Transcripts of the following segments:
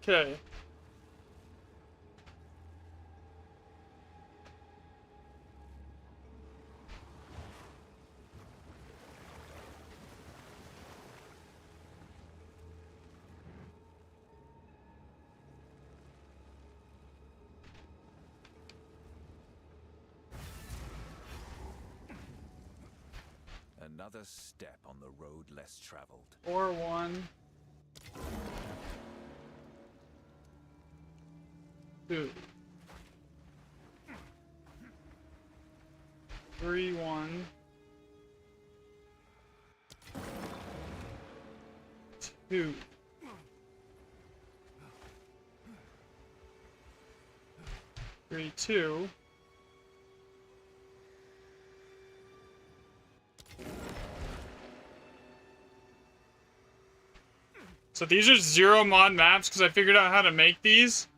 Okay. Another step on the road less traveled. 4-1. 2. 3-1. 2. 3-2. So these are 0 mod maps because I figured out how to make these.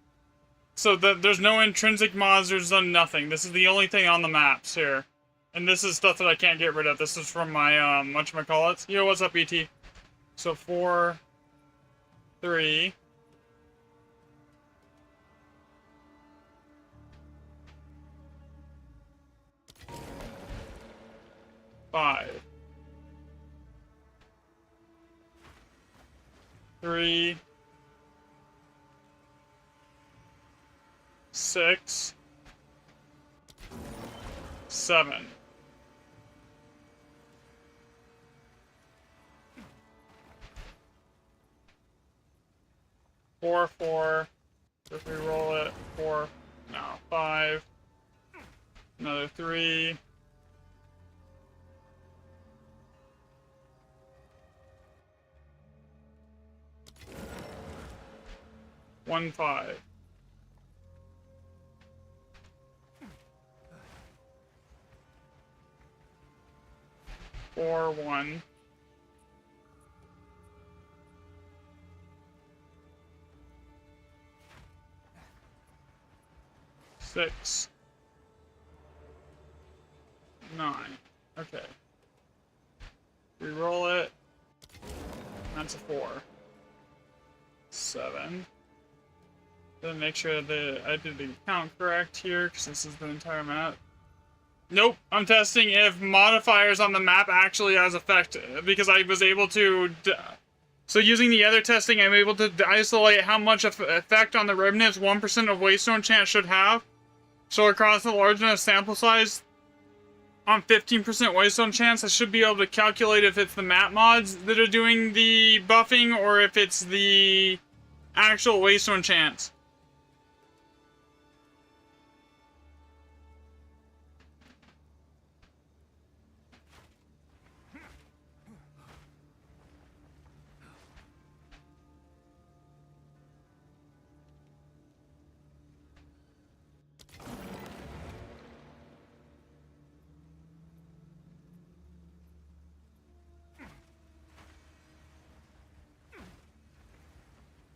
So that there's no intrinsic mods, there's nothing. This is the only thing on the maps here. And this is stuff that I can't get rid of. This is from my, whatchamacallits. Yo, what's up, BT? So 4, 3. 5. 3. 6. 7. 4, 4. If we roll it, 4. No, 5. Another 3. 1, 5. 4, 1. 6. 9. Okay. Reroll it. That's a 4. 7. Then make sure that I did the count correct here, because this is the entire map. Nope, I'm testing if modifiers on the map actually has effect, because I was able to... So using the other testing, I'm able to isolate how much effect on the remnants 1% of Waystone chance should have. So across a large enough sample size, on 15% Waystone chance, I should be able to calculate if it's the map mods that are doing the buffing, or if it's the actual Waystone chance.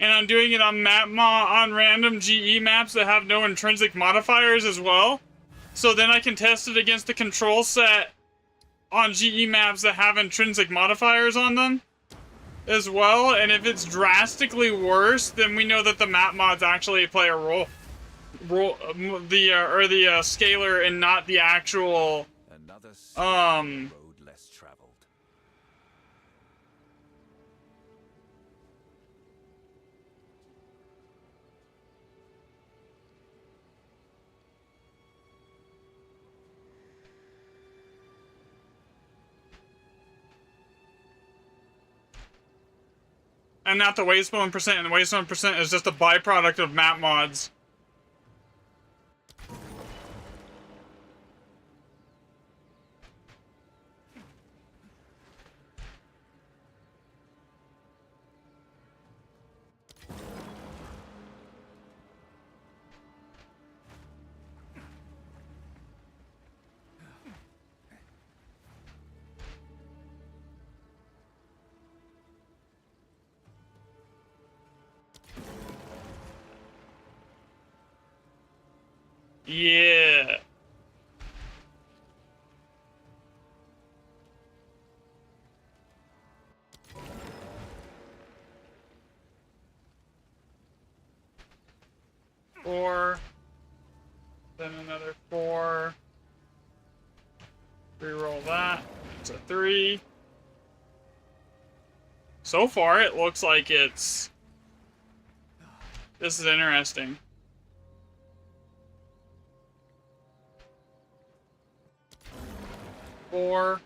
And I'm doing it on on random GE maps that have no intrinsic modifiers as well. So then I can test it against the control set on GE maps that have intrinsic modifiers on them as well. And if it's drastically worse, then we know that the map mods actually play a role, the scalar and not the actual road less traveled. and not the Waystone percent. And the Waystone percent is just a byproduct of map mods. Yeah. 4. Then another 4. Reroll that. It's a 3. So far, it looks like it's... This is interesting. Four.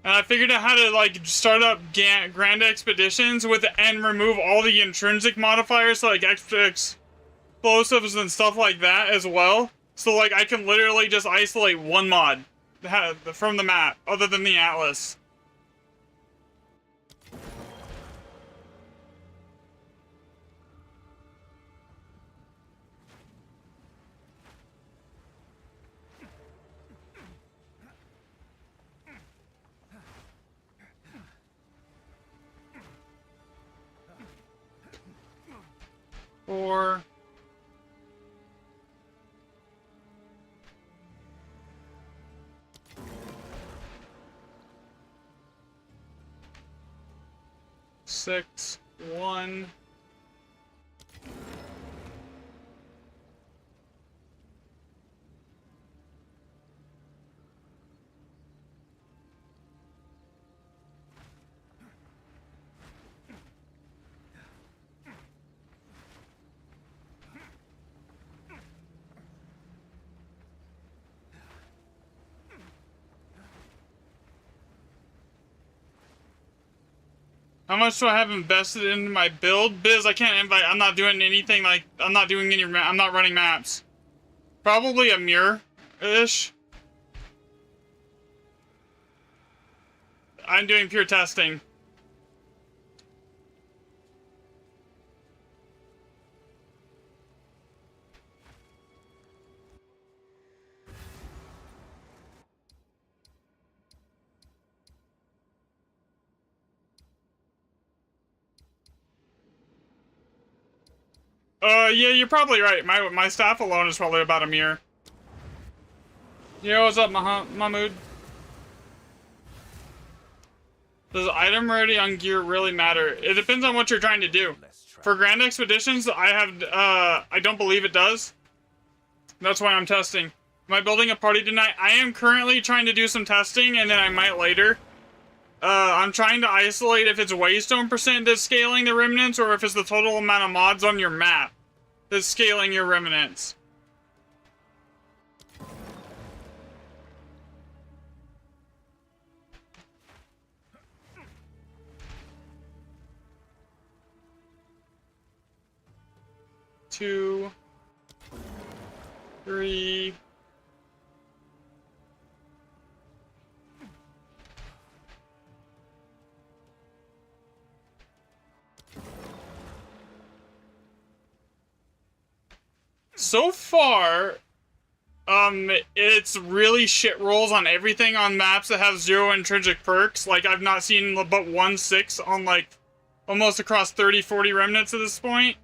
And I figured out how to, like, start up Grand Expeditions with and remove all the intrinsic modifiers, so, like, extra explosives and stuff like that as well. So, like, I can literally just isolate one mod from the map, other than the Atlas. Four. Six. 1. How much do I have invested in my build? Biz, I can't invite. I'm not doing anything like... I'm not doing any... I'm not running maps. Probably a mirror-ish. I'm doing pure testing. Yeah, you're probably right. My staff alone is probably about a mirror. Yo, what's up, Mahmood? Does item rarity on gear really matter? It depends on what you're trying to do. For Grand Expeditions, I don't believe it does. That's why I'm testing. Am I building a party tonight? I am currently trying to do some testing, and then I might later. I'm trying to isolate if it's Waystone percent that's scaling the remnants, or if it's the total amount of mods on your map that's scaling your remnants. Two, 3. So far, it's really shit rolls on everything on maps that have 0 intrinsic perks. Like, I've not seen but 1 6 on, like, almost across 30, 40 remnants at this point.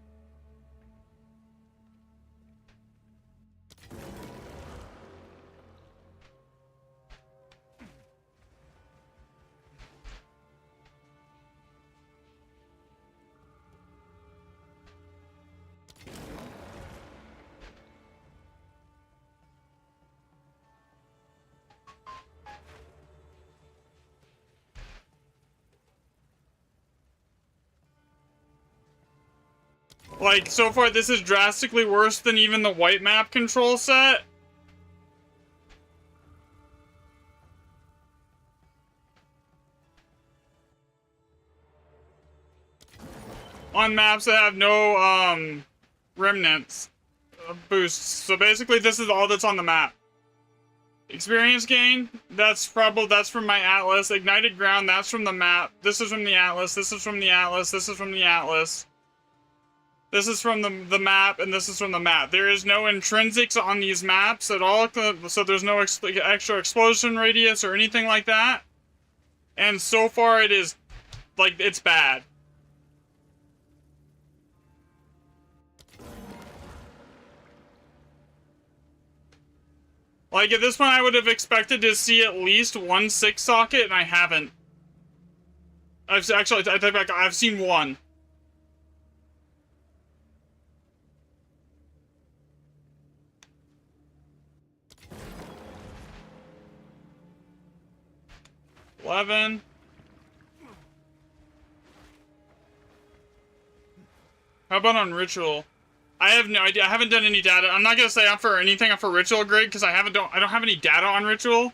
Like, so far, this is drastically worse than even the white map control set. On maps that have no, remnants boosts. So basically, this is all that's on the map. Experience gain, that's from my Atlas. Ignited ground, that's from the map. This is from the Atlas, this is from the Atlas, this is from the Atlas. This is from the map, and this is from the map. There is no intrinsics on these maps at all, so there's no extra explosion radius or anything like that. And so far, it is, like, it's bad. Like, at this point, I would have expected to see at least 1 6 socket, and I haven't. I take back, I've seen 1. 11. How about on Ritual? I have no idea. I haven't done any data. I'm not gonna say I'm for anything. I'm for Ritual Grid because I don't have any data on Ritual.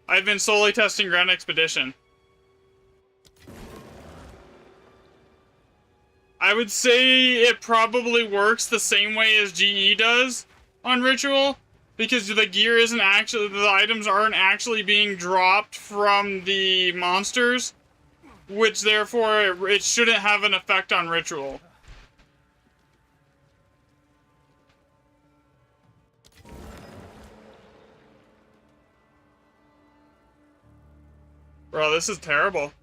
I've been solely testing Grand Expedition. I would say it probably works the same way as GE does on Ritual, because the gear isn't actually, the items aren't actually being dropped from the monsters, which therefore it shouldn't have an effect on Ritual. Bro, this is terrible.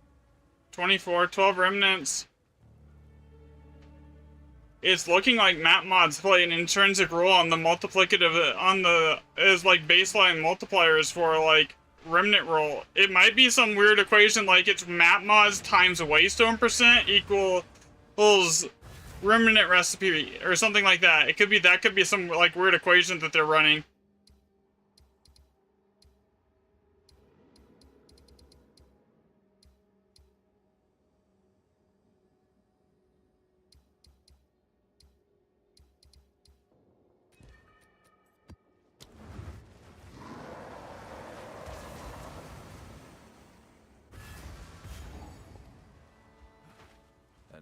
24, 12 remnants. It's looking like map mods play an intrinsic role on the multiplicative, as like baseline multipliers for like remnant roll. It might be some weird equation like it's map mods times waystone percent equals remnant recipe or something like that. That could be some like weird equation that they're running.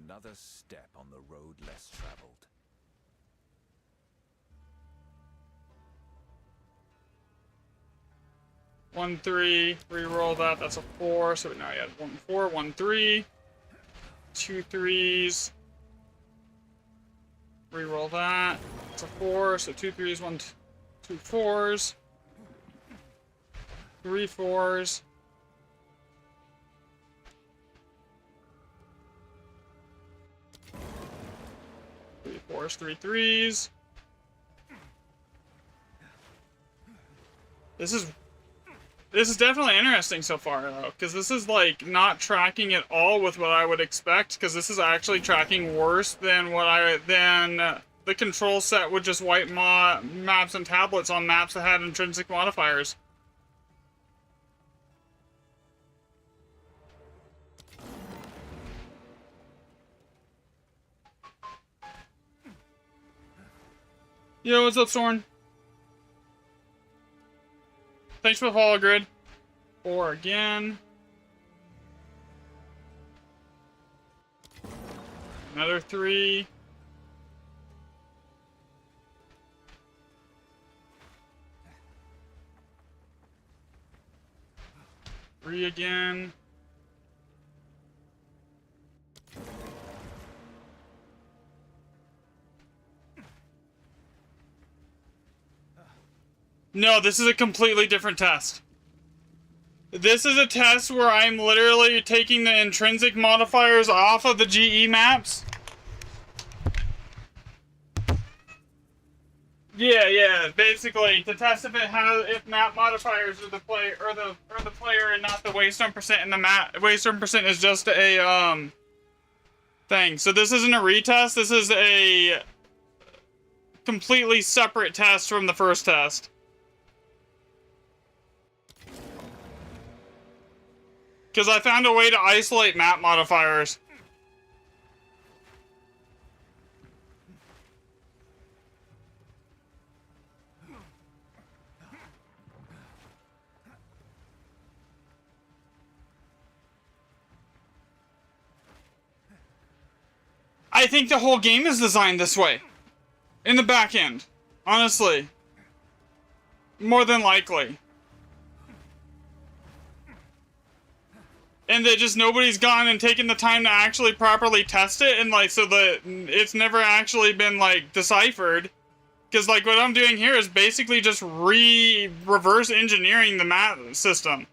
Another step on the road less traveled. 1, 3, reroll that, that's a 4, so now you have 1, 4, 1, 3, 2 3s, reroll that, it's a 4, so 2 3s, 1, 2 4s, 3 4s, 3 4s, 3 3s. This is definitely interesting so far, though, because this is, like, not tracking at all with what I would expect, because this is actually tracking worse than the control set with just white maps and tablets on maps that had intrinsic modifiers. Yo, what's up, Soren? Thanks for the follow, Grid. 4 again. Another 3. Three again. No, this is a completely different test. This is a test where I'm literally taking the intrinsic modifiers off of the GE maps. Yeah, basically to test if map modifiers are the player or the player and not the waystone percent in the map. Waystone percent is just a thing. So this isn't a retest, this is a completely separate test from the first test. Because I found a way to isolate map modifiers. I think the whole game is designed this way. In the back end. Honestly. More than likely. And that just nobody's gone and taken the time to actually properly test it, and like, so that it's never actually been like deciphered. Because like what I'm doing here is basically just reverse engineering the map system.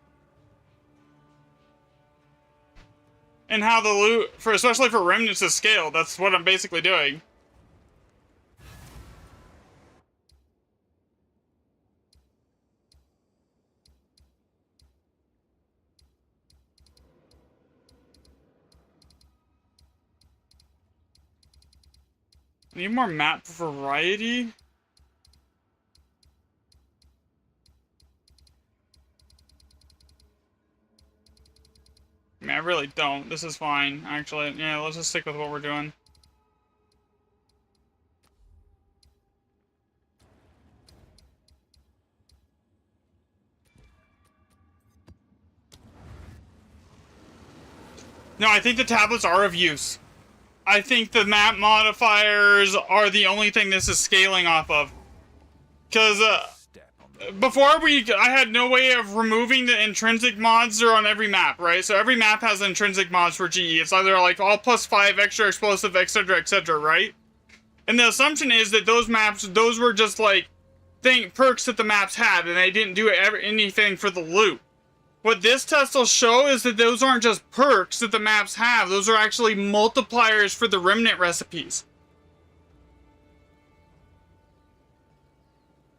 And how the loot, especially for remnants, is scaled. That's what I'm basically doing. Need more map variety? really don't. This is fine, actually. Yeah, let's just stick with what we're doing. No, I think the tablets are of use. I think the map modifiers are the only thing this is scaling off of. Because, before I had no way of removing the intrinsic mods that are on every map, right? So every map has intrinsic mods for GE. It's either like all +5 extra explosive, etc., right? And the assumption is that those maps, those were just like perks that the maps had, and they didn't do anything for the loot. What this test will show is that those aren't just perks that the maps have, those are actually multipliers for the remnant recipes.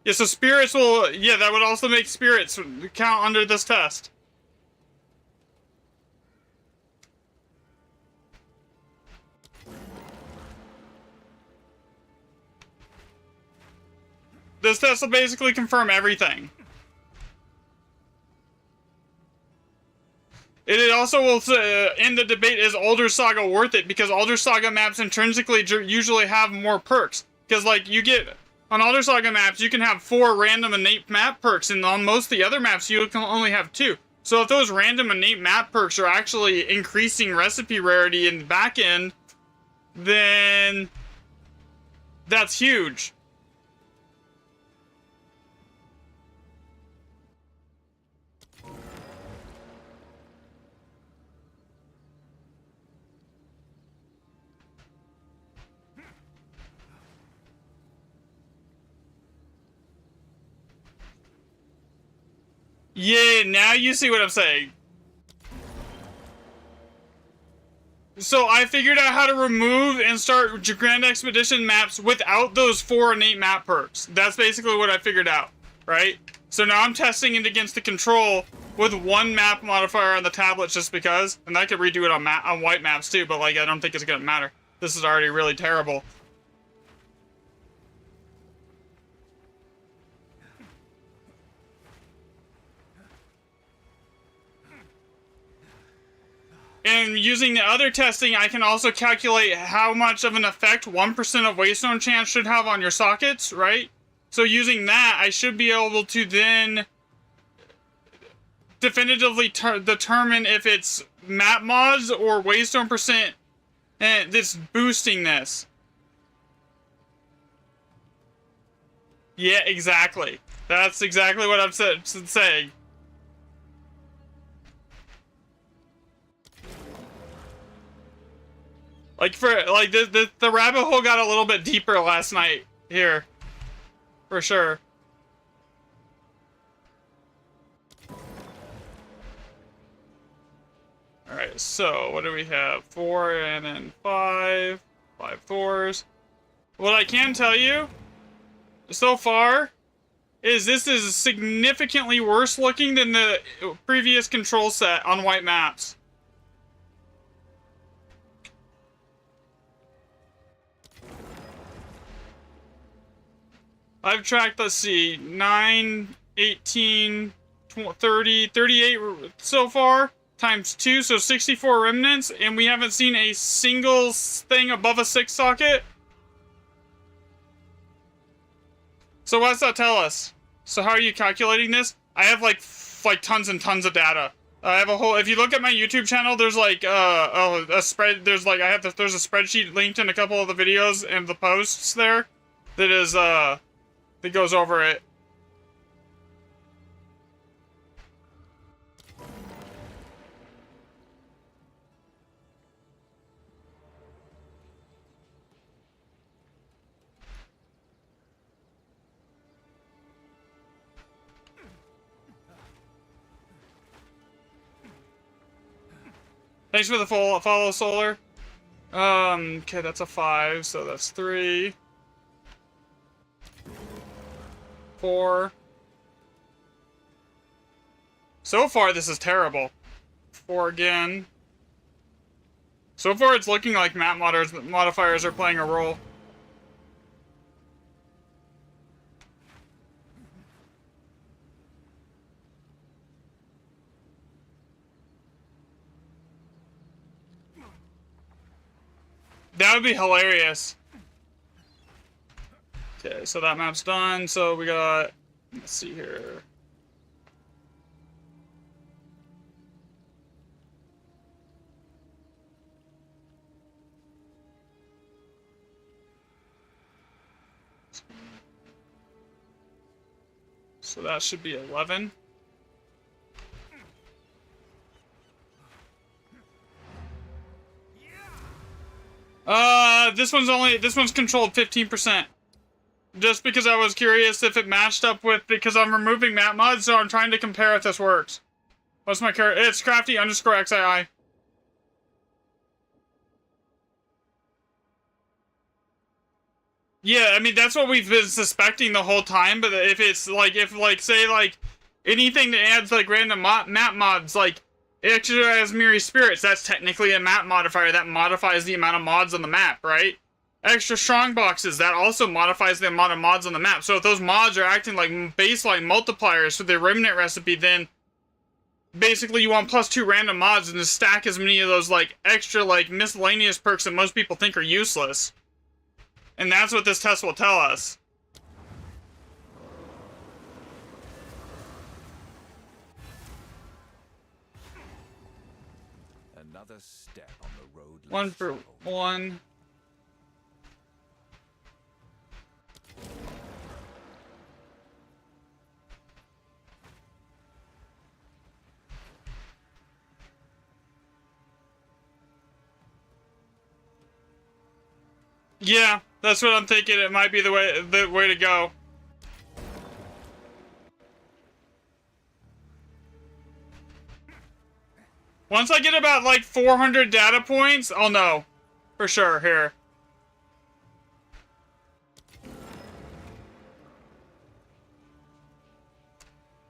Yeah, so spirits will, yeah, that would also make spirits count under this test. This test will basically confirm everything. It also will end the debate, is Older Saga worth it? Because Older Saga maps intrinsically usually have more perks. Because, like, you get, on Older Saga maps, you can have 4 random innate map perks, and on most of the other maps, you can only have 2. So if those random innate map perks are actually increasing recipe rarity in the back end, then that's huge. Yeah, now you see what I'm saying. So I figured out how to remove and start Grand Expedition maps without those 4 innate map perks. That's basically what I figured out, right? So now I'm testing it against the control with 1 map modifier on the tablets just because. And I could redo it on white maps too, but like I don't think it's gonna matter. This is already really terrible. And using the other testing, I can also calculate how much of an effect 1% of Waystone chance should have on your sockets, right? So using that, I should be able to then definitively determine if it's map mods or Waystone percent that's boosting this. Yeah, exactly. That's exactly what I'm saying. Like the rabbit hole got a little bit deeper last night here, for sure. All right, so what do we have? 4 and then 5, 5 fours. What I can tell you so far is this is significantly worse looking than the previous control set on white maps. I've tracked, let's see, 9, 18, 30, 38 so far, times 2, so 64 remnants, and we haven't seen a single thing above a 6 socket. So what does that tell us? So how are you calculating this? I have like tons and tons of data. I have a whole, if you look at my YouTube channel, there's like, there's a spreadsheet linked in a couple of the videos and the posts there that is, that goes over it. Thanks for the follow, Solar. Okay, that's a 5, so that's 3. 4. So far, this is terrible. 4 again. So far, it's looking like map modifiers are playing a role. That would be hilarious. Okay, so that map's done. So we got, let's see here. So that should be 11. This one's controlled 15%. Just because I was curious if it matched up with, because I'm removing map mods, so I'm trying to compare if this works. What's my character? It's crafty_XII. Yeah, I mean, that's what we've been suspecting the whole time, but if it's, like, say, like, anything that adds, like, random map mods, like, extra as Mirri Spirits, that's technically a map modifier that modifies the amount of mods on the map, right? Extra strong boxes, that also modifies the amount of mods on the map. So if those mods are acting like baseline multipliers for the remnant recipe, then basically you want +2 random mods and to stack as many of those, like, extra, like, miscellaneous perks that most people think are useless. And that's what this test will tell us. Another step on the road. 1 for 1. Yeah, that's what I'm thinking. It might be the way to go. Once I get about like 400 data points, I'll know for sure here.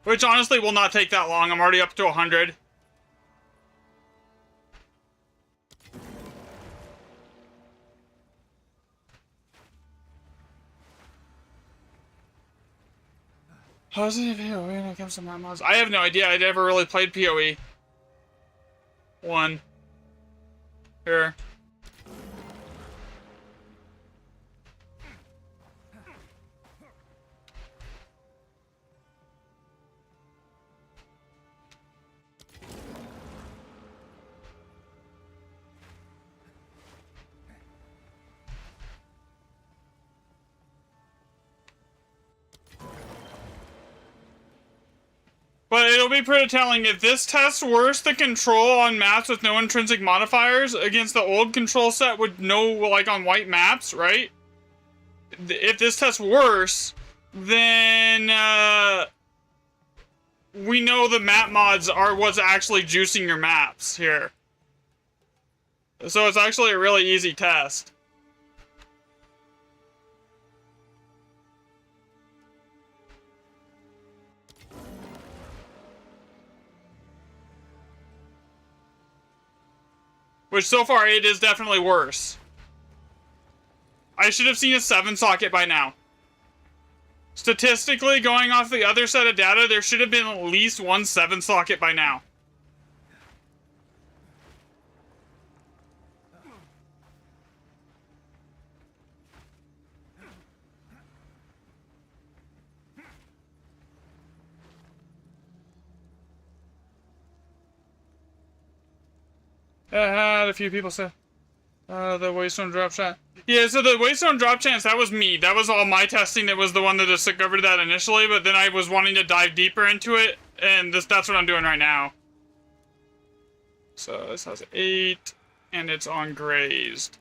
Which honestly will not take that long. I'm already up to 100. Positive PoE when it comes to map mods. I have no idea. I never really played PoE. 1. Here. But it'll be pretty telling if this tests worse the control on maps with no intrinsic modifiers against the old control set with no, like, on white maps, right? If this tests worse, then we know the map mods are what's actually juicing your maps here. So it's actually a really easy test. Which, so far, it is definitely worse. I should have seen a 7 socket by now. Statistically, going off the other set of data, there should have been at least 1 7 socket by now. Had a few people say the Waystone drop shot. Yeah, so the Waystone drop chance, that was me. That was all my testing. That was the one that discovered that initially, but then I was wanting to dive deeper into it, and that's what I'm doing right now. So this has 8, and it's on grazed.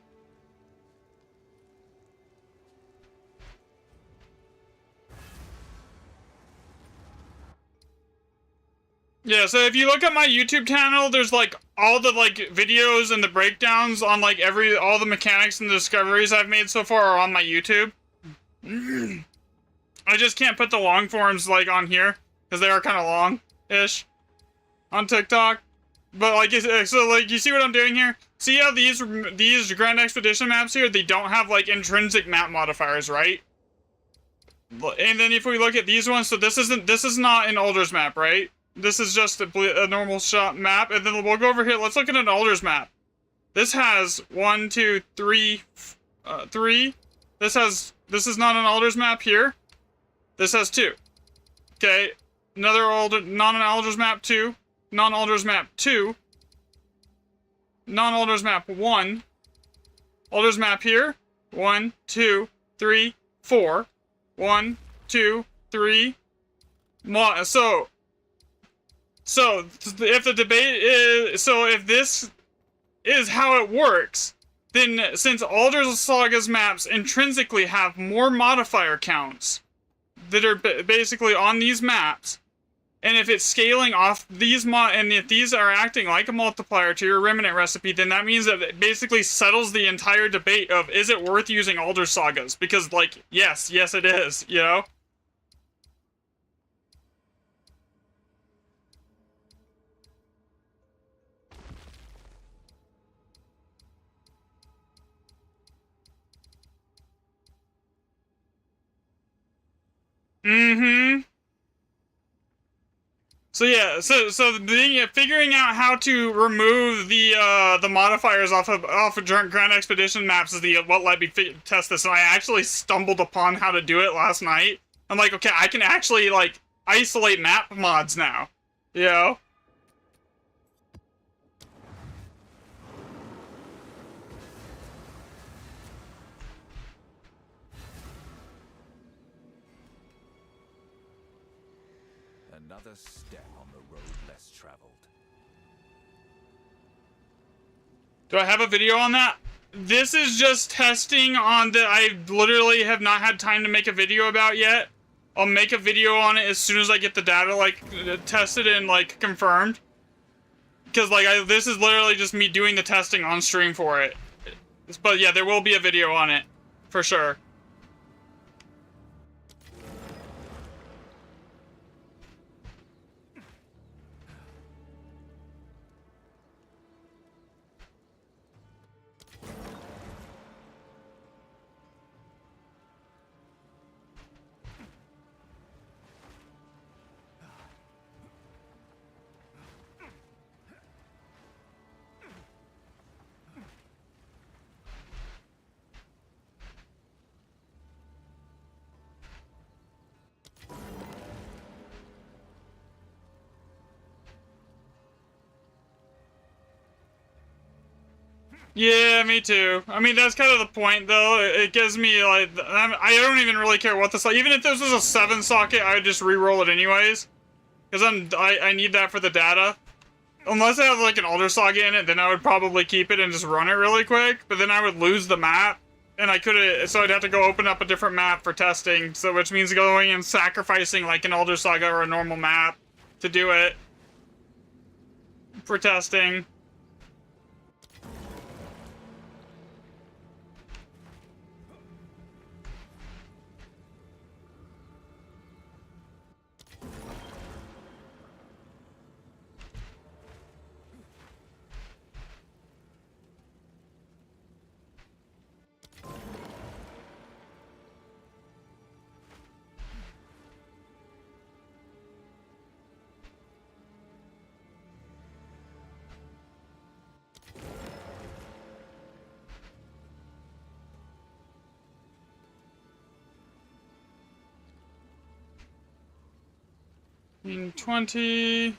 Yeah, so if you look at my YouTube channel, there's like all the like videos and the breakdowns on like all the mechanics and the discoveries I've made so far are on my YouTube. I just can't put the long forms like on here because they are kind of long-ish on TikTok. But like, so like you see what I'm doing here? See how these Grand Expedition maps here, they don't have like intrinsic map modifiers, right? And then if we look at these ones, so this is not an Alders map, right? This is just a normal shot map, and then we'll go over here. Let's look at an Alders map. This has 1, 2, 3, 3. This is not an Alders map here. This has 2. Okay, another non-Alders map 2, non-Alders map 2, non-Alders map 1, Alders map here, 1, 2, 3, 4, 1, 2, 3. So if the debate is, so if this is how it works, then since Alders Saga's maps intrinsically have more modifier counts that are basically on these maps, and if it's scaling off these and if these are acting like a multiplier to your Remnant recipe, then that means that it basically settles the entire debate of, is it worth using Alders Sagas? Because, like, yes it is, you know? Mm-hmm. So yeah, figuring out how to remove the modifiers off of Grand Expedition maps is what let me test this, and I actually stumbled upon how to do it last night. I'm like, okay, I can actually, like, isolate map mods now, you know? Another step on the road less traveled. Do I have a video on that? This is just testing on that I literally have not had time to make a video about yet. I'll make a video on it as soon as I get the data, like, tested and, like, confirmed. Because, like, this is literally just me doing the testing on stream for it. But yeah, there will be a video on it, for sure. Yeah, me too. I mean, that's kind of the point, though. It gives me, like, I don't even really care what this, even if this was a 7 socket, I would just re-roll it anyways. Because I need that for the data. Unless I have, like, an Alders Saga in it, then I would probably keep it and just run it really quick. But then I would lose the map. And so I'd have to go open up a different map for testing. So, which means going and sacrificing, like, an Alders Saga or a normal map to do it. For testing. In 20...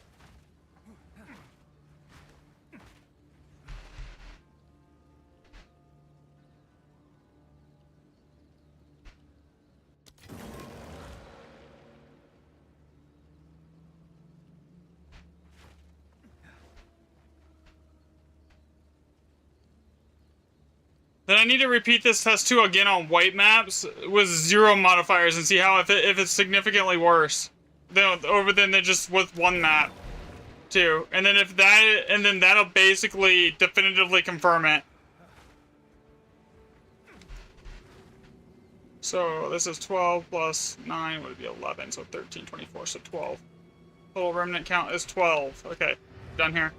Then I need to repeat this test too again on white maps with 0 modifiers and see how if it's significantly worse than just with 1 map too. And then then that'll basically definitively confirm it. So this is 12 plus 9 would be 11, so 13, 24, so 12. Total remnant count is 12. Okay, done here.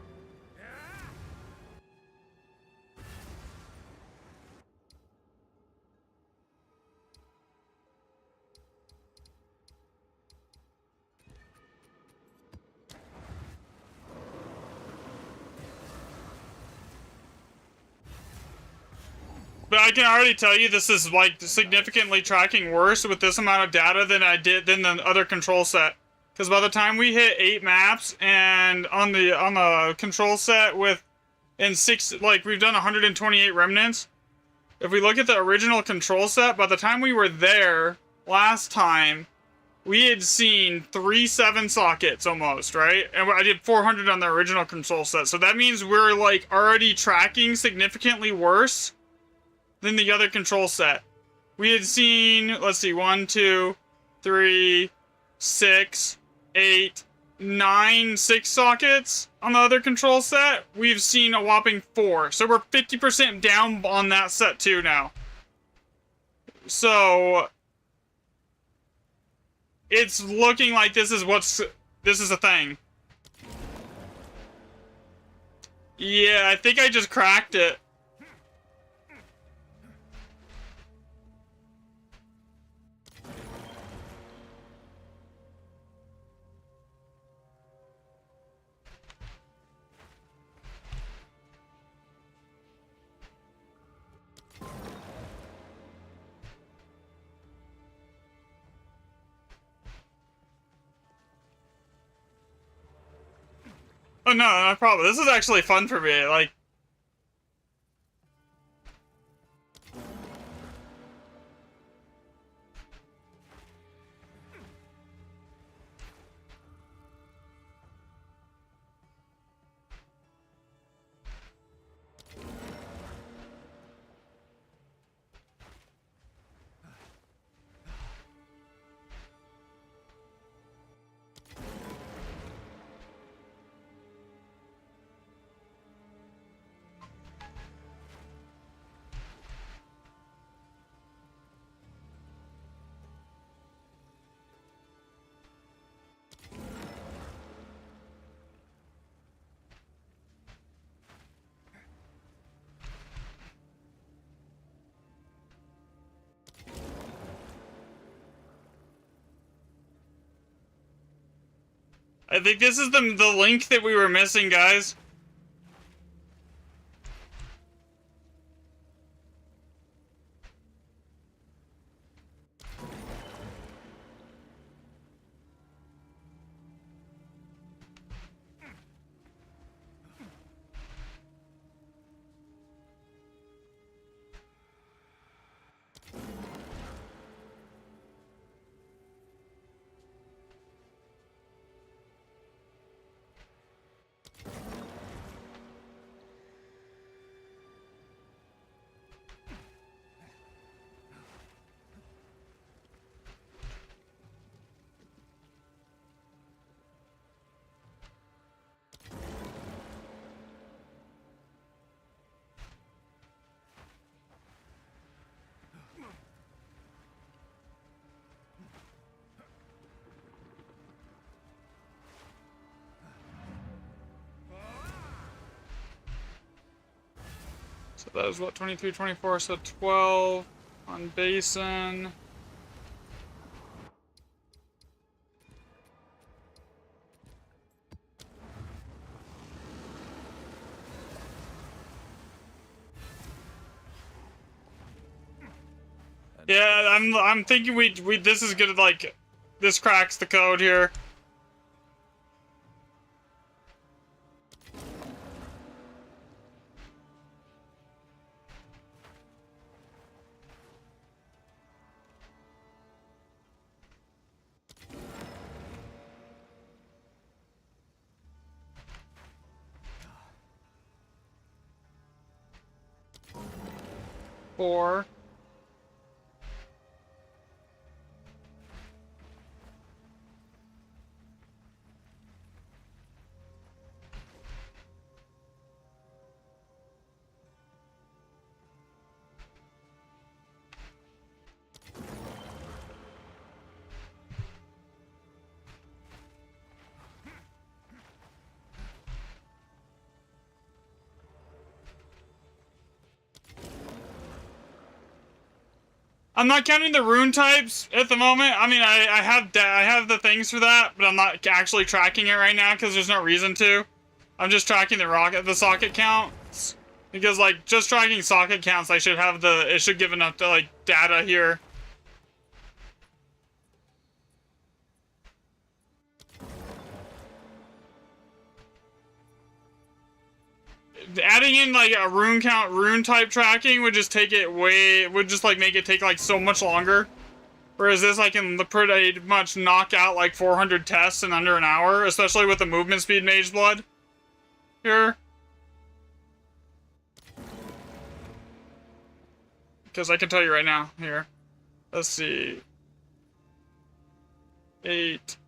But I can already tell you this is like significantly tracking worse with this amount of data than the other control set. Because by the time we hit 8 maps and on the control set with we've done 128 remnants. If we look at the original control set, by the time we were there last time, we had seen 3 7 sockets almost, right? And I did 400 on the original control set. So that means we're like already tracking significantly worse than the other control set. We had seen, let's see, 1, 2, 3, 6, 8, 9 6 sockets on the other control set. We've seen a whopping 4. So we're 50% down on that set too now. So it's looking like this is a thing. Yeah, I think I just cracked it. Oh no, no problem. This is actually fun for me. Like, I think this is the link that we were missing, guys. So that was what, 23, 24, so 12 on basin. Yeah, I'm thinking we this is gonna like, this cracks the code here. Four. I'm not counting the rune types at the moment. I mean, I have the things for that, but I'm not actually tracking it right now because there's no reason to. I'm just tracking the socket counts Because, like, just tracking socket counts, I should have it should give enough, like, data here. Adding in, like, a rune count, rune type tracking would just take it would just, like, make it take, like, so much longer. Whereas this, I can pretty much knock out, like, 400 tests in under an hour, especially with the movement speed Mage Blood. Here. Because I can tell you right now, here. Let's see. 8.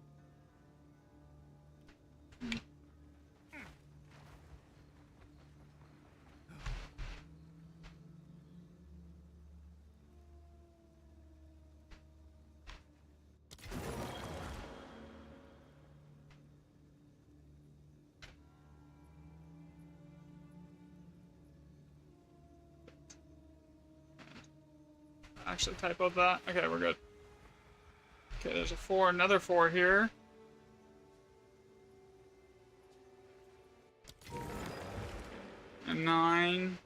Actually typo that. Okay, we're good. Okay, there's a 4, another 4 here. And 9.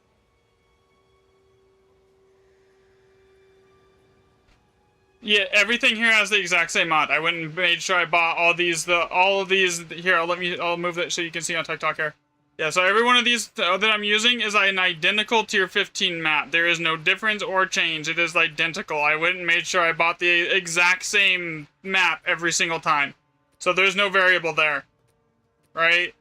Yeah, everything here has the exact same mod. I went and made sure I bought all of these here. I'll move it so you can see on TikTok here. Yeah, so every one of these that I'm using is an identical tier 15 map. There is no difference or change. It is identical. I went and made sure I bought the exact same map every single time. So there's no variable there. Right?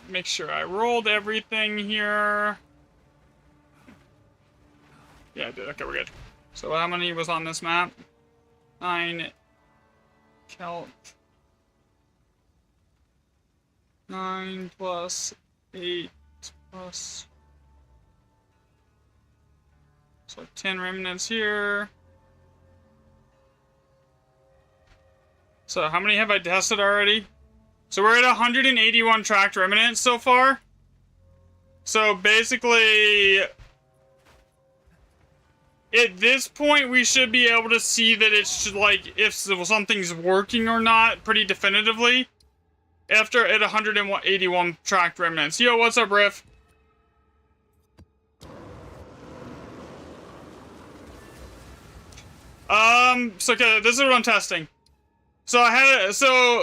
Make sure I rolled everything here. Yeah, I did. Okay, we're good. So how many was on this map? 9 Celt. 9 plus 8 plus... So 10 remnants here. So how many have I tested already? So we're at 181 tracked remnants so far. So basically, at this point, we should be able to see that it's like if something's working or not pretty definitively. After at 181 tracked remnants. Yo, what's up, Riff? So okay, this is what I'm testing. So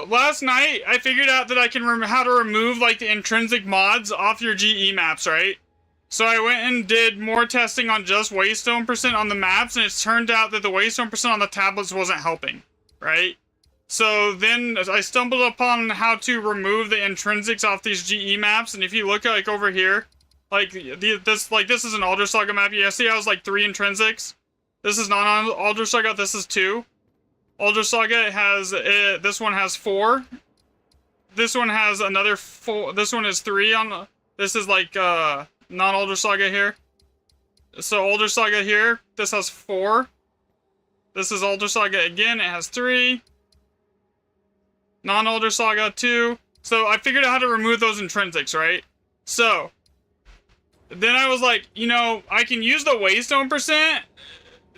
last night I figured out that I can how to remove like the intrinsic mods off your GE maps, right? So I went and did more testing on just waystone percent on the maps, and it turned out that the waystone percent on the tablets wasn't helping, right? So then I stumbled upon how to remove the intrinsics off these GE maps, and if you look like over here, like this is an Alder Saga map. You see how it's like 3 intrinsics? This is not on Alder Saga, this is 2. Alder Saga has, this one has 4. This one has another 4, this one is 3 on, this is like, non-Alder Saga here. So Alder Saga here, this has 4. This is Alder Saga again, it has 3. Non-Alder Saga 2. So I figured out how to remove those intrinsics, right? So, then I was like, you know, I can use the waystone percent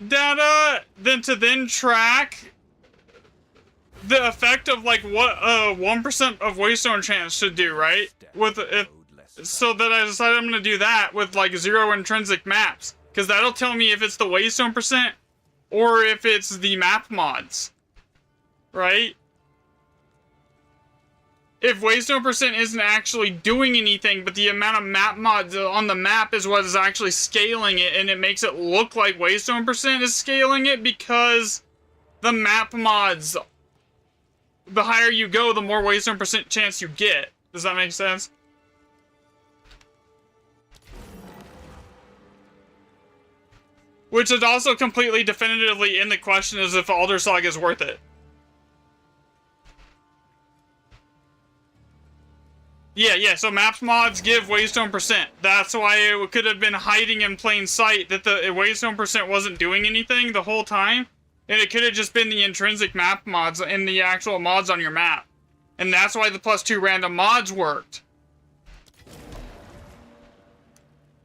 data then track the effect of like what 1% of waystone chance should do, right? So that I decided I'm gonna do that with like 0 intrinsic maps, because that'll tell me if it's the waystone percent or if it's the map mods, right? If waystone percent isn't actually doing anything, but the amount of map mods on the map is what is actually scaling it, and it makes it look like waystone percent is scaling it because the map mods, the higher you go, the more waystone percent chance you get. Does that make sense? Which is also completely definitively in the question is if Alder Saga is worth it. Yeah, so maps mods give waystone percent. That's why it could have been hiding in plain sight that the waystone percent wasn't doing anything the whole time. And it could have just been the intrinsic map mods and the actual mods on your map. And that's why the +2 random mods worked.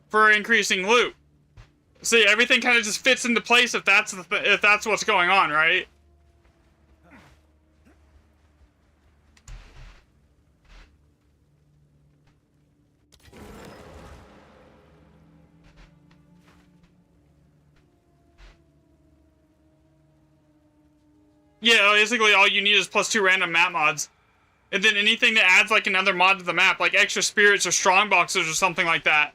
for increasing loot. See, everything kind of just fits into place if that's if that's what's going on, right? Yeah, basically all you need is +2 random map mods. And then anything that adds like another mod to the map, like extra spirits or strong boxes or something like that.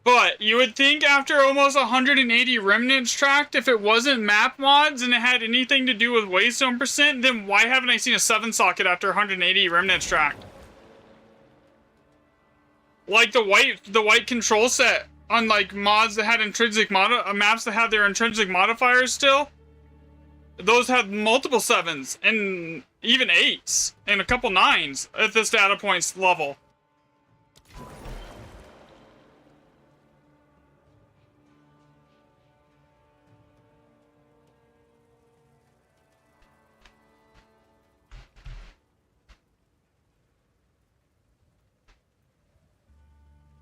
But you would think after almost 180 Remnants tracked, if it wasn't map mods and it had anything to do with Waystone percent, then why haven't I seen a 7 socket after 180 Remnants tracked? Like the white control set on like mods that had intrinsic maps that had their intrinsic modifiers still. Those had multiple 7s and even 8s and a couple 9s at this data points level.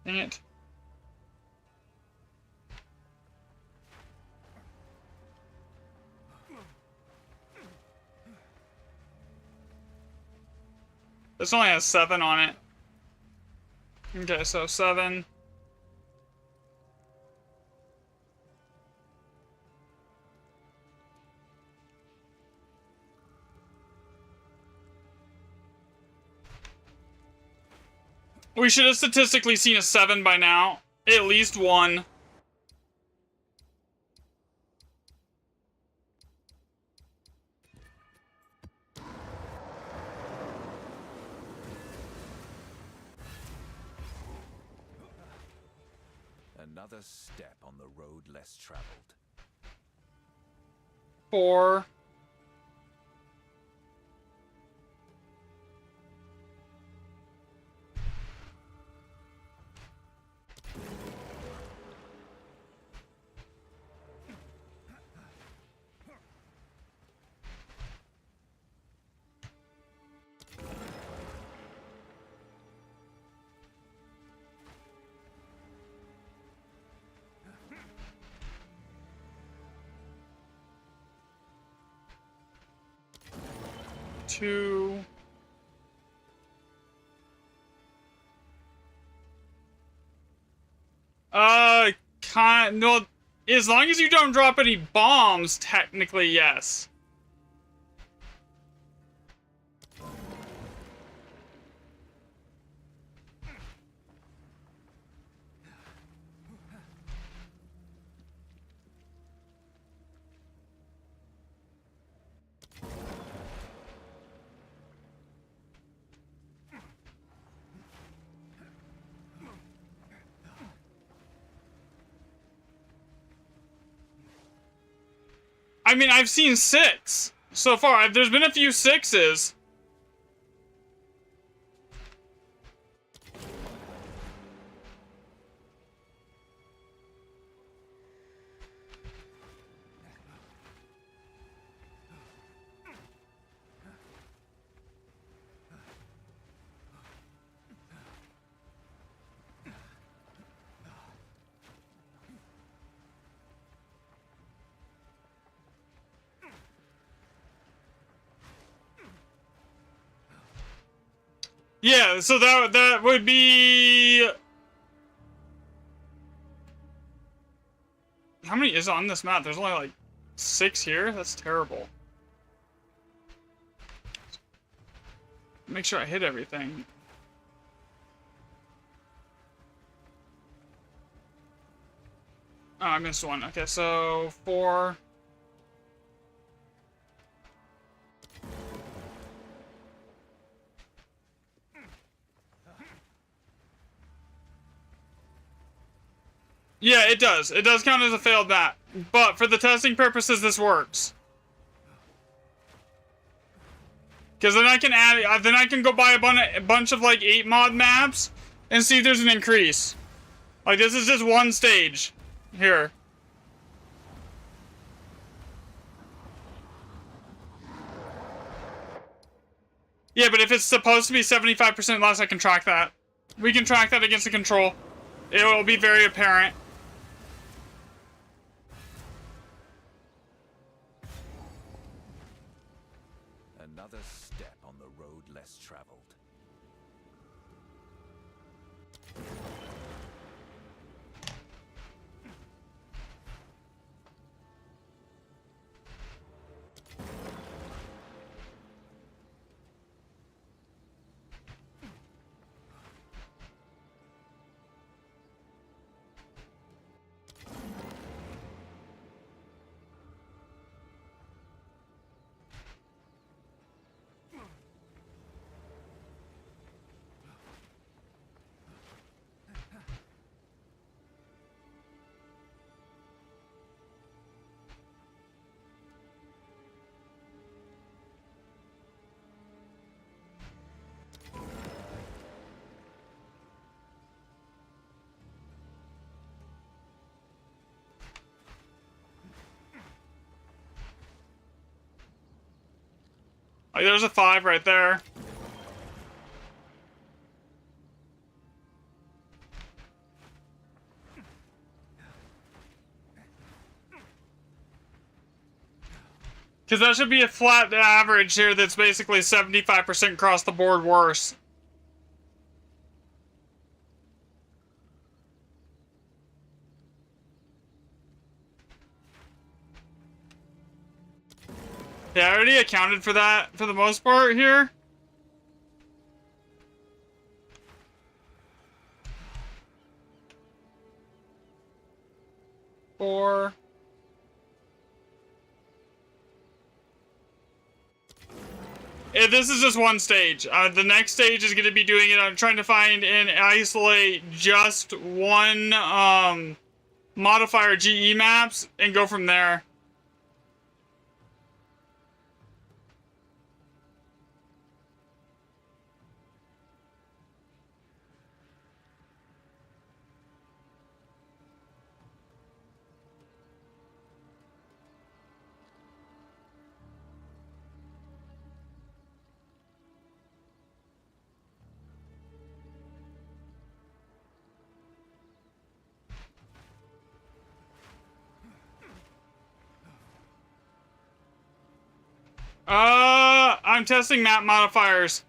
Dang it. This only has 7 on it. Okay, so 7. We should have statistically seen a 7 by now. At least one. Another step on the road less traveled. 4. Two. No, as long as you don't drop any bombs, technically, yes. I mean, I've seen 6 so far. There's been a few 6s. Yeah, so that would be... How many is on this map? There's only like 6 here? That's terrible. Make sure I hit everything. Oh, I missed one. Okay, so 4... Yeah, it does. It does count as a failed map. But for the testing purposes, this works. Because then I can add, then I can go buy a bunch of like 8 mod maps and see if there's an increase. Like this is just one stage here. Yeah, but if it's supposed to be 75% less, I can track that. We can track that against the control. It will be very apparent. Another step on the road less traveled. Like there's a 5 right there. Because that should be a flat average here that's basically 75% across the board worse. Yeah, I already accounted for that for the most part here. Four. Yeah, this is just one stage. The next stage is going to be doing it. I'm trying to find and isolate just one modifier GE maps and go from there. I'm testing map modifiers.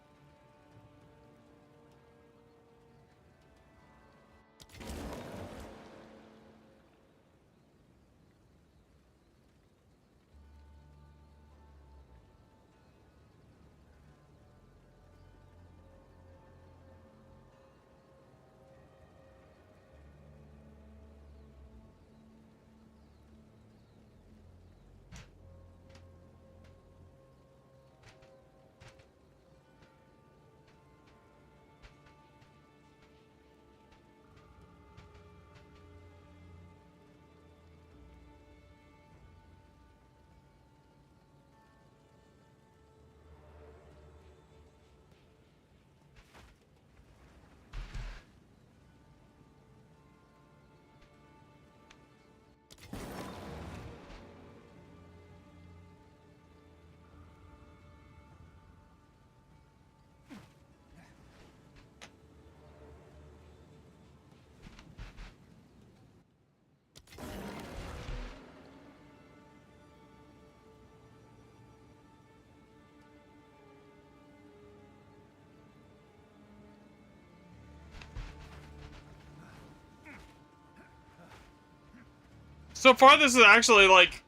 So far, this is actually, like,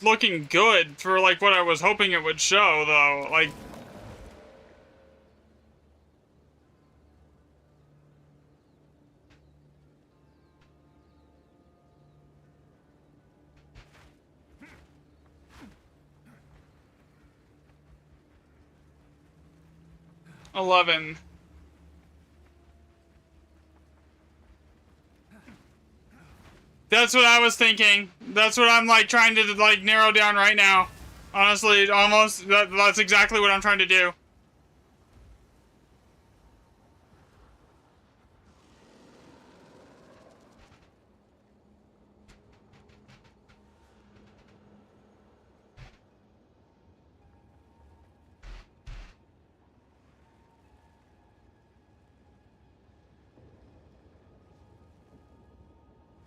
looking good for, like, what I was hoping it would show, though. Like... $11. That's what I was thinking. That's what I'm, like, trying to, like, narrow down right now. Honestly, almost. That's exactly what I'm trying to do.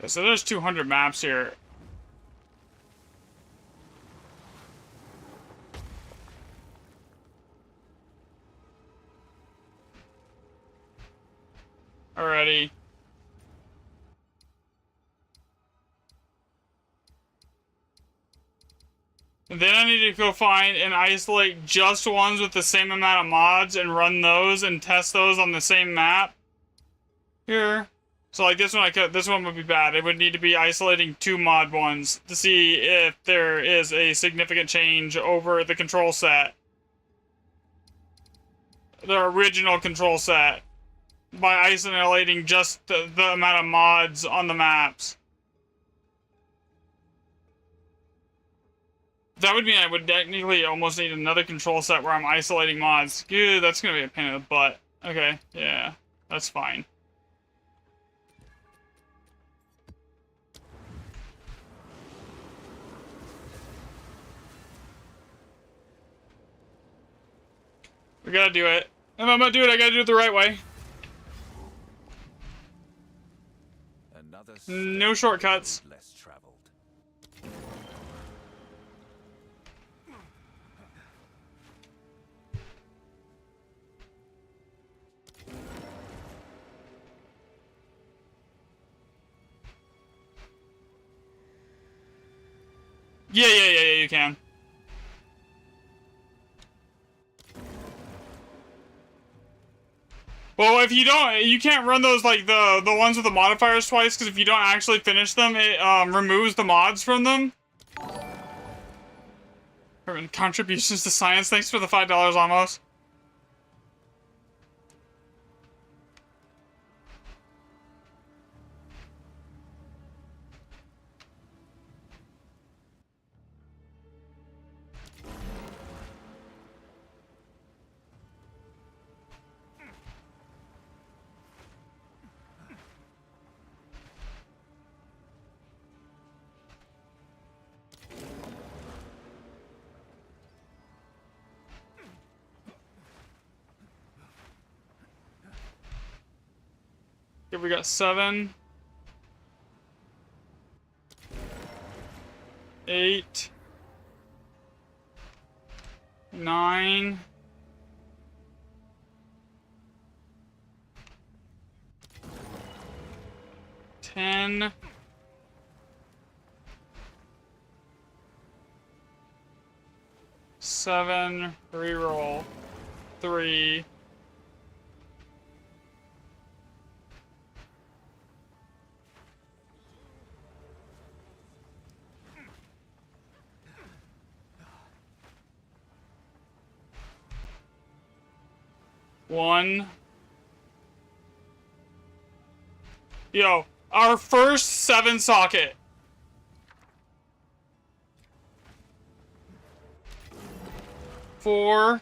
So there's 200 maps here. Already. And then I need to go find and isolate just ones with the same amount of mods and run those and test those on the same map. Here. So like this one would be bad. It would need to be isolating 2 mod ones to see if there is a significant change over the control set. The original control set. By isolating just the amount of mods on the maps. That would mean I would technically almost need another control set where I'm isolating mods. Good, that's gonna be a pain in the butt. Okay, yeah, that's fine. We gotta do it. If I'm gonna do it, I gotta do it the right way. No shortcuts. Less traveled. Yeah, you can. Well, if you don't, you can't run those, like, the ones with the modifiers twice, because if you don't actually finish them, it, removes the mods from them. Contributions to science, thanks for the $5 almost. Okay, we got 7. 8. 9. 10. 7. Reroll. 3. 1. Yo, our first 7 socket. 4.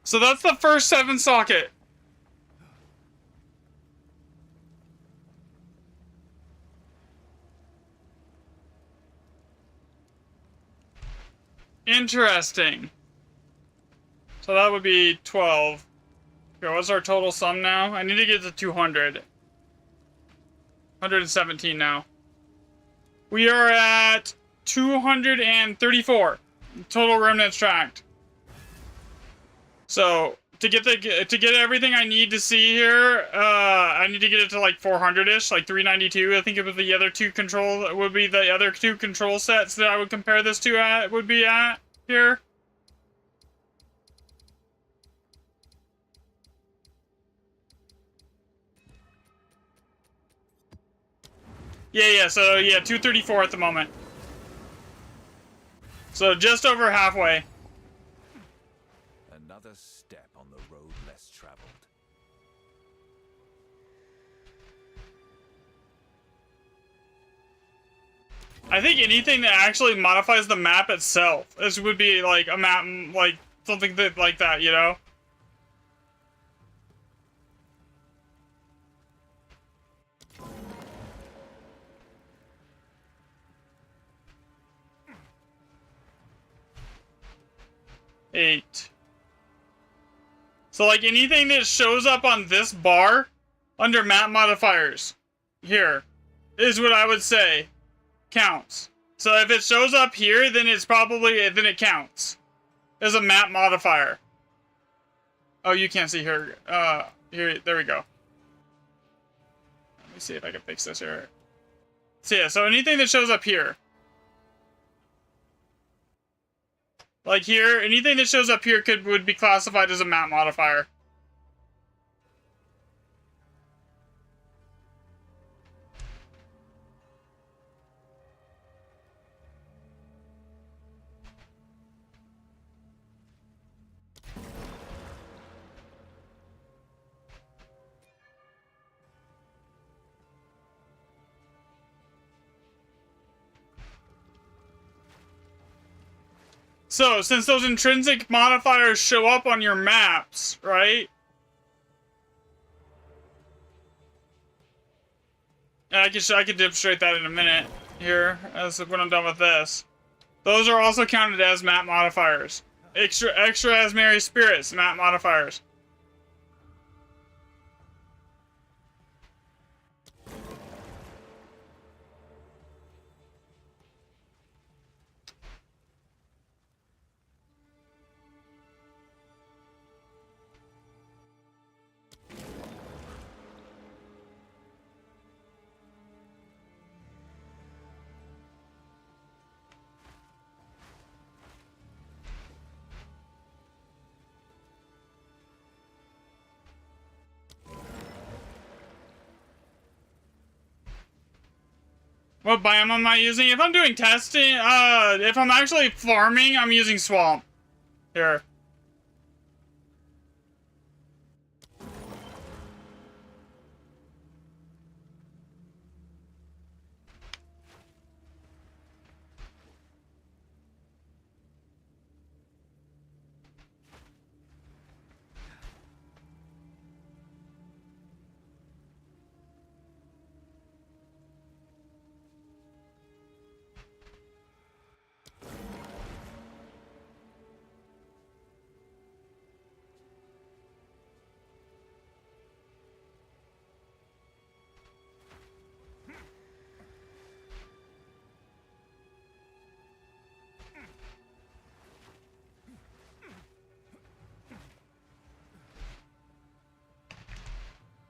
So that's the first 7 socket. Interesting. So that would be 12. Okay, what's our total sum now? I need to get to 200. 117 now. We are at 234 total remnants tracked. So to get everything I need to see here, I need to get it to like 400-ish, like 392. I think it was the other two control would be the other two control sets that I would compare this to at would be at here. Yeah, so yeah, 234 at the moment. So just over halfway. Another step on the road less traveled. I think anything that actually modifies the map itself. This would be like a map, like something that like that, you know? Eight. So like anything that shows up on this bar under map modifiers here is what I would say counts. So if it shows up here, then it's probably, then it counts as a map modifier. Oh, you can't see here. Here, there we go. Let me see if I can fix this here. So yeah, so anything that shows up here. Like here, anything that shows up here would be classified as a map modifier. So, since those intrinsic modifiers show up on your maps, right? And I can demonstrate that in a minute here, as when I'm done with this. Those are also counted as map modifiers. Extra as Mary Spirits, map modifiers. What biome am I using? If I'm doing testing, if I'm actually farming, I'm using swamp. Here.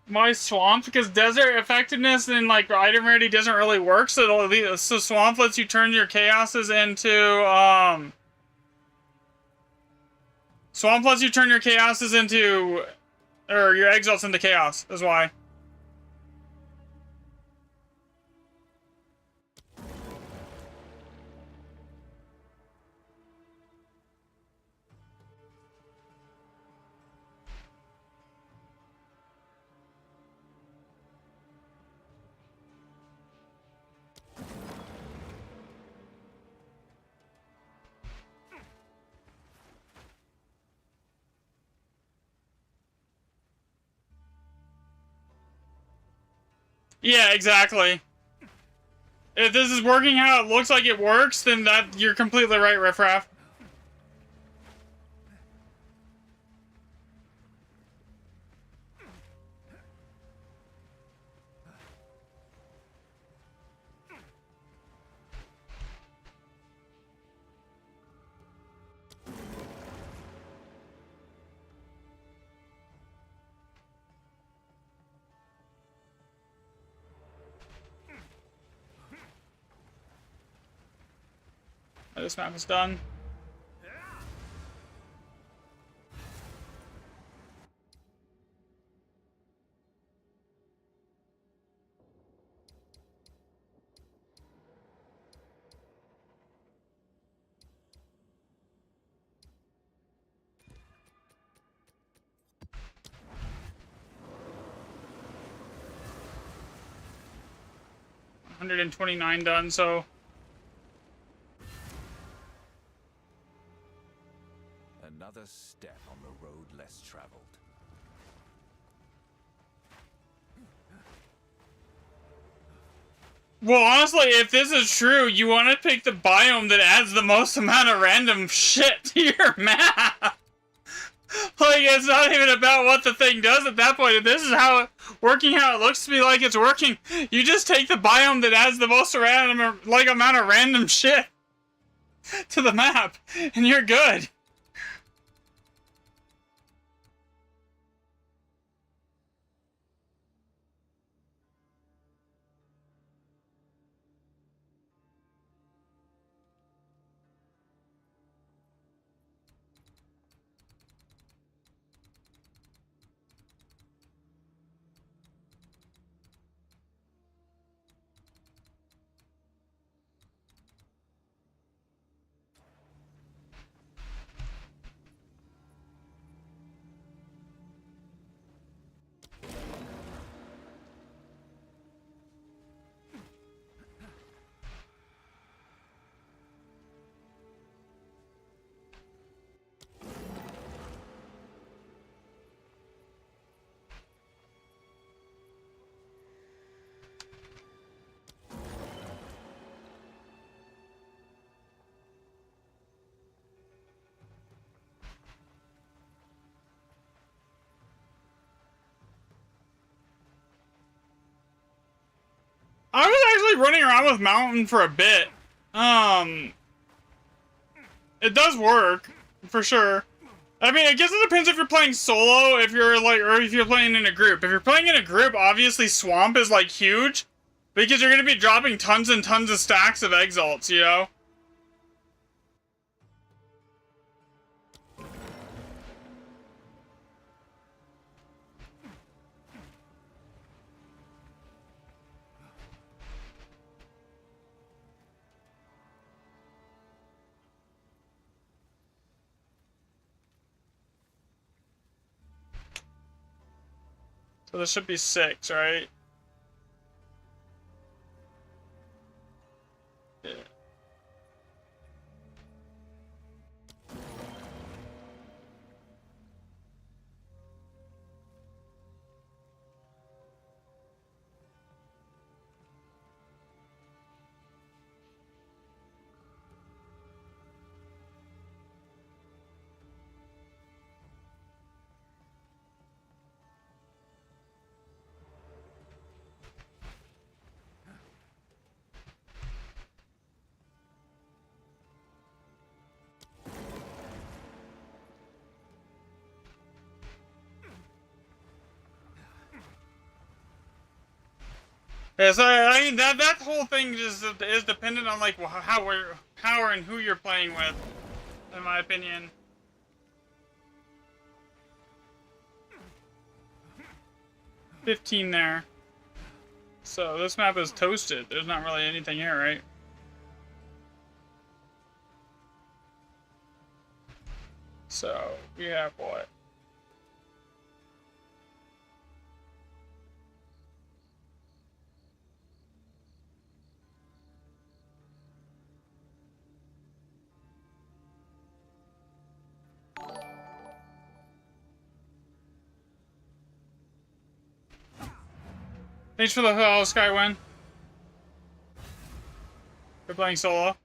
My swamp, because desert effectiveness and like item rarity doesn't really work, so swamp lets you turn your chaoses into swamp lets you turn your chaoses into, or your exalts into chaos, is why. Yeah, exactly. If this is working how it looks like it works, then that you're completely right, Riffraff. this map is done. $129 done, so Another step on the road less traveled. well, honestly, if this is true, you want to pick the biome that adds the most amount of random shit to your map. Like, it's not even about what the thing does at that point. If this is how it looks to me like it's working, you just take the biome that adds the most random, like, amount of random shit to the map, and you're good. I was actually running around with Mountain for a bit. It does work, for sure. I mean, I guess it depends if you're playing solo, if you're like, or if you're playing in a group. If you're playing in a group, obviously Swamp is like huge, because you're gonna be dropping tons and tons of stacks of exalts, you know? So this should be 6, right? Yeah. Yeah, so I mean that whole thing is dependent on like how and who you're playing with, in my opinion. $15 there. So this map is toasted. There's not really anything here, right? So we have what? Thanks for the hello, Skywin. We're playing solo.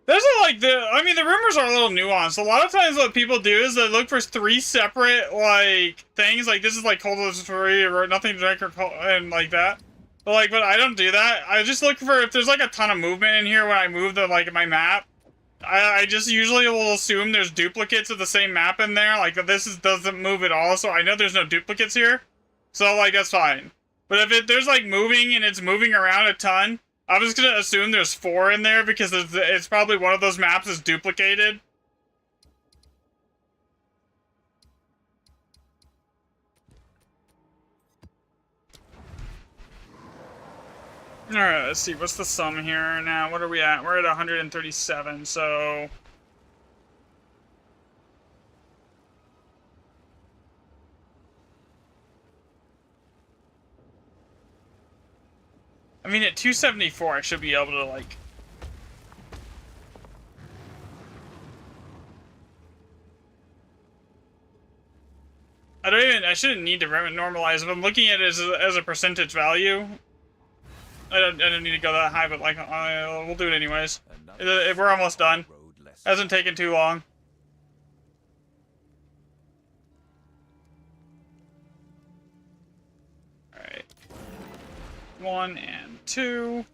There's I mean, the rumors are a little nuanced. A lot of times what people do is they look for 3 separate, like, things. Like, this is, like, Cold of Story or Nothing to Drink or cold, and like that. But I don't do that. I just look for, if there's, like, a ton of movement in here when I move my map. I just usually will assume there's duplicates of the same map in there. Like, this doesn't move at all, so I know there's no duplicates here. So, like, that's fine. But if there's, like, moving and it's moving around a ton, I was gonna assume there's 4 in there because it's probably one of those maps is duplicated. Alright, let's see. What's the sum here now? What are we at? We're at 137, so... I mean, at 274, I should be able to, like... I shouldn't need to normalize. If I'm looking at it as a percentage value, I don't need to go that high, but, like, we'll do it anyways. We're almost done. Hasn't taken too long. Alright. 1 and 2.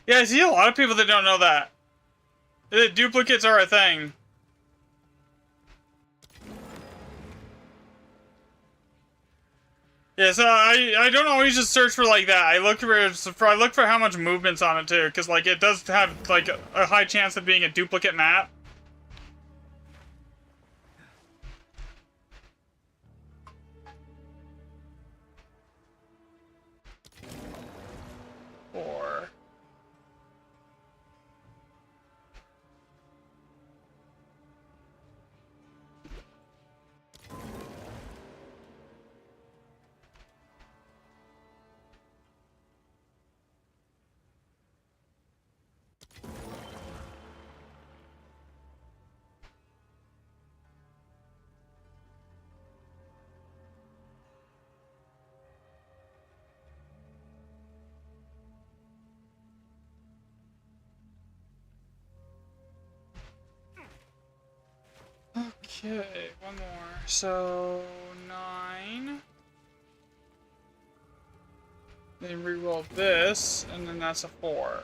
Yeah, I see a lot of people that don't know that. Duplicates are a thing. Yeah, so I don't always just search for like that. I look for how much movement's on it too, because like it does have like a high chance of being a duplicate map. Or okay, one more. So 9. Then reroll this, and then that's a 4.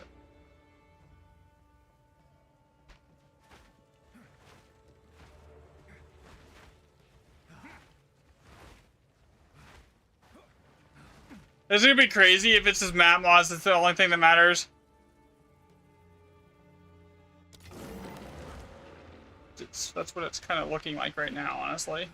It's gonna be crazy if it's just map mods. That's the only thing that matters. That's what it's kind of looking like right now, honestly.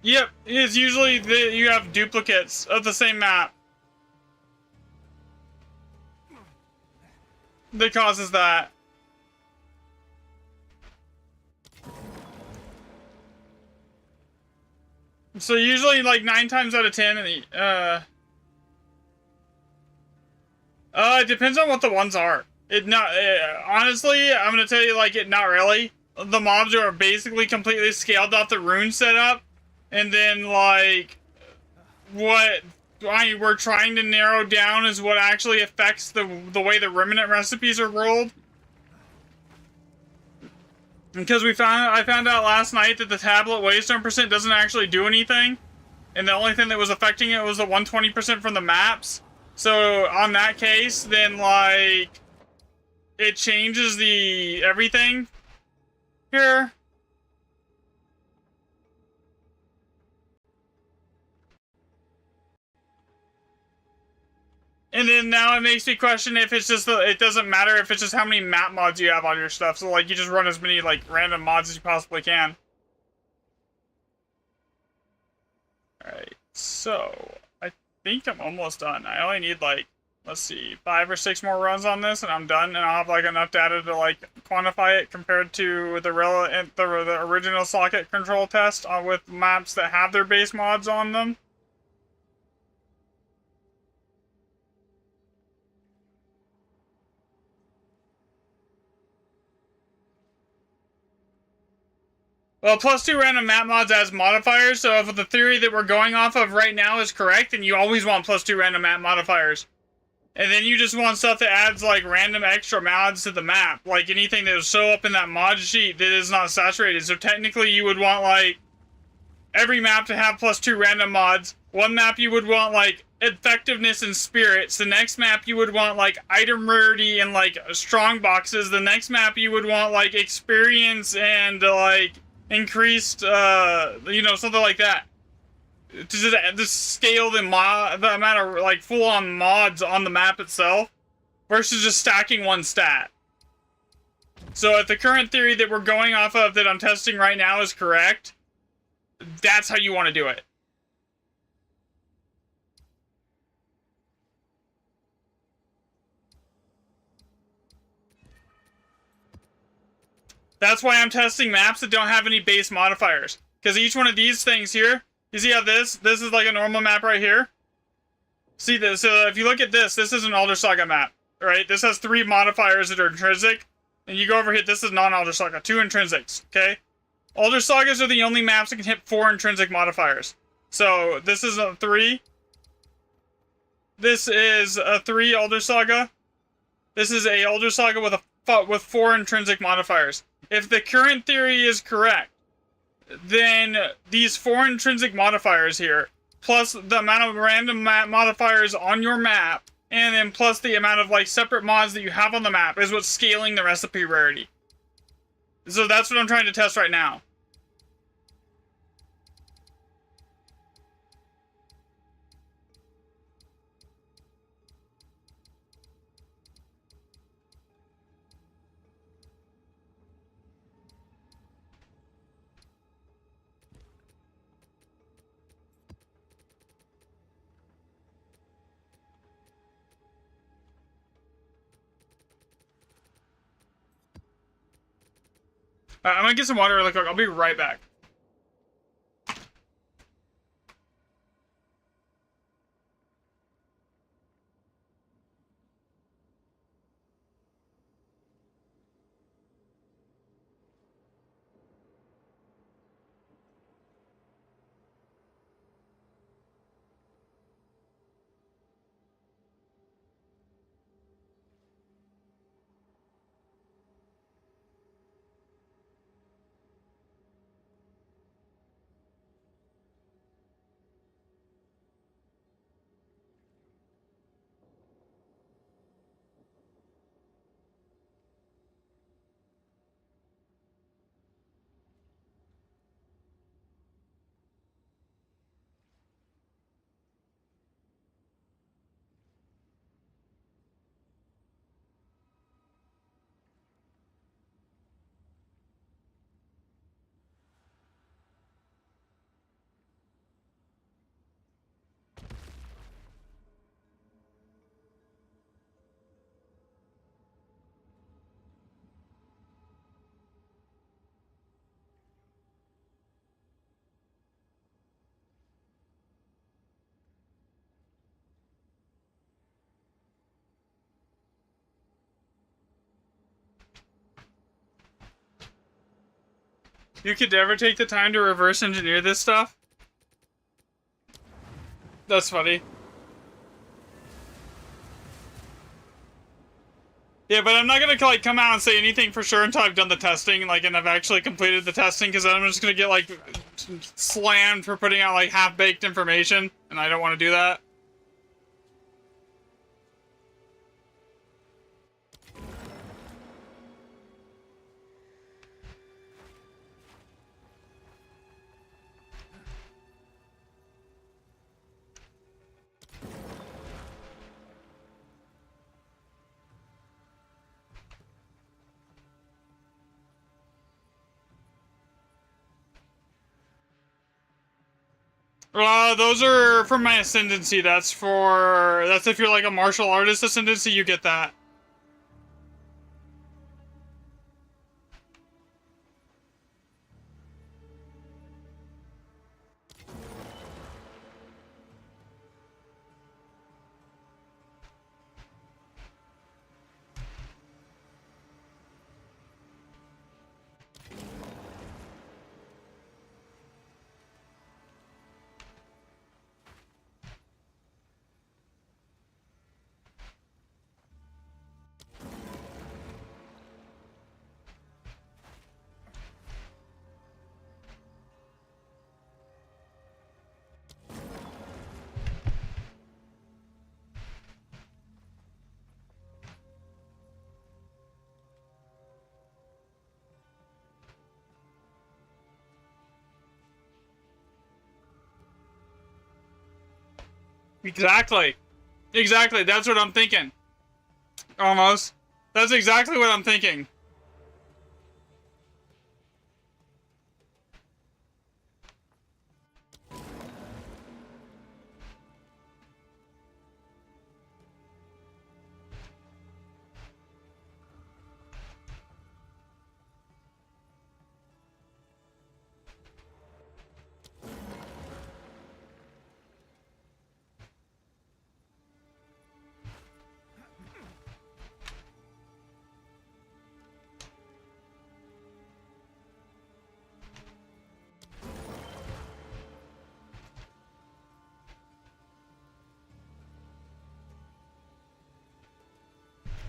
Yep, it's usually you have duplicates of the same map that causes that. So usually, like 9 times out of 10, it depends on what the ones are. Honestly, I'm gonna tell you, like, not really. The mobs are basically completely scaled off the rune setup, and then like what we're trying to narrow down is what actually affects the way the remnant recipes are rolled. Because I found out last night that the tablet waystone percent doesn't actually do anything, and the only thing that was affecting it was the 120% from the maps. So on that case, then like it changes the everything here. And then now it makes me question if it's just it doesn't matter if it's just how many map mods you have on your stuff. So like you just run as many like random mods as you possibly can. Alright, so I think I'm almost done. I only need like, let's see, 5 or 6 more runs on this and I'm done, and I'll have like enough data to like quantify it compared to the original socket control test with maps that have their base mods on them. Well, +2 random map mods as modifiers, so if the theory that we're going off of right now is correct, then you always want +2 random map modifiers. And then you just want stuff that adds, like, random extra mods to the map. Like, anything that will show up in that mod sheet that is not saturated. So technically you would want, like, every map to have +2 random mods. One map you would want, like, effectiveness and spirits. The next map you would want, like, item rarity and, like, strong boxes. The next map you would want, like, experience and, like, increased, you know, something like that. To just scale the amount of, like, full-on mods on the map itself versus just stacking one stat. So if the current theory that we're going off of that I'm testing right now is correct, that's how you want to do it. That's why I'm testing maps that don't have any base modifiers. Because each one of these things here, you see how this is like a normal map right here? See this, so if you look at this is an Elder Saga map, right? This has 3 modifiers that are intrinsic. And you go over here, this is non-Elder Saga, 2 intrinsics, okay? Elder Sagas are the only maps that can hit 4 intrinsic modifiers. So, this is a 3. This is a 3 Elder Saga. This is a Elder Saga with 4 intrinsic modifiers. If the current theory is correct, then these 4 intrinsic modifiers here, plus the amount of random modifiers on your map, and then plus the amount of, like, separate mods that you have on the map is what's scaling the recipe rarity. So that's what I'm trying to test right now. I'm gonna get some water really quick. I'll be right back. You could never take the time to reverse engineer this stuff? That's funny. Yeah, but I'm not gonna, like, come out and say anything for sure until I've done the testing, like, and I've actually completed the testing, because then I'm just gonna get, like, slammed for putting out, like, half-baked information, and I don't want to do that. Those are for my ascendancy. That's if you're like a martial artist ascendancy, you get that. Exactly. Exactly. That's what I'm thinking. Almost. That's exactly what I'm thinking.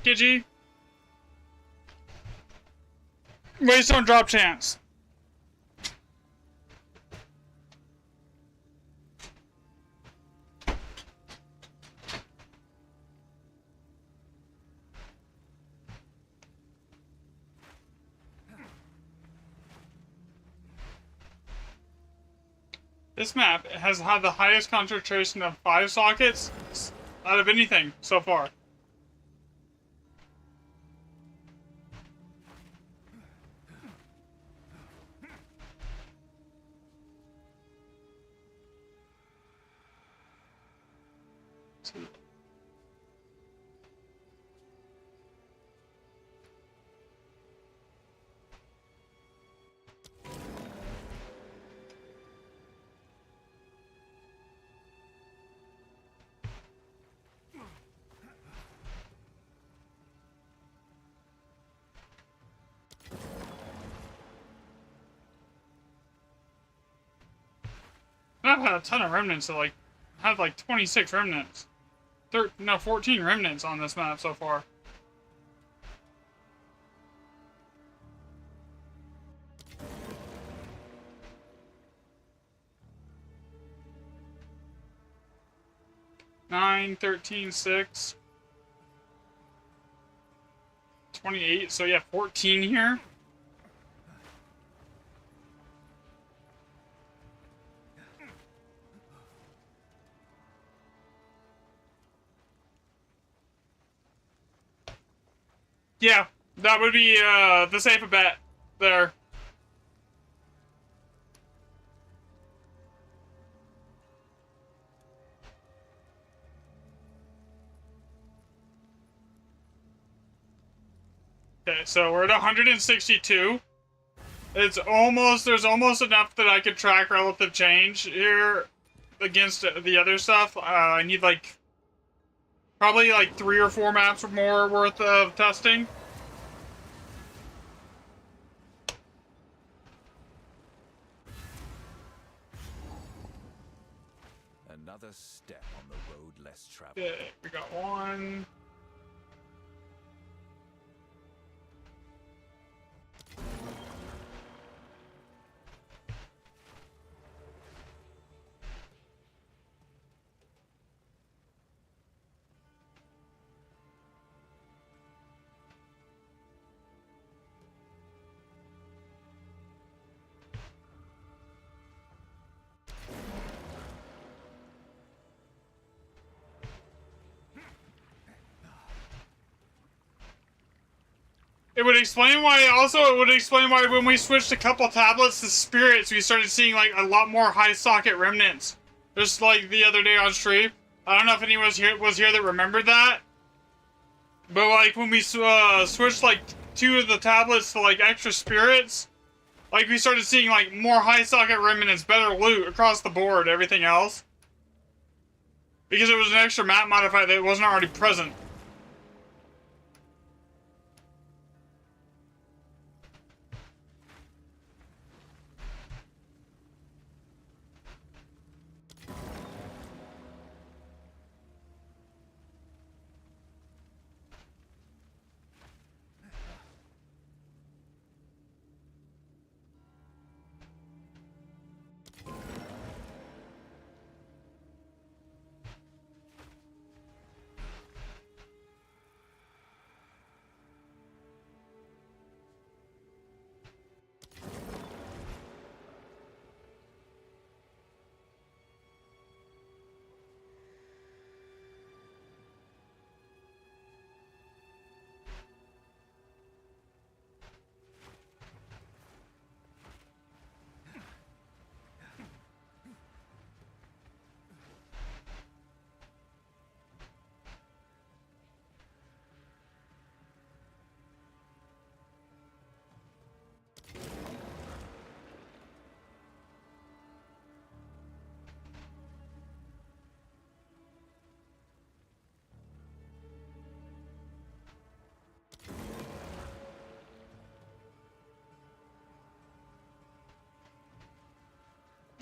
Gidgy. Waste on drop chance. This map has had the highest concentration of 5 sockets out of anything so far. I've had a ton of remnants, so like, I have like 26 remnants. 14 remnants on this map so far. Nine, 13, 6. 28, so yeah, 14 here. Yeah, that would be the safer bet there. Okay, so we're at 162. There's almost enough that I could track relative change here against the other stuff. I need like, probably like 3 or 4 maps or more worth of testing. Another step on the road less traveled. Okay, we got one. It would explain why, also, it would explain why when we switched a couple tablets to spirits, we started seeing, like, a lot more high socket remnants. Just like the other day on stream. I don't know if anyone was here that remembered that. But, like, when we switched, like, 2 of the tablets to, like, extra spirits, like, we started seeing, like, more high socket remnants, better loot across the board, everything else. Because it was an extra map modifier that wasn't already present.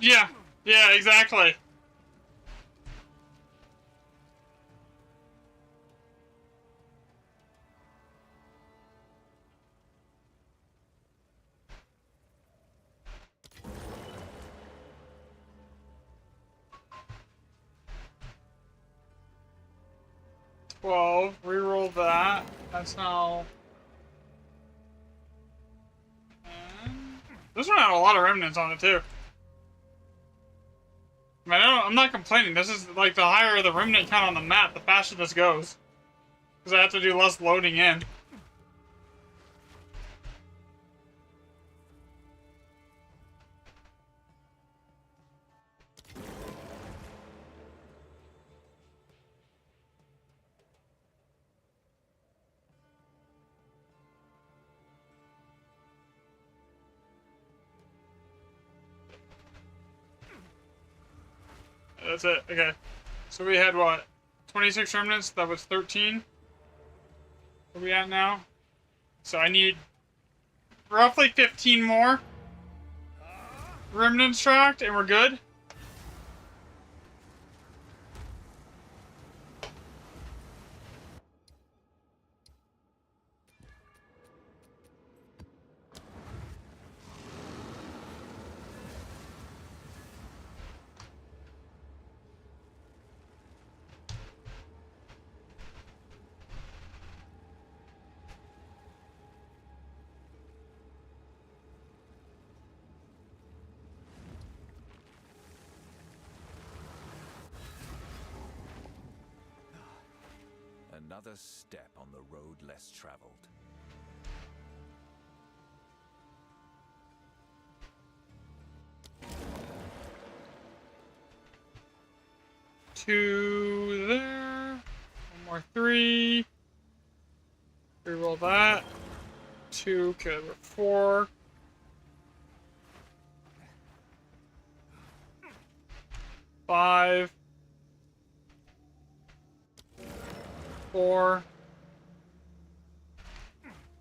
Yeah, yeah, exactly. Well, reroll that. That's now. And this one had a lot of remnants on it too. I mean, I'm not complaining. This is like the higher the remnant count on the map, the faster this goes. Because I have to do less loading in. That's it. Okay. So we had what? 26 remnants? That was 13? Where are we at now? So I need roughly 15 more remnants tracked, and we're good. Another step on the road less traveled. Two there. One more 3. Reroll that. 2, okay, we're 4. 5. 4.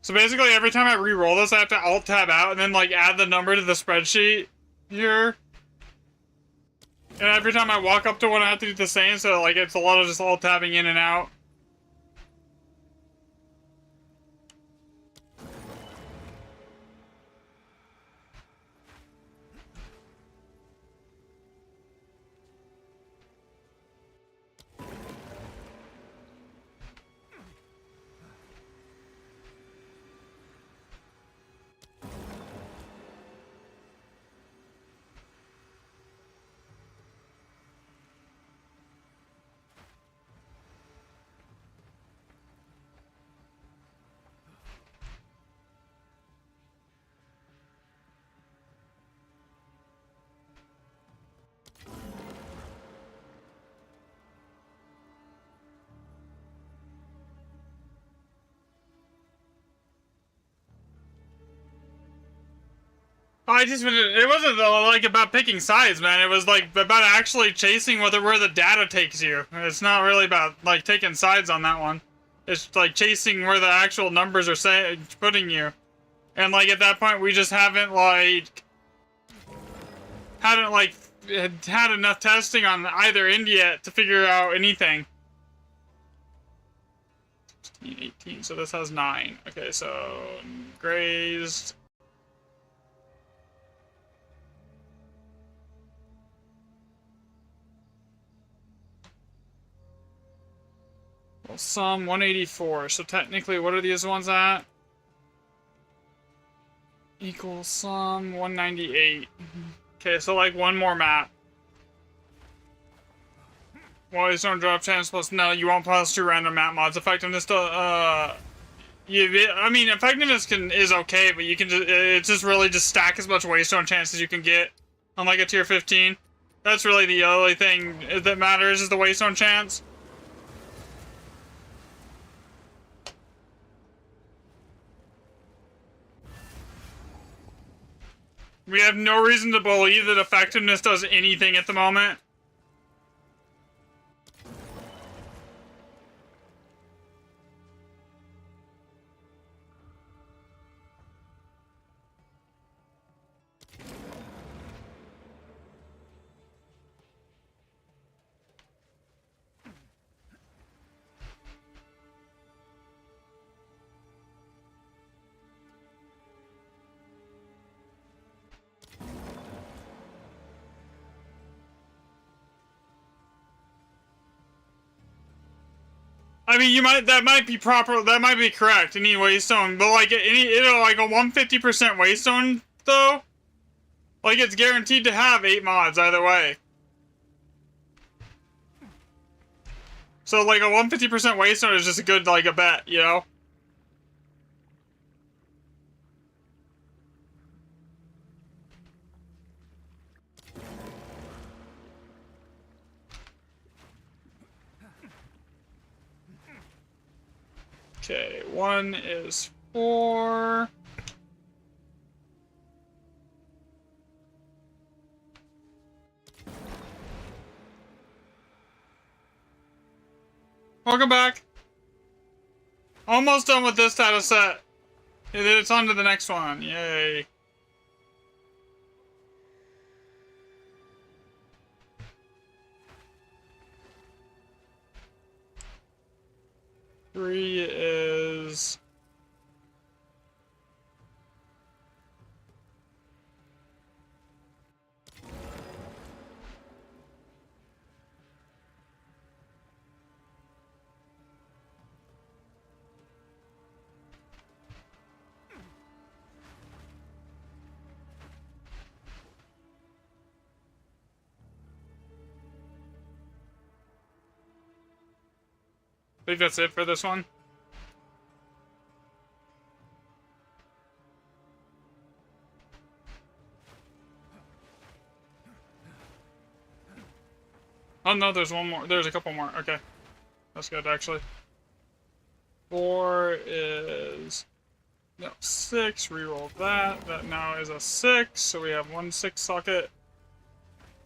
So basically, every time I re-roll this, I have to Alt-Tab out and then, like, add the number to the spreadsheet here. And every time I walk up to one, I have to do the same, so, like, it's a lot of just Alt-Tabbing in and out. It wasn't like about picking sides, man. It was like about actually chasing where the data takes you. It's not really about like taking sides on that one. It's like chasing where the actual numbers are putting you. And like at that point, we just hadn't had enough testing on either end yet to figure out anything. 16, 18, so this has 9. Okay, so grazed. Well, some 184. So technically, what are these ones at? Equals some 198. Okay, so like one more map. Always don't drop chance plus no, you won't plus 2 random map mods. Effectiveness I mean effectiveness is okay, but you can it's just really just stack as much waystone chance as you can get on like a tier 15. That's really the only thing that matters is the waystone chance. We have no reason to believe that effectiveness does anything at the moment. I mean, that might be proper. That might be correct. Any waystone, but like like a 150% waystone though, like it's guaranteed to have 8 mods either way. So like a 150% waystone is just a good like a bet, you know. Okay, 1 is 4. Welcome back. Almost done with this data set. And then it's on to the next one. Yay. Three is... I think that's it for this one. Oh no, there's one more. There's a couple more. Okay. That's good, actually. 4 is... No, 6. Reroll that. That now is a 6, so we have 1 6 socket.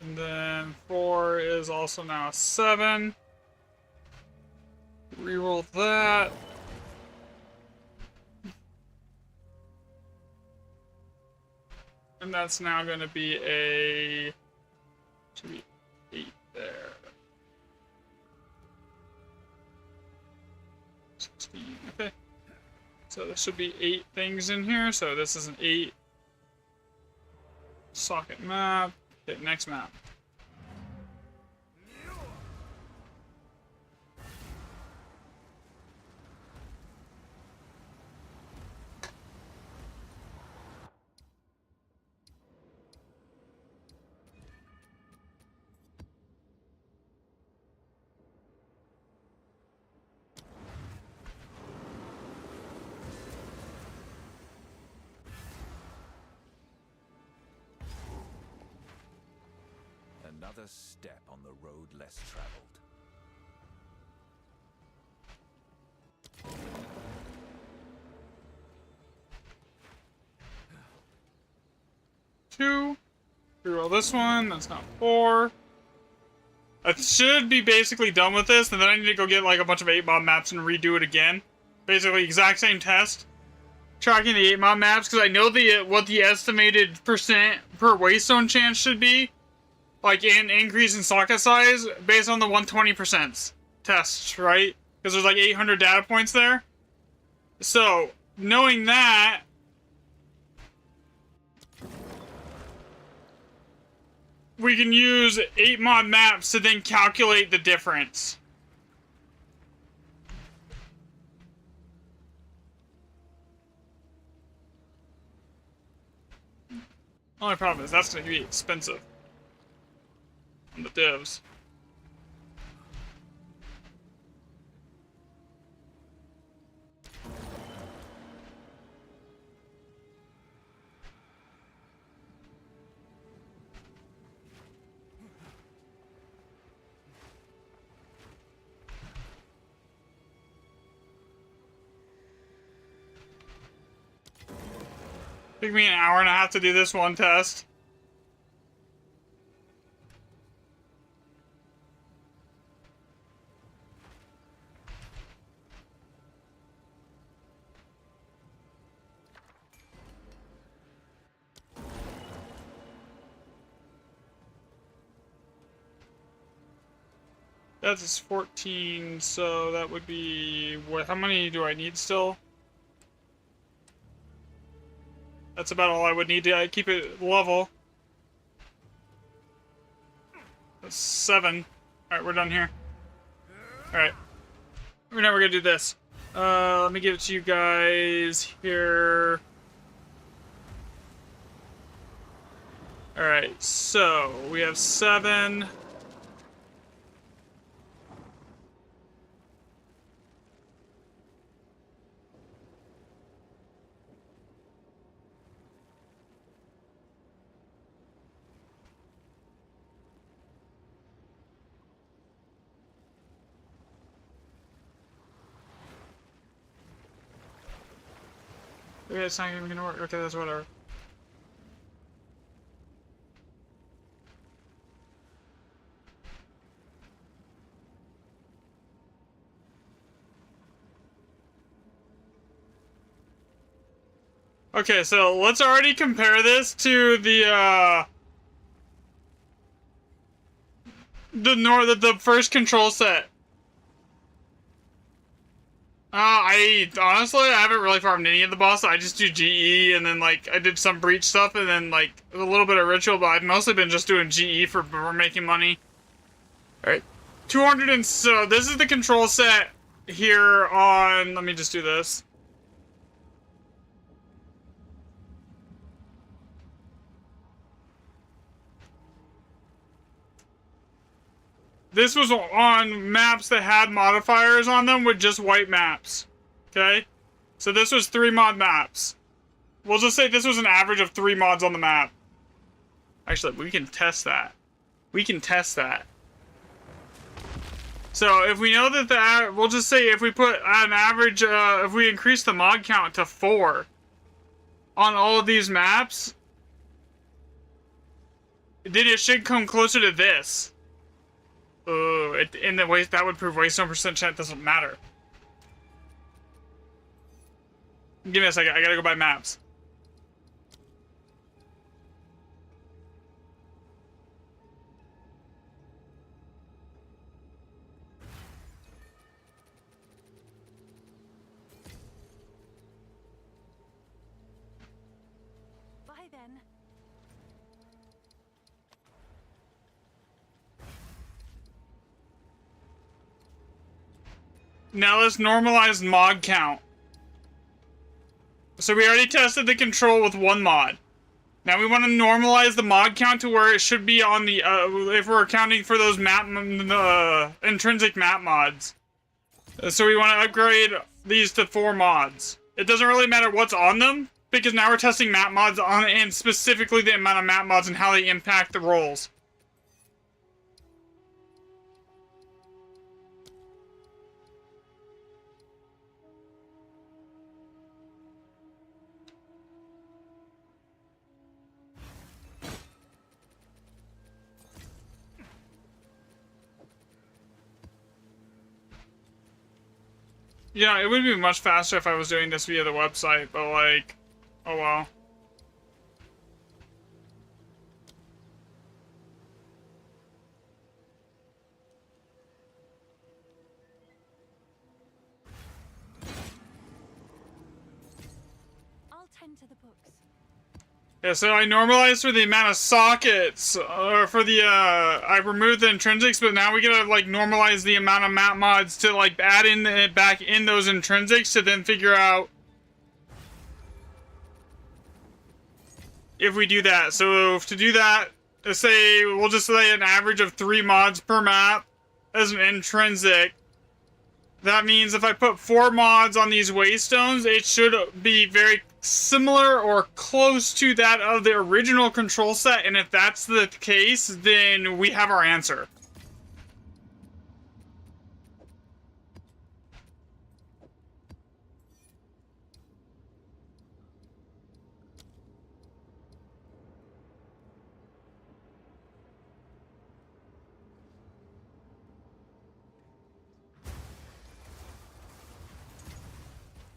And then 4 is also now a 7. Reroll that. And that's now going to be a... Should be 8 there. 16. Okay. So there should be 8 things in here. So this is an 8 socket map. Okay, next map. Another step on the road less traveled. Two. Reroll this one. That's not 4. I should be basically done with this, and then I need to go get like a bunch of 8-mob maps and redo it again. Basically, exact same test. Tracking the 8-mob maps, because I know what the estimated percent per waystone chance should be. Like, an increase in socket size based on the 120% test, right? Because there's like 800 data points there. So, knowing that... we can use 8-mod maps to then calculate the difference. Only problem is that's going to be expensive. On the divs. Took me an hour and a half to do this one test. That's 14, so that would be... what? How many do I need still? That's about all I would need to keep it level. That's 7. Alright, we're done here. Alright. We're never gonna do this. Let me give it to you guys here. Alright, so we have 7. Okay, it's not even gonna work. Okay, that's whatever. Okay, so let's already compare this to the first control set. I honestly, I haven't really farmed any of the bosses. I just do GE, and then like I did some breach stuff, and then like a little bit of ritual. But I've mostly been just doing GE for making money. All right, 200 and so this is the control set here on. Let me just do this. This was on maps that had modifiers on them with just white maps. Okay? So this was 3 mod maps. We'll just say this was an average of 3 mods on the map. Actually, we can test that. We can test that. So if we know that we'll just say if we put an average, if we increase the mod count to 4 on all of these maps, then it should come closer to this. In the waste that would prove waste 1% chance doesn't matter. Give me a second, I gotta go buy maps. Bye then. Now let's normalize mod count. So we already tested the control with 1 mod. Now we want to normalize the mod count to where it should be on the, if we're accounting for those intrinsic map mods. So we want to upgrade these to 4 mods. It doesn't really matter what's on them, because now we're testing map mods on, and specifically the amount of map mods and how they impact the rolls. Yeah, it would be much faster if I was doing this via the website, but like, oh well. I'll tend to the books. Yeah, so I normalized for the amount of sockets, or for the, I removed the intrinsics, but now we gotta, like, normalize the amount of map mods to, like, add in back in those intrinsics to then figure out if we do that. So, to do that, let's say, we'll just say an average of 3 mods per map as an intrinsic. That means if I put 4 mods on these waystones, it should be very similar or close to that of the original control set, and if that's the case, then we have our answer.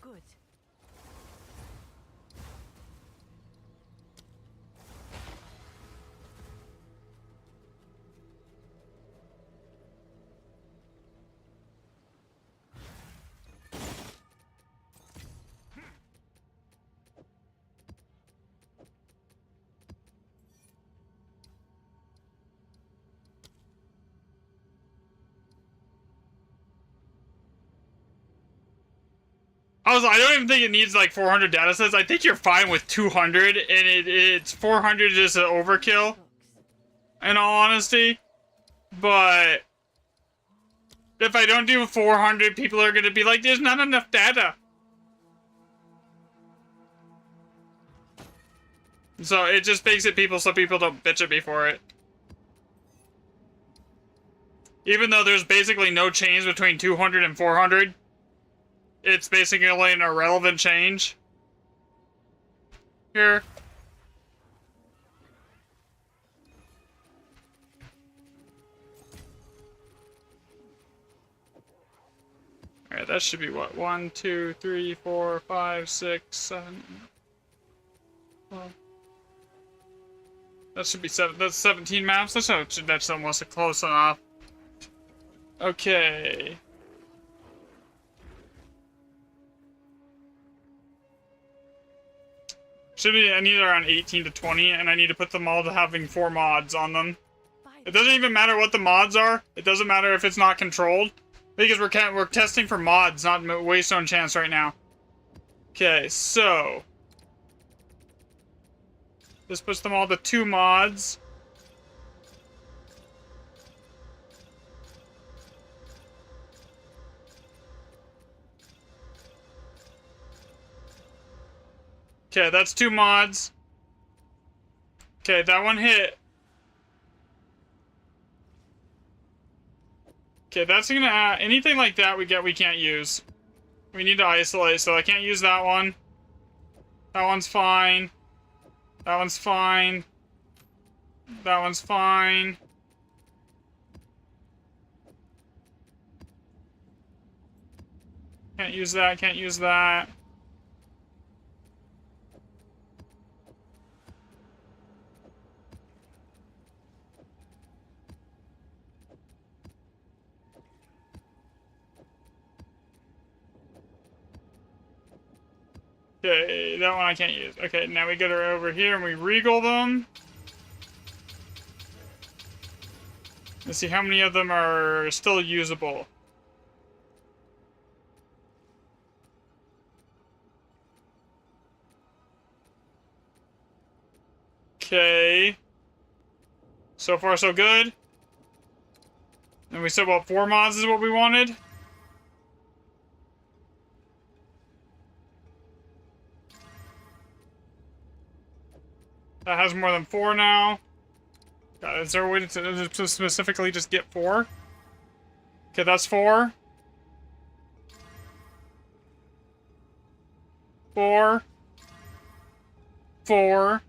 Good. I don't even think it needs like 400 data sets. I think you're fine with 200, and it's 400 is an overkill, Books. in all honesty. But if I don't do 400, people are gonna be like, there's not enough data. So it just makes it so people don't bitch at me for it. Even though there's basically no change between 200 and 400, it's basically an irrelevant change. Here. Alright, that should be what? 1, 2, 3, 4, 5, 6, 7. Well, that should be 7. That's 17 maps. That's almost close enough. Okay. Should be, I need around 18 to 20, and I need to put them all to having 4 mods on them. It doesn't even matter what the mods are. It doesn't matter if it's not controlled, because we're testing for mods, not Waystone Chance right now. Okay, so this puts them all to 2 mods. Okay, that's 2 mods. Okay, that one hit. Okay, that's gonna add anything like that we can't use. We need to isolate, so I can't use that one. That one's fine. That one's fine. That one's fine. Can't use that, can't use that. Okay, that one I can't use. Okay, now we get her over here and we regal them. Let's see how many of them are still usable. Okay. So far, so good. And we said, what, 4 mods is what we wanted? That has more than 4 now. God, is there a way to specifically just get 4? Okay, that's 4. 4. 4.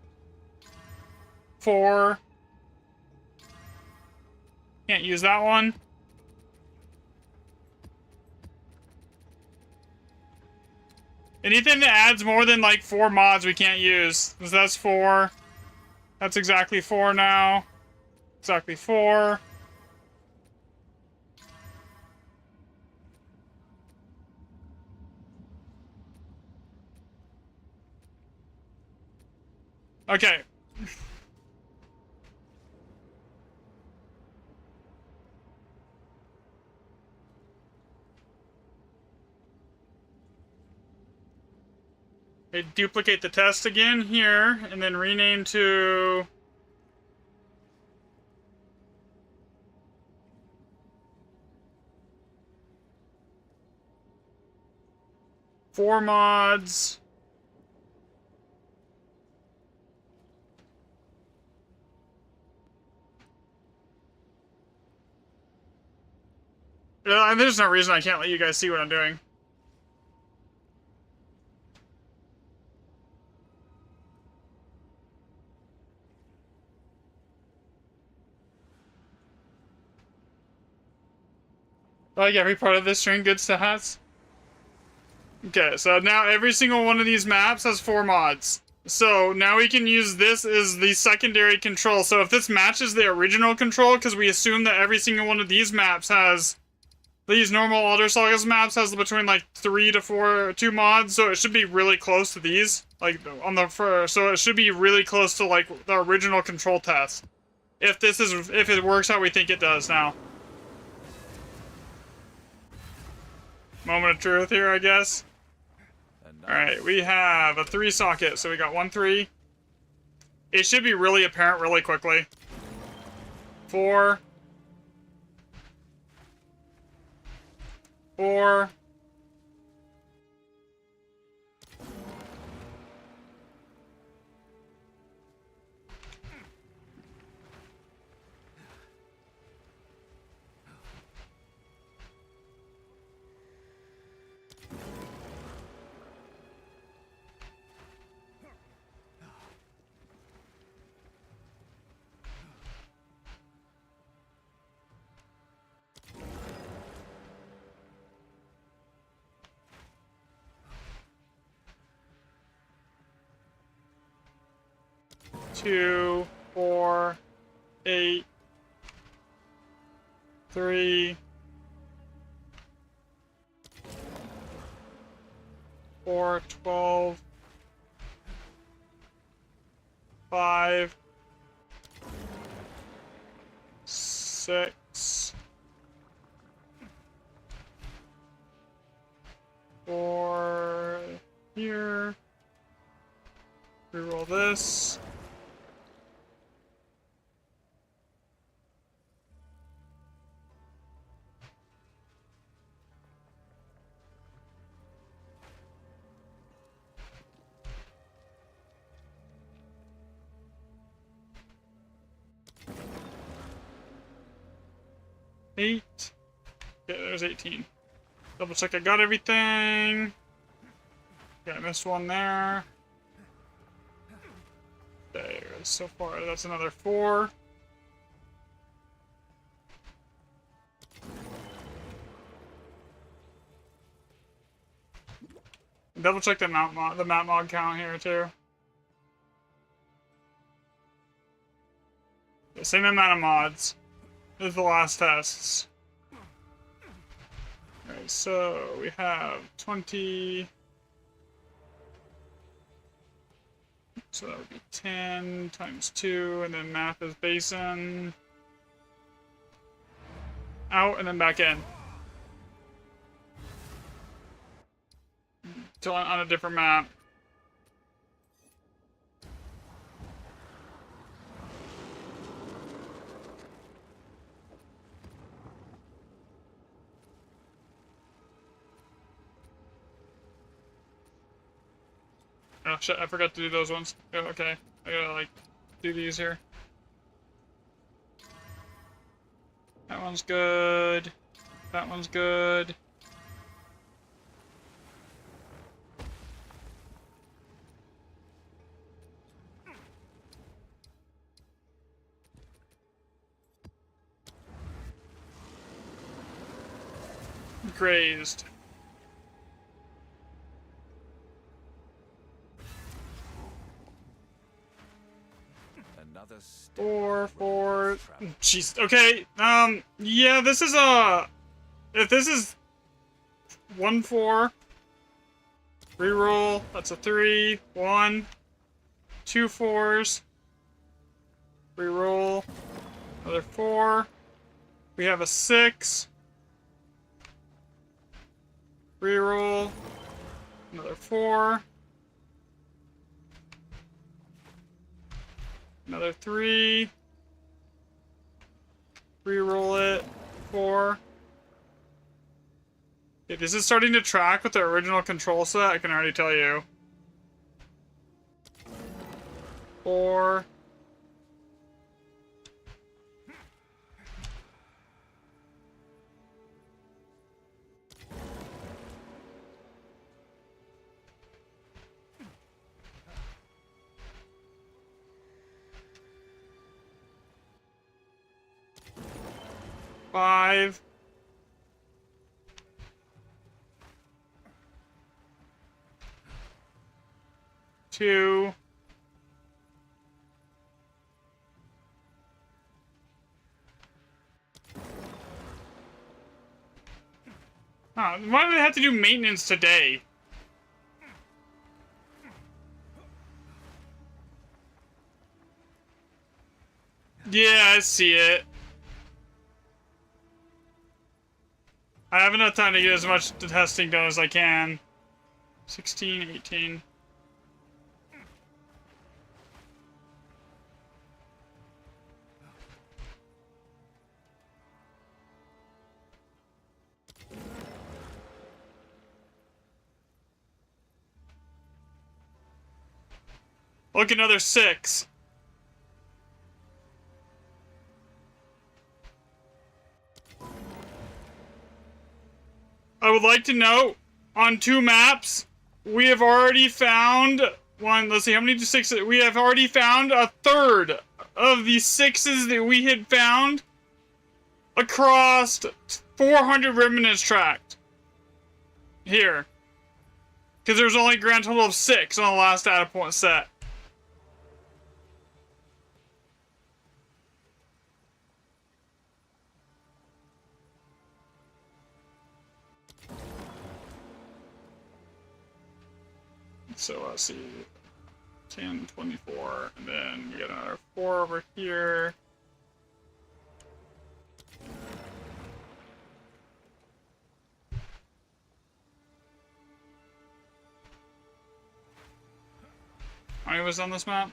4. Can't use that one. Anything that adds more than like 4 mods we can't use. So that's 4. That's exactly 4 now. Exactly 4. Okay. Okay, duplicate the test again here, and then rename to... Four mods. There's no reason I can't let you guys see what I'm doing. Like every part of this string, good stats. Okay, so now every single one of these maps has 4 mods. So now we can use this as the secondary control. So if this matches the original control, because we assume that every single one of these maps has, these normal Elder Sagas maps has between like 3 to 2 mods, so it should be really close to these. Like on the first, so it should be really close to like the original control test. If it works how we think it does now. Moment of truth here, I guess. Alright, we have a 3 socket, so we got 1 3. It should be really apparent really quickly. 4. 4. Two, 4, 8, 3, 4, 12, 5, 6, 4 here. Reroll this. Eight. Yeah, there's 18. Double check I got everything. Yeah, I missed one there. There, so far, that's another 4. Double check the map mod count here too. The same amount of mods as the last tests. Alright, so we have 20. So that would be 10 times 2, and then math is basin. Out and then back in. Till on a different map. Oh shit, I forgot to do those ones. Oh, okay. I gotta, like, do these here. That one's good. That one's good. Grazed. Another step 4, on the 4. road less traveled. Jeez. Okay. Yeah, this is if this is 1 4. Reroll. That's a 3. 1. 2 4s. Reroll. Another 4. We have a 6. Reroll. Another 4. Another 3. Reroll it. 4. Okay, this is starting to track with the original control set, I can already tell you. 4. Five. 2. Why do they have to do maintenance today? Yeah, I see it. I have enough time to get as much testing done as I can. 16, 18. Look, another 6. I would like to note, on 2 maps, we have already found one. Let's see, how many 6s? We have already found a third of the 6s that we had found across 400 remnants tracked. Here. Because there's only a grand total of 6 on the last data point set. So let's see, 10, 24, and then we got another 4 over here. How many was on this map?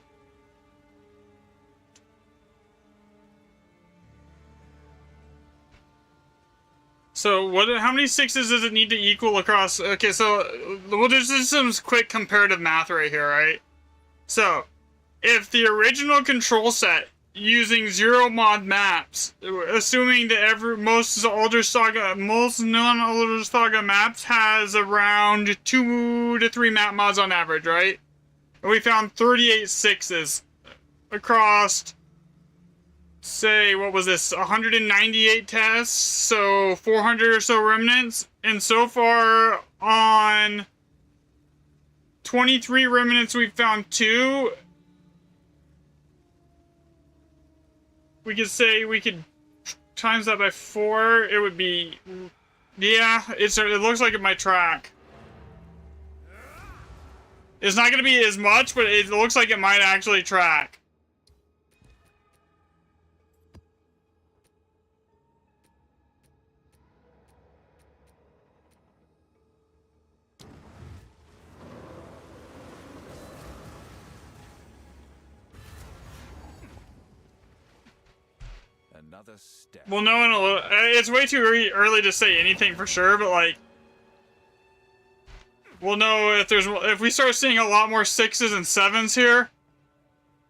So how many 6s does it need to equal across? Okay, so we'll just do some quick comparative math right here, right? So, if the original control set using 0 mod maps, assuming that most non-Elder Saga maps has around 2 to 3 map mods on average, right? And we found 38 6s across, say, what was this, 198 tests, so 400 or so remnants, and so far on 23 remnants we've found 2. We could say we could times that by 4, it would be, yeah, it looks like it might track. It's not going to be as much, but it looks like it might actually track. Another step. We'll know in a little. It's way too early to say anything for sure, but like, we'll know if we start seeing a lot more 6s and 7s here.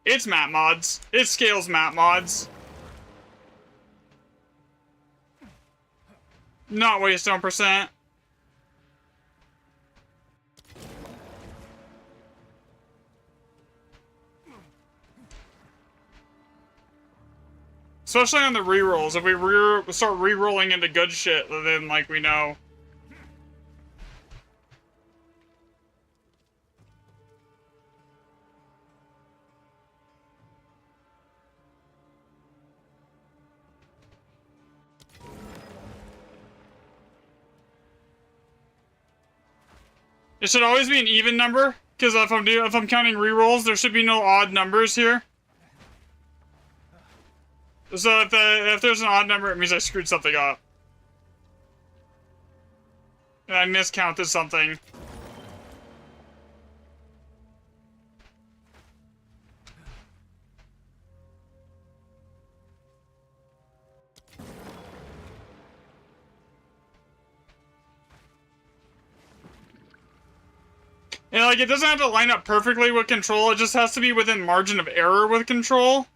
It's map mods. It scales map mods. Not waste on percent. Especially on the rerolls. If we start rerolling into good shit, then like we know. It should always be an even number, because if I'm counting rerolls, there should be no odd numbers here. So if there's an odd number, it means I screwed something up. And I miscounted something. And like, it doesn't have to line up perfectly with control, it just has to be within margin of error with control.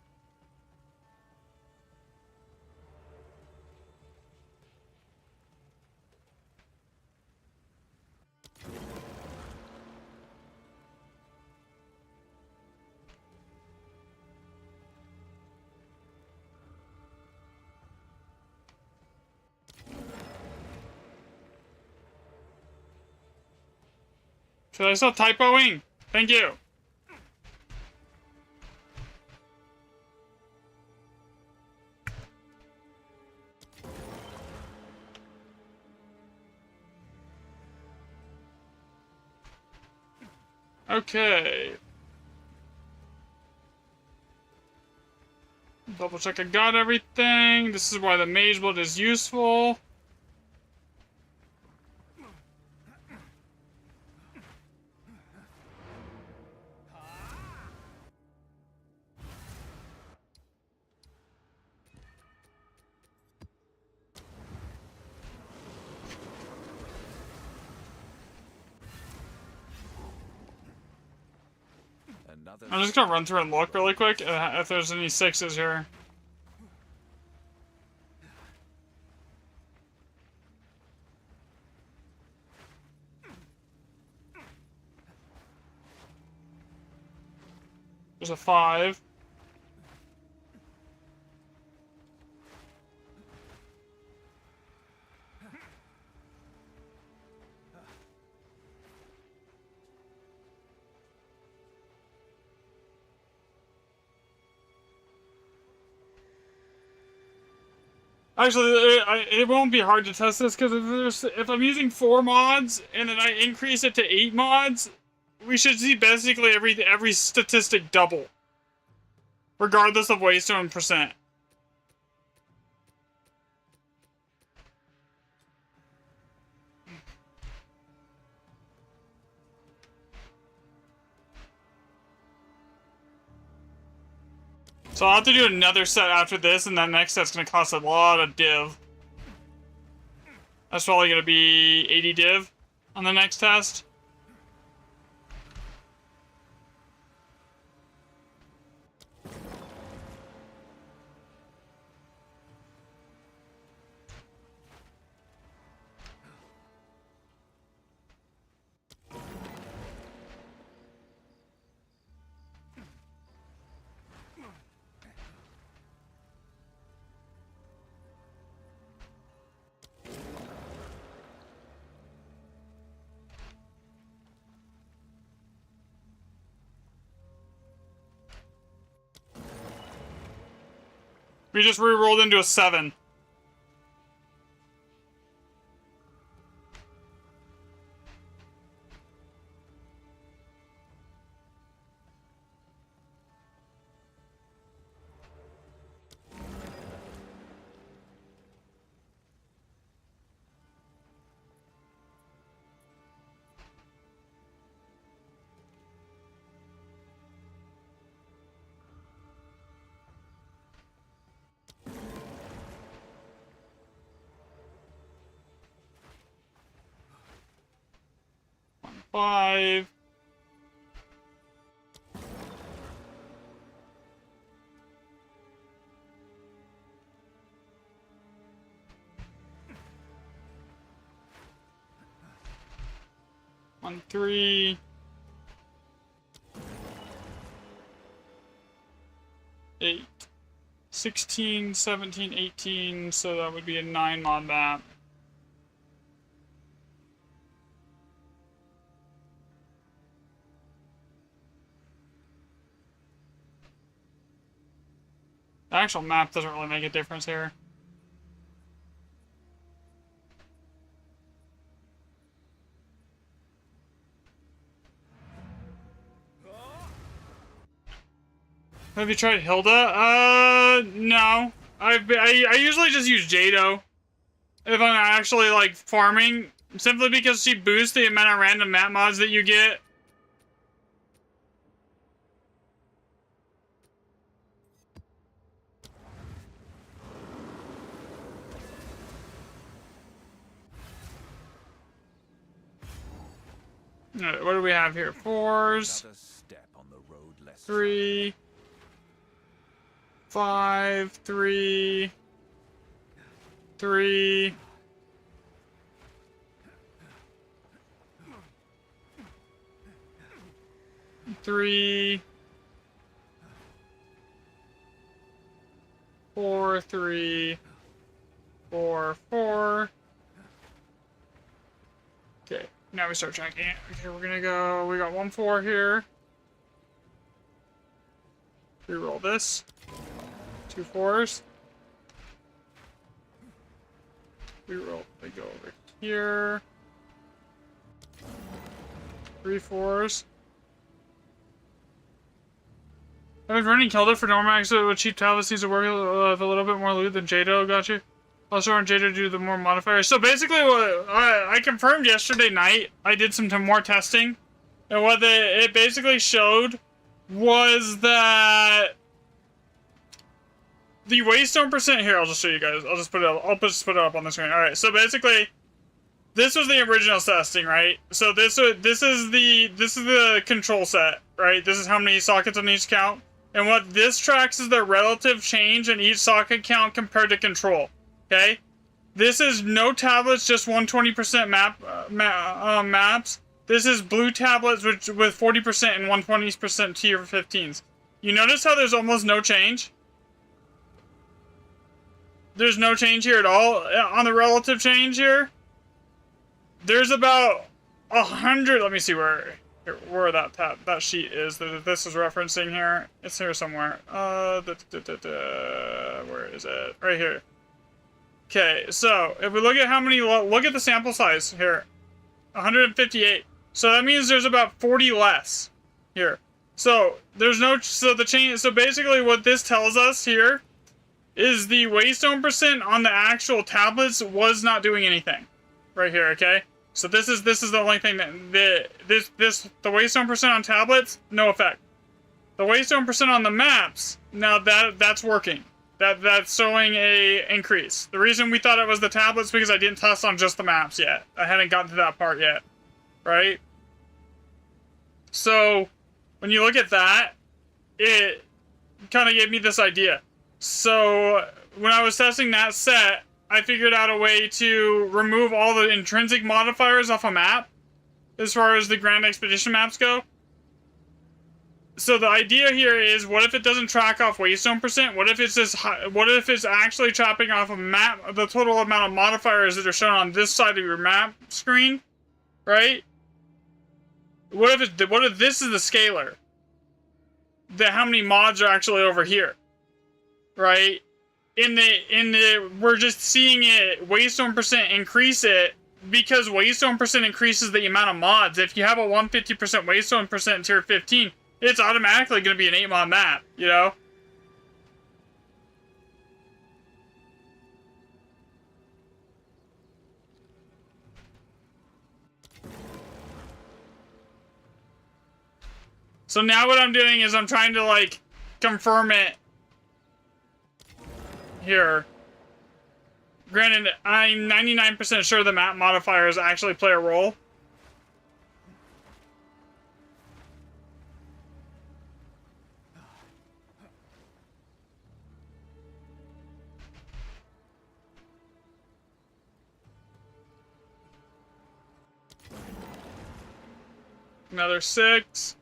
Should I stop typoing? Thank you. Okay. Double check I got everything. This is why the mage blood is useful. Another I'm just gonna run through and look really quick if there's any 6s here. There's a 5. Actually, it won't be hard to test this because if I'm using 4 mods and then I increase it to 8 mods, we should see basically every statistic double, regardless of waystone percent. So I'll have to do another set after this, and that next set's gonna cost a lot of div. That's probably gonna be 80 div on the next test. We just re-rolled into a 7. Five. One, 3. 8. 16, 17, 18, so that would be a 9 mod map. The actual map doesn't really make a difference here. Have you tried Hilda? No. I usually just use Jado if I'm actually like farming, simply because she boosts the amount of random map mods that you get. Alright, what do we have here? 4s. Another step on the road less 3. 5, 3. 3. 3. 4, 3. 4, 4. Okay, now we start tracking it. Okay, we're gonna go. We got 1 4 here. Reroll this. 2 4s. Reroll. They go over here. 3 4s. I've been running Kelda for Normax with cheap Talvis needs to work with a little bit more loot than Jado, got you? Also on Jado to do the more modifiers. So basically what I confirmed yesterday night, I did some more testing. And what it basically showed was that the waystone percent here, I'll just show you guys. I'll just put it up. I'll just put it up on the screen. Alright, so basically this was the original testing, right? So this is the control set, right? This is how many sockets on each count. And what this tracks is the relative change in each socket count compared to control, okay? This is no tablets, just 120% maps. This is blue tablets with 40% and 120% tier 15s. You notice how there's almost no change? There's no change here at all on the relative change here. There's about 100. Let me see where that sheet is that this is referencing here. It's here somewhere. Where is it? Right here. Okay, so if we look at how many, look at the sample size here, 158. So that means there's about 40 less here. So there's no, so the change, so basically what this tells us here is the waystone percent on the actual tablets was not doing anything right here, okay? So this is the only thing that the waystone percent on tablets, no effect. The waystone percent on the maps, now that's working. That's showing a increase. The reason we thought it was the tablets because I didn't test on just the maps yet. I hadn't gotten to that part yet, right? So when you look at that, it kind of gave me this idea. So when I was testing that set, I figured out a way to remove all the intrinsic modifiers off a map as far as the Grand Expedition maps go. So the idea here is, what if it doesn't track off waystone percent? What if it's just, what if it's actually chopping off a map, the total amount of modifiers that are shown on this side of your map screen, right? What if this is the scalar? How many mods are actually over here, right? We're just seeing it waystone percent increase it because waystone percent increases the amount of mods. If you have a 150% waystone percent in tier 15, it's automatically going to be an 8-mod map, you know? So now what I'm doing is I'm trying to, like, confirm it here. Granted, I'm 99% sure the map modifiers actually play a role. Another 6.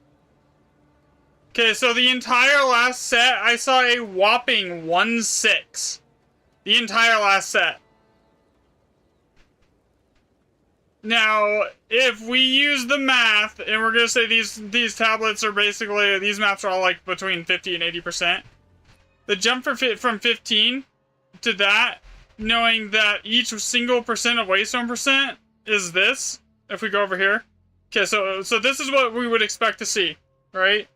Okay, so the entire last set, I saw a whopping 1-6. The entire last set. Now, if we use the math, and we're gonna say these tablets are basically, these maps are all like between 50 and 80%. The jump from 15 to that, knowing that each single percent of waystone percent is this, if we go over here. Okay, so this is what we would expect to see, right?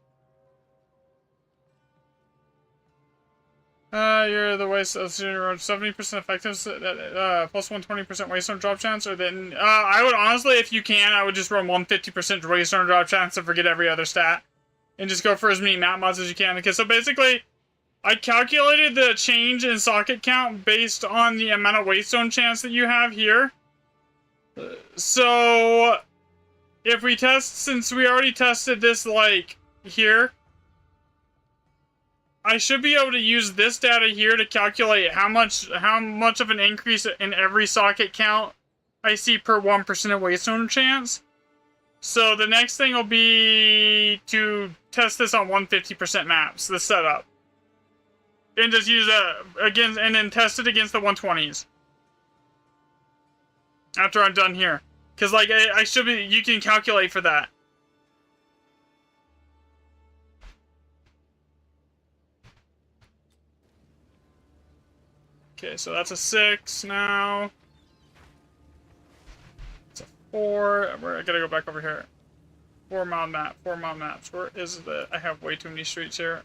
You're the waste of 70% effective, plus 120% waystone drop chance, or then, I would honestly, if you can, I would just run 150% waystone drop chance and forget every other stat. And just go for as many map mods as you can. Okay, so basically, I calculated the change in socket count based on the amount of waystone chance that you have here. So if we test, since we already tested this, like, here, I should be able to use this data here to calculate how much of an increase in every socket count I see per 1% of waystone chance. So the next thing will be to test this on 150% maps, the setup. And just use that again, and then test it against the 120s. After I'm done here. Because, like, I should be, you can calculate for that. Okay, so that's a 6 now. It's a 4. I gotta go back over here. 4 mod map, 4 mod maps. Where is the, I have way too many streets here.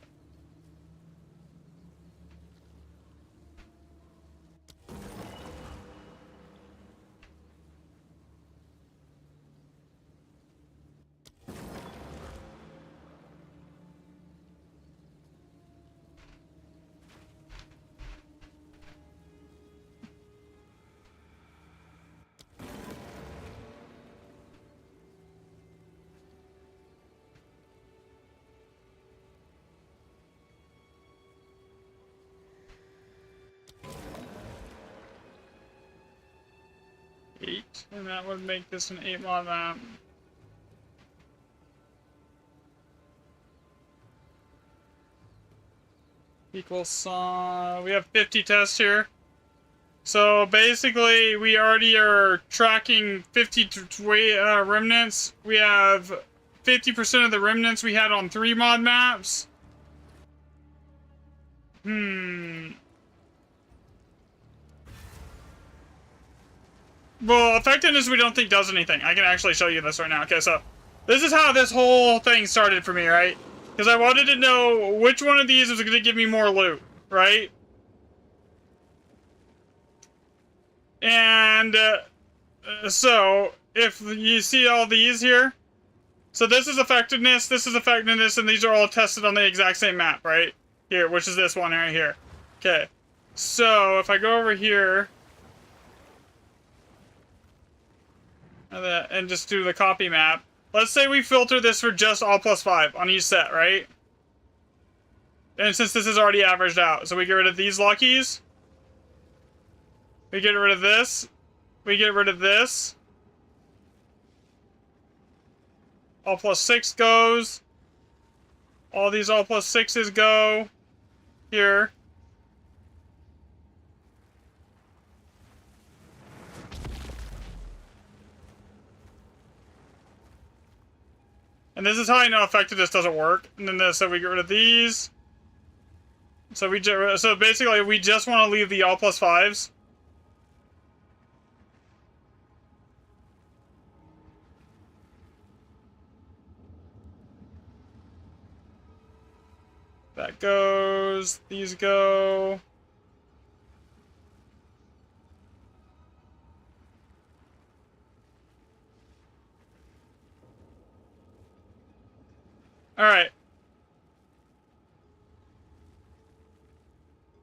8, and that would make this an 8 mod map. Equals, we have 50 tests here. So basically, we already are tracking 50 remnants. We have 50% of the remnants we had on 3 mod maps. Well, effectiveness we don't think does anything. I can actually show you this right now. Okay, so this is how this whole thing started for me, right? Because I wanted to know which one of these was going to give me more loot, right? And so if you see all these here, so this is effectiveness, and these are all tested on the exact same map, right? Here, which is this one right here. Okay, so if I go over here and just do the copy map, let's say we filter this for just all +5 on each set, right? And since this is already averaged out, so we get rid of these luckies. We get rid of this. We get rid of this. All +6 goes. All these all +6s go here. And this is how I know effectiveness doesn't work. And then so we get rid of these. So basically we just want to leave the all +5s. That goes, these go. All right.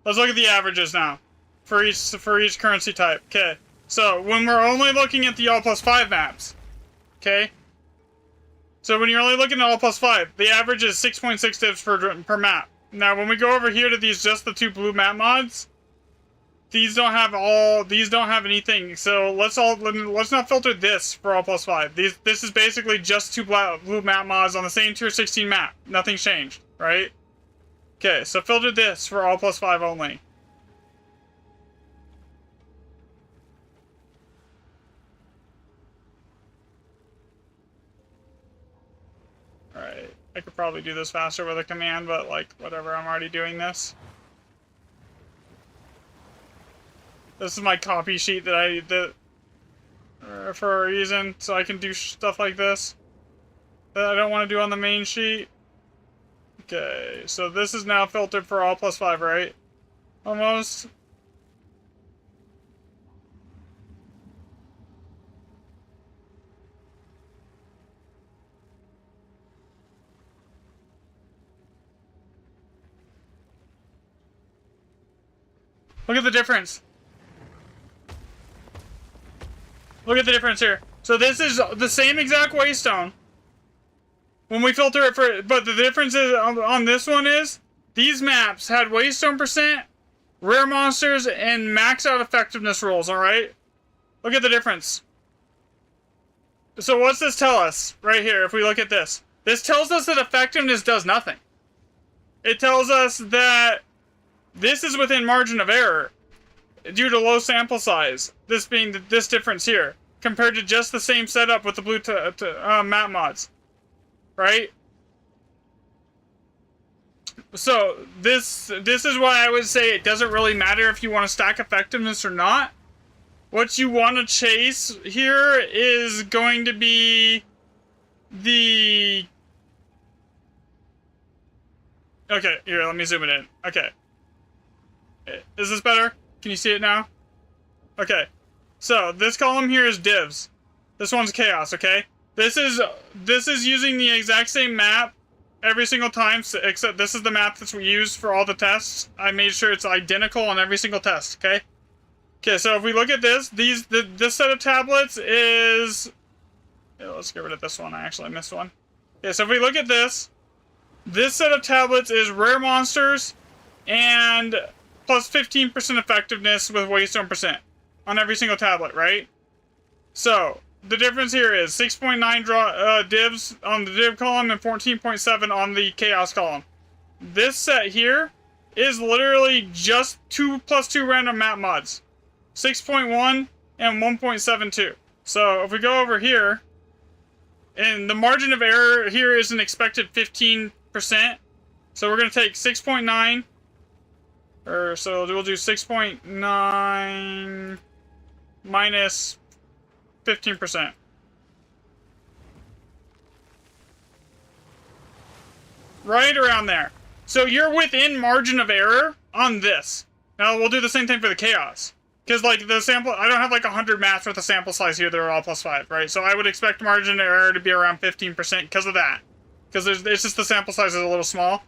Let's look at the averages now for each currency type. Okay. So when we're only looking at the all +5 maps, okay? So when you're only looking at all +5, the average is 6.6 divs per map. Now when we go over here to just the 2 blue map mods, these don't have anything. So let's not filter this for all +5. This is basically just 2 blue map mods on the same tier 16 map. Nothing's changed, right? Okay, so filter this for all +5 only. Alright, I could probably do this faster with a command, but like, whatever, I'm already doing this. This is my copy sheet for a reason, so I can do stuff like this that I don't want to do on the main sheet. Okay, so this is now filtered for all +5, right? Almost. Look at the difference. Look at the difference here. So this is the same exact waystone. When we filter it for, but the difference is on this one is these maps had waystone %, rare monsters, and max out effectiveness rolls. All right, look at the difference. So what's this tell us right here? If we look at this, this tells us that effectiveness does nothing. It tells us that this is within margin of error due to low sample size. This being this difference here compared to just the same setup with the blue map mods. Right? So this is why I would say it doesn't really matter if you want to stack effectiveness or not. What you want to chase here is going to be the... Okay, here, let me zoom it in. Okay. Is this better? Can you see it now? Okay. So this column here is divs. This one's chaos, okay? This is using the exact same map every single time, except this is the map that we use for all the tests. I made sure it's identical on every single test, okay? Okay, so if we look at this, this set of tablets is... Yeah, let's get rid of this one. I actually missed one. Okay, so if we look at this set of tablets is rare monsters and plus 15% effectiveness with waystone % on every single tablet, right? So the difference here is 6.9 divs on the div column and 14.7 on the chaos column. This set here is literally just 2 plus 2 random map mods. 6.1 and 1.72. So if we go over here, and the margin of error here is an expected 15%. So we're going to take 6.9, or so we'll do 6.9 minus 15%. Right around there. So you're within margin of error on this. Now we'll do the same thing for the chaos. Because, like, the sample, I don't have, like, 100 maps worth of sample size here that are all +5, right? So I would expect margin of error to be around 15% because of that. Because it's just the sample size is a little small.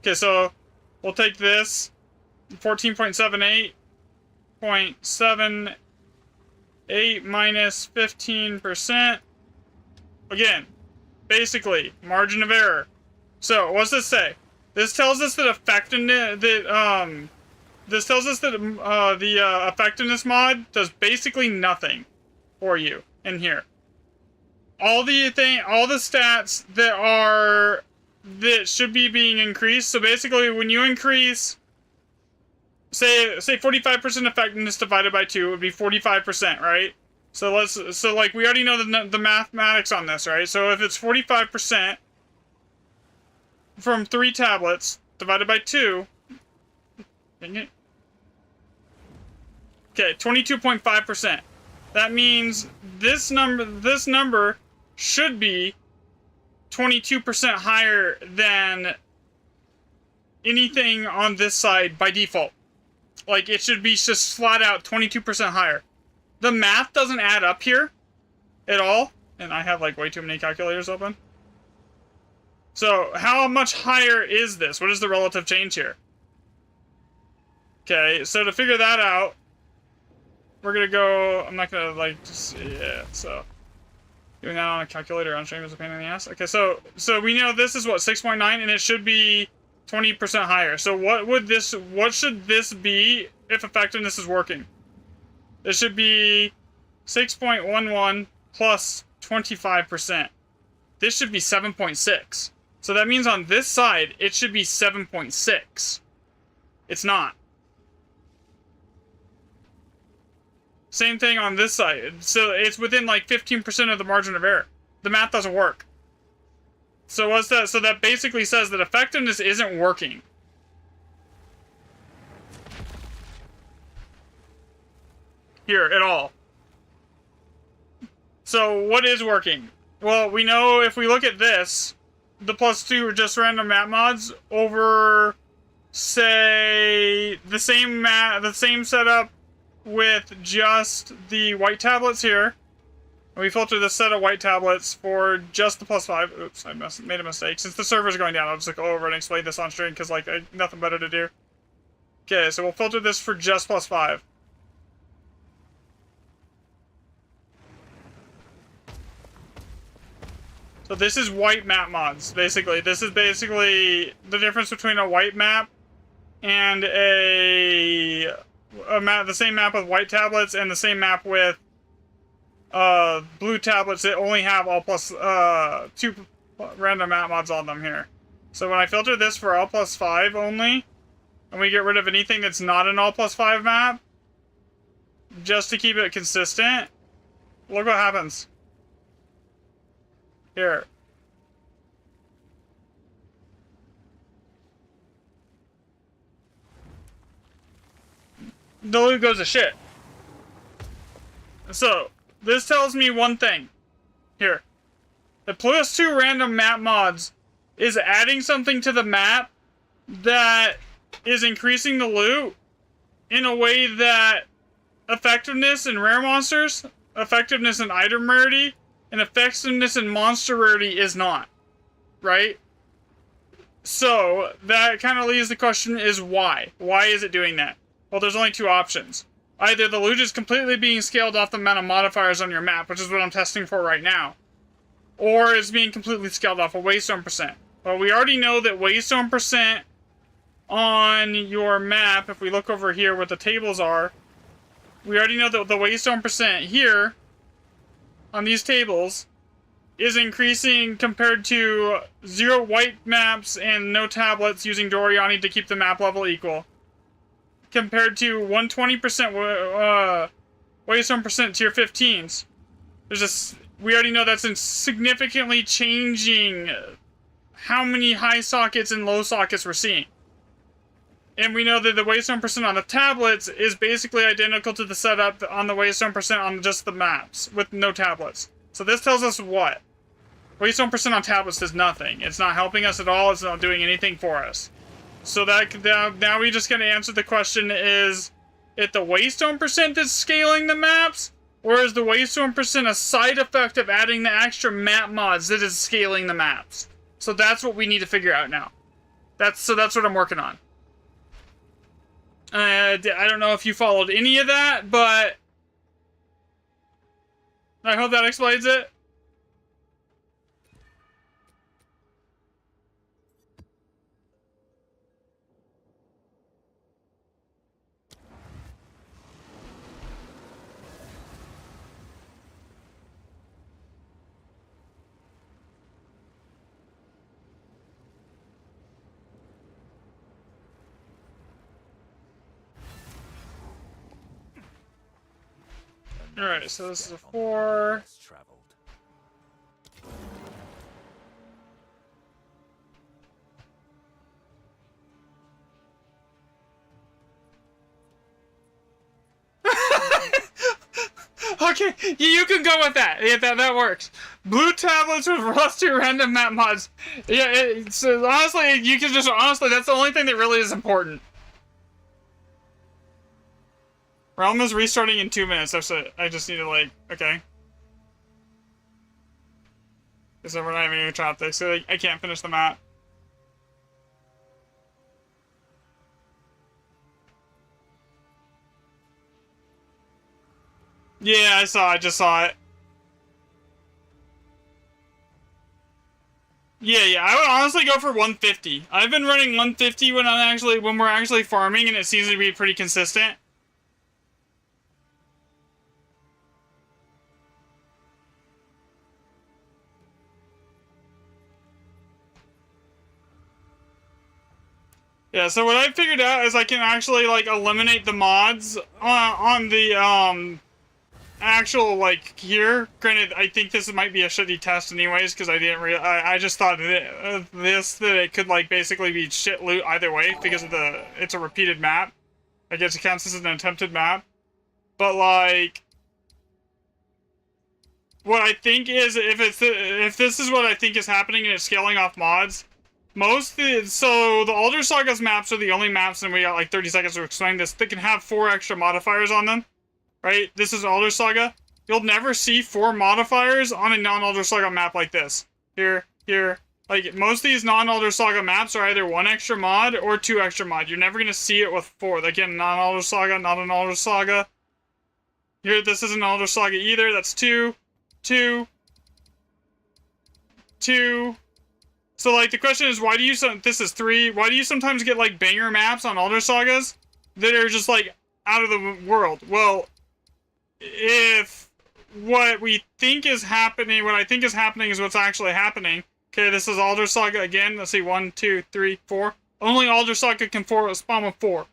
Okay, so we'll take this, 14.78 minus 15%. Again, basically, margin of error. So, what's this say? This tells us that effectiveness, this tells us that the effectiveness mod does basically nothing for you in here. All the stats that should be being increased. So basically, when you increase, say 45% effectiveness divided by 2 would be 45%, right? So like we already know the mathematics on this, right? So if it's 45% from 3 tablets divided by 2. Dang it. Okay, 22.5%. That means this number should be 22% higher than anything on this side by default. Like, it should be just flat out 22% higher. The math doesn't add up here at all. And I have, like, way too many calculators open. So, how much higher is this? What is the relative change here? Okay, so to figure that out, we're gonna go, I'm not gonna, like, just, yeah, so. Doing that on a calculator on stream is a pain in the ass. Okay, so we know this is what, 6.9, and it should be 20% higher. So what should this be if effectiveness is working? It should be 6.11 plus 25%. This should be 7.6. So that means on this side, it should be 7.6. It's not. Same thing on this side. So it's within like 15% of the margin of error. The math doesn't work. So what's that? So that basically says that effectiveness isn't working. Here at all. So what is working? Well, we know if we look at this, the +2 are just random map mods over, say, the same setup with just the white tablets here. And we filter this set of white tablets for just the +5. Oops, I made a mistake. Since the server's going down, I'll just go over and explain this on stream because, like, I nothing better to do. Okay, so we'll filter this for just +5. So this is white map mods, basically. This is basically the difference between a white map and a map, the same map with white tablets and the same map with blue tablets that only have all +2 random map mods on them here. So when I filter this for all +5 only, and we get rid of anything that's not an all +5 map, just to keep it consistent, look what happens. Here. The loot goes to shit. So, this tells me one thing. Here. The +2 random map mods is adding something to the map that is increasing the loot in a way that effectiveness in rare monsters, effectiveness in item rarity, and effectiveness in monster rarity is not. Right? So, that kind of leaves the question is why? Why is it doing that? Well, there's only 2 options. Either the loot is completely being scaled off the amount of modifiers on your map, which is what I'm testing for right now, or it's being completely scaled off of waystone %. Well, we already know that waystone % on your map, if we look over here where the tables are, we already know that the waystone % here on these tables is increasing compared to 0 white maps and no tablets using Doriani to keep the map level equal. Compared to 120% Waystone percent tier 15s. We already know that's significantly changing how many high sockets and low sockets we're seeing. And we know that the Waystone percent on the tablets is basically identical to the setup on the Waystone percent on just the maps with no tablets. So this tells us what? Waystone percent on tablets does nothing. It's not helping us at all. It's not doing anything for us. So now we just gotta answer the question: is it the Waystone percent that's scaling the maps, or is the Waystone percent a side effect of adding the extra map mods that is scaling the maps? So that's what we need to figure out now. That's what I'm working on. I don't know if you followed any of that, but I hope that explains it. Alright, so this is a 4. Less traveled. Okay, you can go with that. Yeah, that works. Blue tablets with rusty random map mods. Yeah, so honestly, you can just that's the only thing that really is important. Realm is restarting in 2 minutes. That's it. I just need to okay. Because we're not even gonna try this, so I can't finish the map. Yeah, I just saw it. Yeah, I would honestly go for 150. I've been running 150 when we're actually farming, and it seems to be pretty consistent. Yeah, so what I figured out is I can actually eliminate the mods on the actual here. Granted, I think this might be a shitty test anyways, because I just thought that it could basically be shit loot either way because of it's a repeated map. I guess it counts as an attempted map. But what I think is if this is what I think is happening and it's scaling off mods. So the Alder Saga's maps are the only maps, and we got 30 seconds to explain this, that can have 4 extra modifiers on them, right? This is Alder Saga. You'll never see 4 modifiers on a non-Alder Saga map like this. Here. Most of these non-Alder Saga maps are either 1 extra mod or 2 extra mod. You're never gonna see it with 4. Again, non-Alder Saga, not an Alder Saga. Here, this isn't Alder Saga either. That's 2, 2, 2. So, the question is, this is 3, why do you sometimes get, banger maps on Alder Sagas that are just, out of the world? Well, if what I think is happening is what's actually happening. Okay, this is Alder Saga again. Let's see, 1, 2, 3, 4. Only Alder Saga can spawn with 4,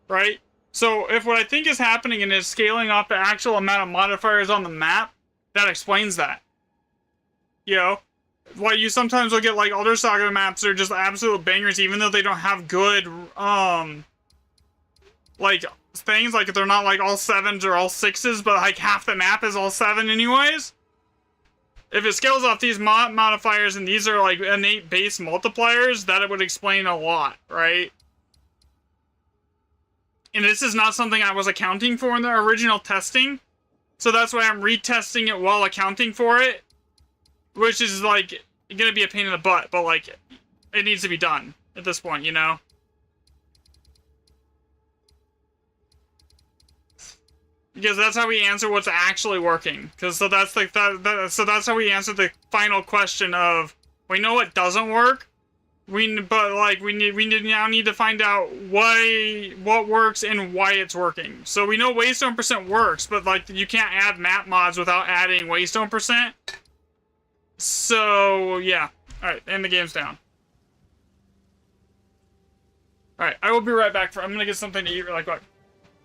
right? So, if what I think is happening and is scaling off the actual amount of modifiers on the map, that explains that. You know? Why you sometimes will get Alder Saga maps that are just absolute bangers, even though they don't have good things, they're not all 7s or all 6s, but half the map is all 7 anyways. If it scales off these modifiers and these are innate base multipliers, that would explain a lot, right? And this is not something I was accounting for in the original testing, so that's why I'm retesting it while accounting for it. Which is, gonna be a pain in the butt, but, it needs to be done at this point, you know? Because that's how we answer what's actually working. So that's how we answer the final question of, we know what doesn't work. now need to find out what works and why it's working. So we know Waystone percent works, but like you can't add map mods without adding Waystone percent. So yeah. Alright, and the game's down. Alright, I will be right back. I'm gonna get something to eat really quick.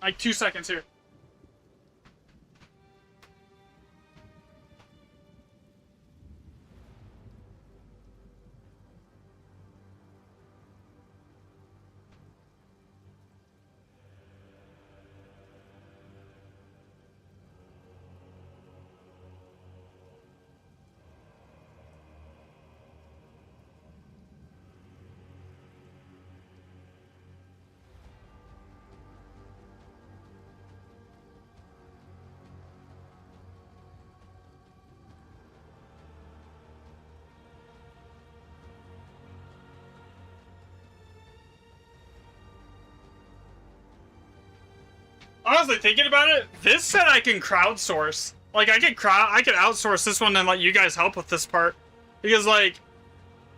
Like 2 seconds here. Honestly, thinking about it, this set I can crowdsource. Like, I could outsource this one and let you guys help with this part. Because, like,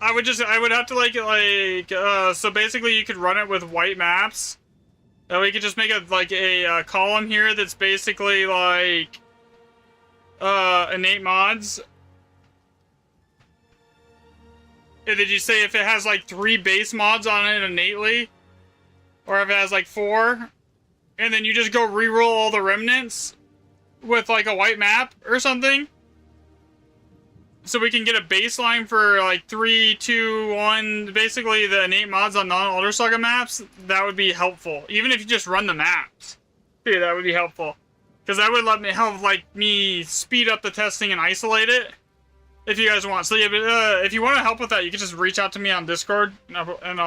I would have to, so basically you could run it with white maps. And we could just make a column here that's basically, like, innate mods. And did you say if it has, like, 3 base mods on it innately? Or if it has, like, 4? And then you just go re-roll all the remnants with like a white map or something. So we can get a baseline for like 3, 2, 1, basically the innate mods on non-Elder Saga maps. That would be helpful. Even if you just run the maps. Dude, that would be helpful. Because that would let me help me speed up the testing and isolate it. If you guys want. So yeah, but if you want to help with that, you can just reach out to me on Discord and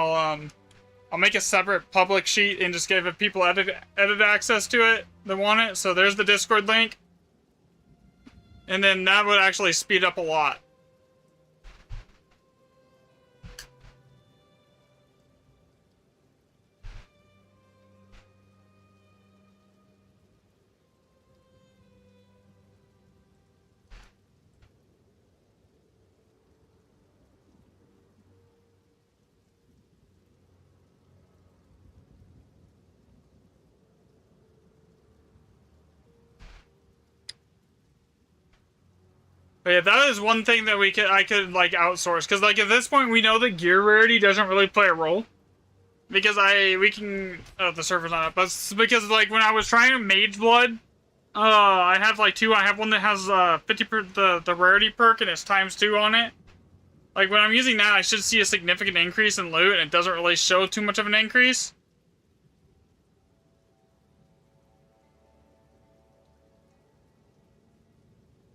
I'll make a separate public sheet and just give people edit access to it that want it. So there's the Discord link. And then that would actually speed up a lot. But yeah, that is one thing that I could like outsource, because like at this point we know that gear rarity doesn't really play a role, because the server's not up, but it's because like when I was trying to Mage Blood, I have like 2. I have one that has 50% the rarity perk and it's ×2 on it. Like when I'm using that, I should see a significant increase in loot, and it doesn't really show too much of an increase.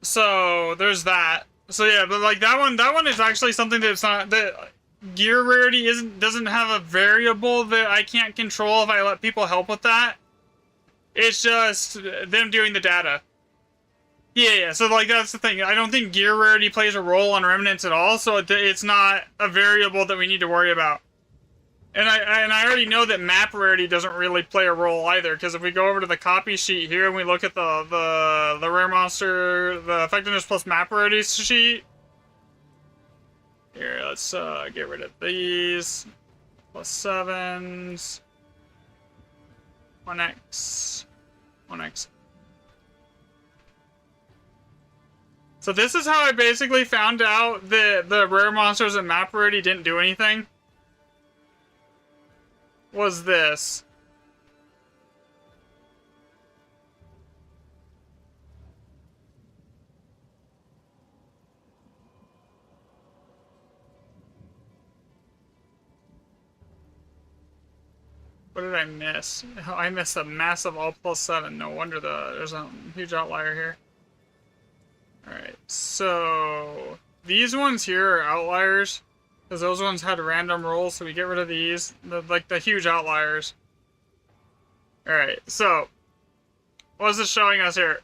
So there's that. So yeah, but like that one is actually something that's not that gear rarity doesn't have a variable that I can't control if I let people help with that. It's just them doing the data. Yeah. So like that's the thing. I don't think gear rarity plays a role on remnants at all. So it's not a variable that we need to worry about. And I already know that map rarity doesn't really play a role either, because if we go over to the copy sheet here and we look at the rare monster, the effectiveness plus map rarity sheet. Here, let's get rid of these. +7s. 1x. 1x. So this is how I basically found out that the rare monsters and map rarity didn't do anything. Was this. What did I miss? I missed a massive all +7. No wonder there's a huge outlier here. Alright, so these ones here are outliers. Because those ones had random rolls, so we get rid of these. The huge outliers. Alright, so what is this showing us here?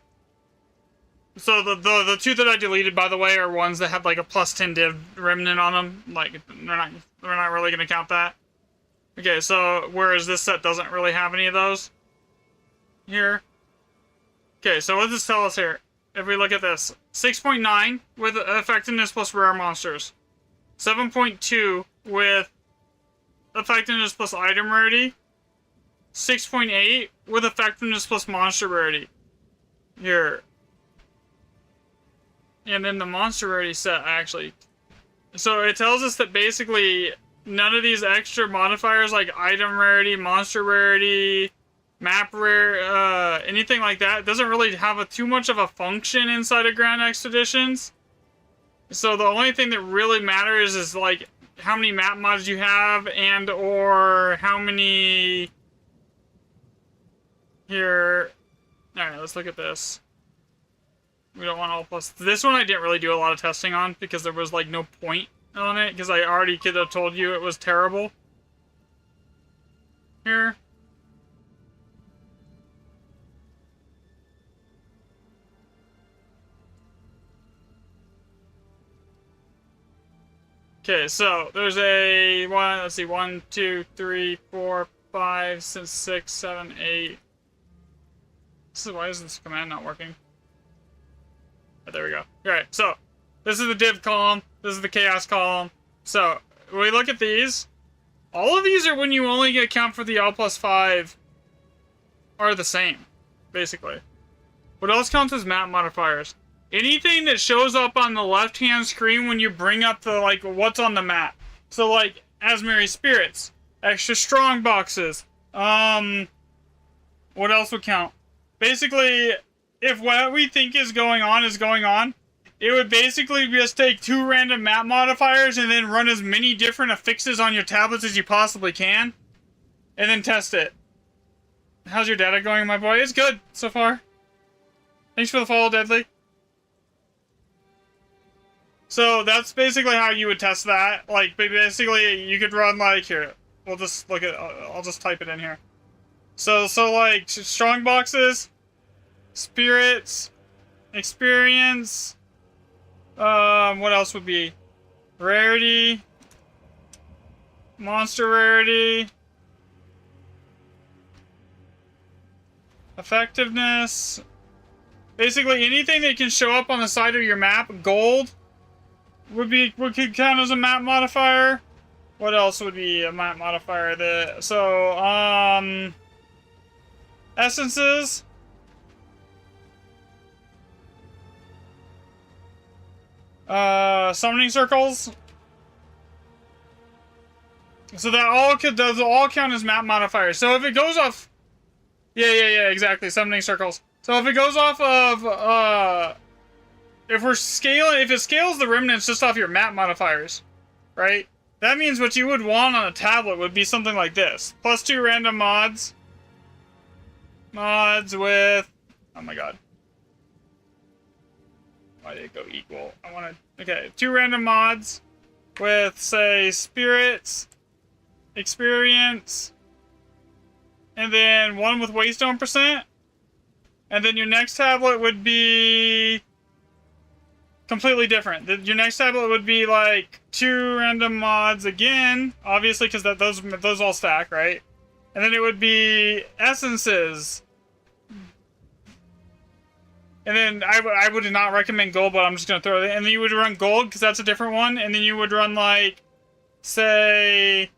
So the 2 that I deleted, by the way, are ones that have like a +10 div remnant on them. Like we're not really gonna count that. Okay, so whereas this set doesn't really have any of those here. Okay, so what does this tell us here? If we look at this, 6.9 with effectiveness plus rare monsters. 7.2 with effectiveness plus item rarity. 6.8 with effectiveness plus monster rarity. Here. And then the monster rarity set, actually. So it tells us that basically none of these extra modifiers like item rarity, monster rarity, map rare, anything like that doesn't really have too much of a function inside of Grand Expeditions. So the only thing that really matters is like how many map mods you have and or how many here. Alright, let's look at this. We don't want all plus. This one I didn't really do a lot of testing on because there was like no point on it because I already could have told you it was terrible. Here. Okay, so there's a one, let's see, 1, 2, 3, 4, 5, 6, 7, 8. Why is this command not working? Oh, there we go. Alright, so this is the div column, this is the chaos column. So when we look at these, all of these are when you only account for the L plus 5 are the same, basically. What else counts as map modifiers? Anything that shows up on the left-hand screen when you bring up the, like, what's on the map. So, like, Asmeri Spirits, extra strong boxes, what else would count? Basically, if what we think is going on, it would basically just take 2 random map modifiers and then run as many different affixes on your tablets as you possibly can, and then test it. How's your data going, my boy? It's good, so far. Thanks for the follow, Deadly. So that's basically how you would test that. Like, basically, you could run, like, here. We'll just look at, I'll just type it in here. So like, strong boxes, spirits, experience, what else would be? Rarity, monster rarity, effectiveness. Basically, anything that can show up on the side of your map, gold, could count as a map modifier. What else would be a map modifier? Essences. Summoning circles. So that those all count as map modifiers. So if it goes off, yeah, exactly, summoning circles. So if it goes off of if it scales the remnants just off your map modifiers, right? That means what you would want on a tablet would be something like this. +2 random mods. Mods with... Oh my god. Why did it go equal? I want to... Okay, 2 random mods with, say, spirits, experience, and then 1 with waystone %. And then your next tablet would be... completely different. Your next tablet would be like 2 random mods again, obviously, because those all stack, right? And then it would be essences. And then I would not recommend gold, but I'm just gonna throw it in. And then you would run gold because that's a different one. And then you would run like, say,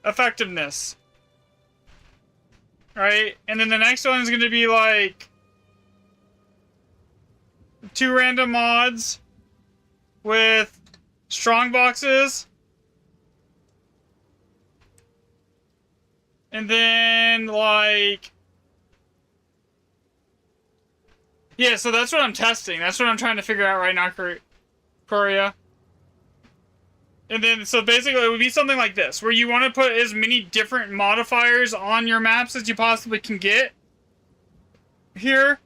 effectiveness, right? And then the next one is gonna be like 2 random mods with strong boxes. And then, like... Yeah, so that's what I'm testing. That's what I'm trying to figure out right now, Korea. And then, so basically, it would be something like this, where you want to put as many different modifiers on your maps as you possibly can get. Here.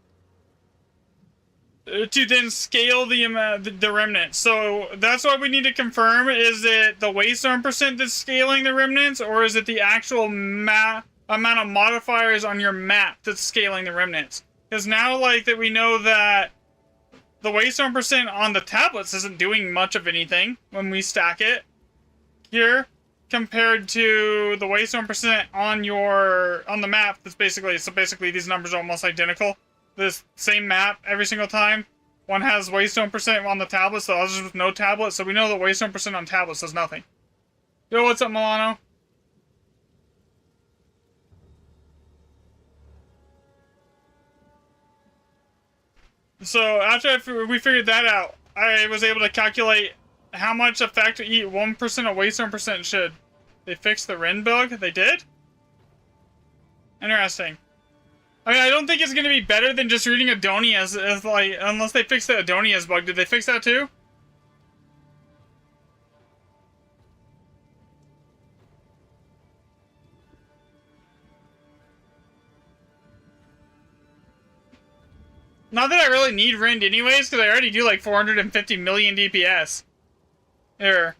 To then scale the remnants. So that's what we need to confirm. Is it the waystone % that's scaling the remnants, or is it the actual amount of modifiers on your map that's scaling the remnants? Because now, like, that we know that the waystone % on the tablets isn't doing much of anything when we stack it here, compared to the waystone % on the map. That's basically these numbers are almost identical. This same map every single time. One has waystone % on the tablet, so others with no tablet. So we know the waystone % on tablets does nothing. Yo, what's up, Milano? So after we figured that out, I was able to calculate how much effect eat 1% of waste 1% should. They fixed the Rin bug? They did? Interesting. I mean, I don't think it's going to be better than just reading Adonia's, like, unless they fix the Adonia's bug. Did they fix that too? Not that I really need Rind anyways, because I already do like 450 million DPS. Here.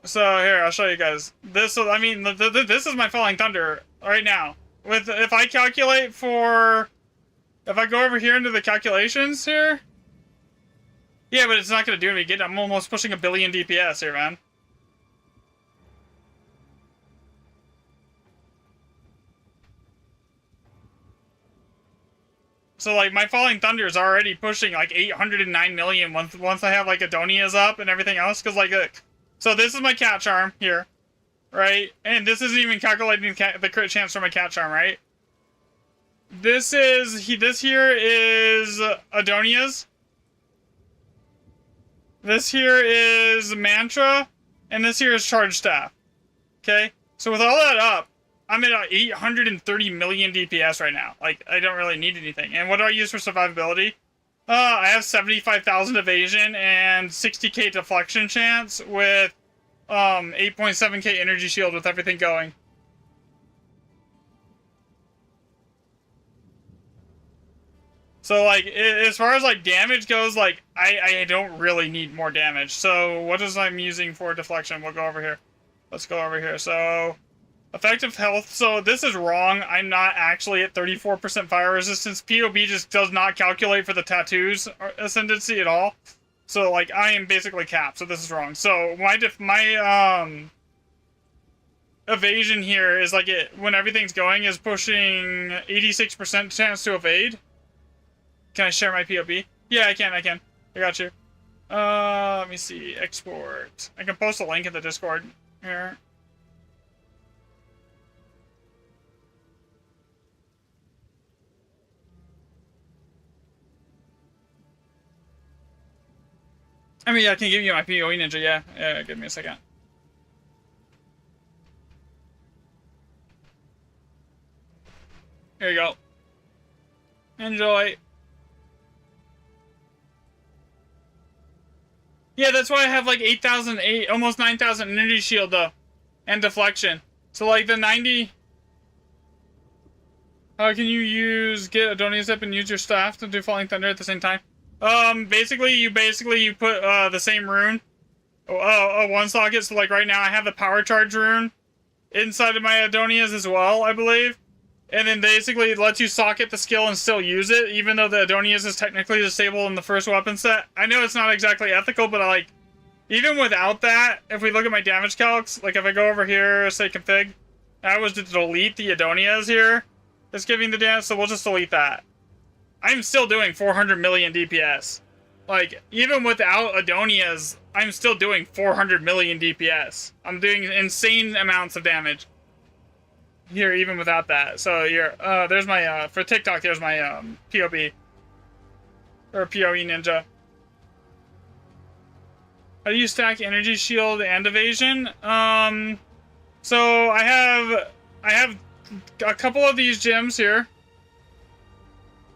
So, here, I'll show you guys. This, I mean, this is my Falling Thunder right now. If I calculate for... If I go over here into the calculations here... Yeah, but it's not going to do me good. I'm almost pushing 1 billion DPS here, man. So, like, my Falling Thunder is already pushing, like, 809 million once I have, like, Adonia's up and everything else. Because, like, so this is my Cat Charm here, right? And this isn't even calculating the crit chance for my Cat Charm, right? This here is Adonia's. This here is Mantra. And this here is Charge Staff. Okay? So with all that up, I'm at 830 million DPS right now. Like, I don't really need anything. And what do I use for survivability? I have 75,000 evasion and 60k deflection chance with 8.7k energy shield with everything going. So, like, as far as, like, damage goes, like, I don't really need more damage. So, what is I'm using for deflection? We'll go over here. Let's go over here. So... Effective health, so this is wrong. I'm not actually at 34% fire resistance. POB just does not calculate for the tattoos ascendancy at all. So, like, I am basically capped, so this is wrong. So, my evasion here is, like, when everything's going, is pushing 86% chance to evade. Can I share my POB? Yeah, I can. I got you. Let me see. Export. I can post a link in the Discord here. I mean, I can give you my PoE Ninja, yeah. Yeah, give me a second. Here you go. Enjoy. Yeah, that's why I have like 8,000, almost 9,000 energy shield though. And deflection. So like the 90... How can you get Adonia's up and use your staff to do Falling Thunder at the same time? Basically you put, the same rune. One socket, so like right now I have the Power Charge rune inside of my Adonia's as well, I believe. And then basically it lets you socket the skill and still use it, even though the Adonia's is technically disabled in the first weapon set. I know it's not exactly ethical, but like, even without that, if we look at my damage calcs, like if I go over here, say config, I was to delete the Adonia's here. It's giving the damage, so we'll just delete that. I'm still doing 400 million DPS. Like, even without Adonia's, I'm still doing 400 million DPS. I'm doing insane amounts of damage. Here, even without that. So, here, there's my, for TikTok, there's my, POB. Or PoE Ninja. How do you stack energy shield and evasion? So, I have a couple of these gems here.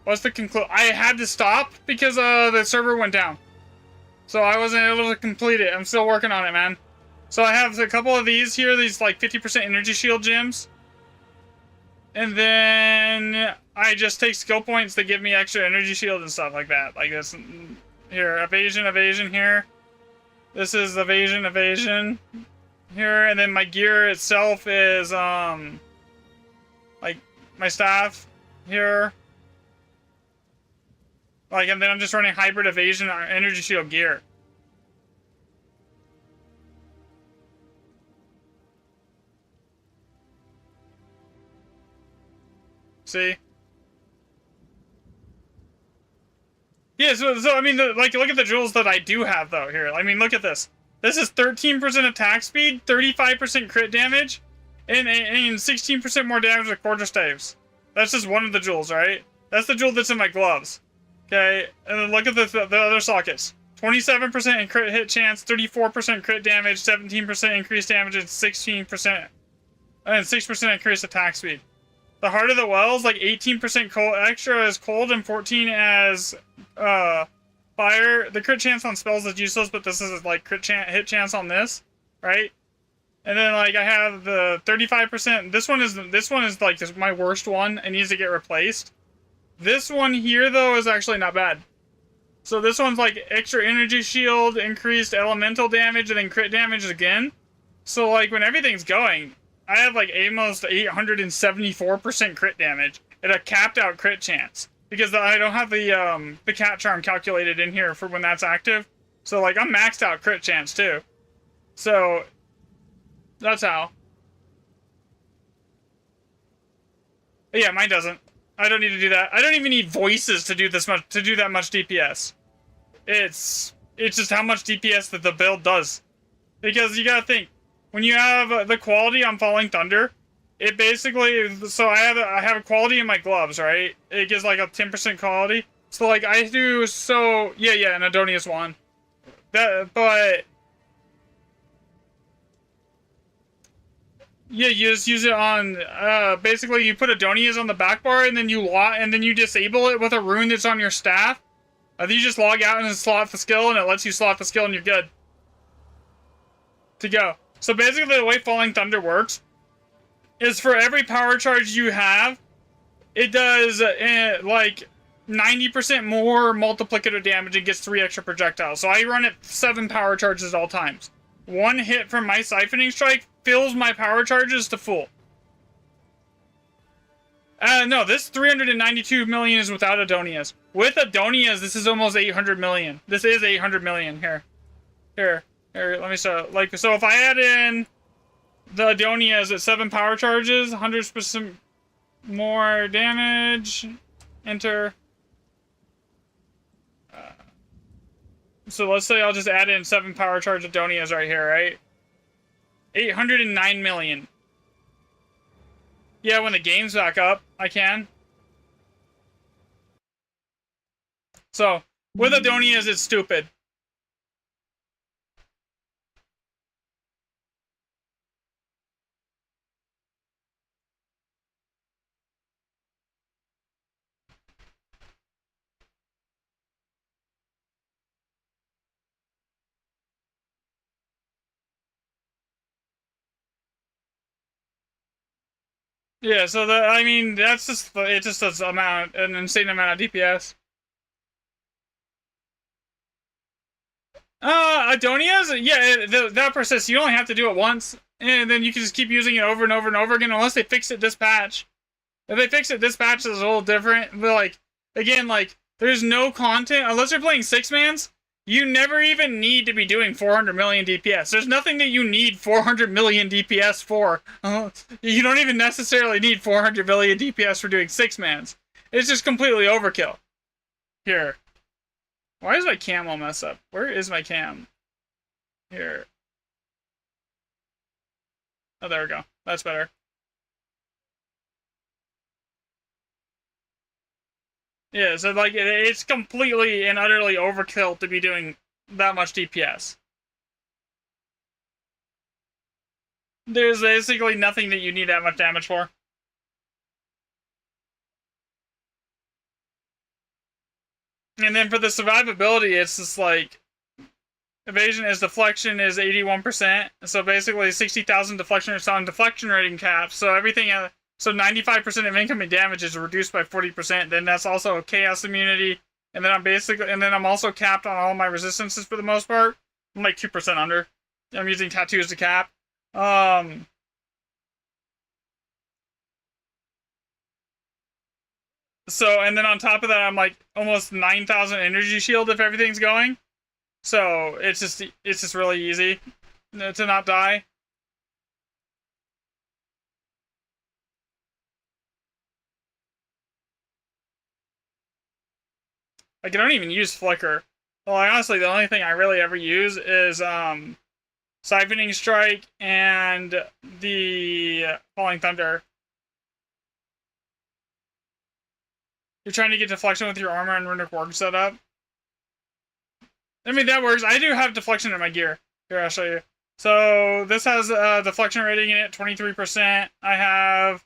What's the conclusion? I had to stop because the server went down. So I wasn't able to complete it. I'm still working on it, man. So I have a couple of these here, these like 50% energy shield gems. And then I just take skill points that give me extra energy shield and stuff like that. Like this here, evasion here. This is evasion here, and then my gear itself is like my staff here. Like, and then I'm just running hybrid evasion or energy shield gear. See? Yeah, so I mean, like, look at the jewels that I do have, though, here. I mean, look at this. This is 13% attack speed, 35% crit damage, and 16% more damage with quarter staves. That's just one of the jewels, right? That's the jewel that's in my gloves. Okay, and then look at the other sockets. 27% in crit hit chance, 34% crit damage, 17% increased damage, and 16% and 6% increased attack speed. The Heart of the Wells, like 18% cold extra as cold and 14 as fire. The crit chance on spells is useless, but this is like hit chance on this, right? And then like I have the 35%. This one is like my worst one. It needs to get replaced. This one here though is actually not bad. So this one's like extra energy shield, increased elemental damage, and then crit damage again. So like when everything's going, I have like almost 874% crit damage and a capped out crit chance because I don't have the cat charm calculated in here for when that's active. So like I'm maxed out crit chance too. So that's how. But yeah, mine doesn't. I don't need to do that. I don't even need voices to do this much that much DPS. It's just how much DPS that the build does. Because you gotta think, when you have the quality on Falling Thunder, it basically, so I have a quality in my gloves, right? It gives like a 10% quality. So like I do, so yeah, an Adonius wand. But yeah, you just use it on, basically you put Adonias on the back bar and then you disable it with a rune that's on your staff. You just log out and slot the skill and it lets you slot the skill and you're good to go. So basically the way Falling Thunder works is for every power charge you have, it does like 90% more multiplicative damage and gets 3 extra projectiles. So I run it 7 power charges at all times. One hit from my Siphoning Strike fills my power charges to full. No, this 392 million is without Adonias. With Adonias, this is almost 800 million. This is 800 million. Here, let me show. Like, so if I add in the Adonias at 7 power charges, 100% more damage. Enter. So let's say I'll just add in 7 power charge Adonias right here, right? 809 million. Yeah, when the game's back up, I can. So, with Adonias, it's stupid. Yeah, so I mean, that's just, it just does an insane amount of DPS. Adonias? Yeah, that persists. You only have to do it once, and then you can just keep using it over and over and over again, unless they fix it this patch. If they fix it this patch, it's a little different, but like, again, like, there's no content, unless you're playing 6-mans, you never even need to be doing 400 million DPS. There's nothing that you need 400 million DPS for. You don't even necessarily need 400 million DPS for doing 6-mans. It's just completely overkill. Here. Why is my cam all messed up? Where is my cam? Here. Oh, there we go. That's better. Yeah, so like it's completely and utterly overkill to be doing that much DPS. There's basically nothing that you need that much damage for. And then for the survivability, it's just like evasion is deflection is 81%. So basically 60,000 deflection is on deflection rating cap. So everything. So 95% of incoming damage is reduced by 40%. Then that's also chaos immunity. And then I'm also capped on all my resistances for the most part. I'm like 2% under. I'm using tattoos to cap. So, and then on top of that, I'm like almost 9,000 energy shield if everything's going. So it's just really easy to not die. Like, I don't even use Flicker. Well, honestly, the only thing I really ever use is Siphoning Strike, and the Falling Thunder. You're trying to get deflection with your armor and Runic Warg set up. I mean, that works. I do have deflection in my gear. Here, I'll show you. So, this has a deflection rating in it, 23%. I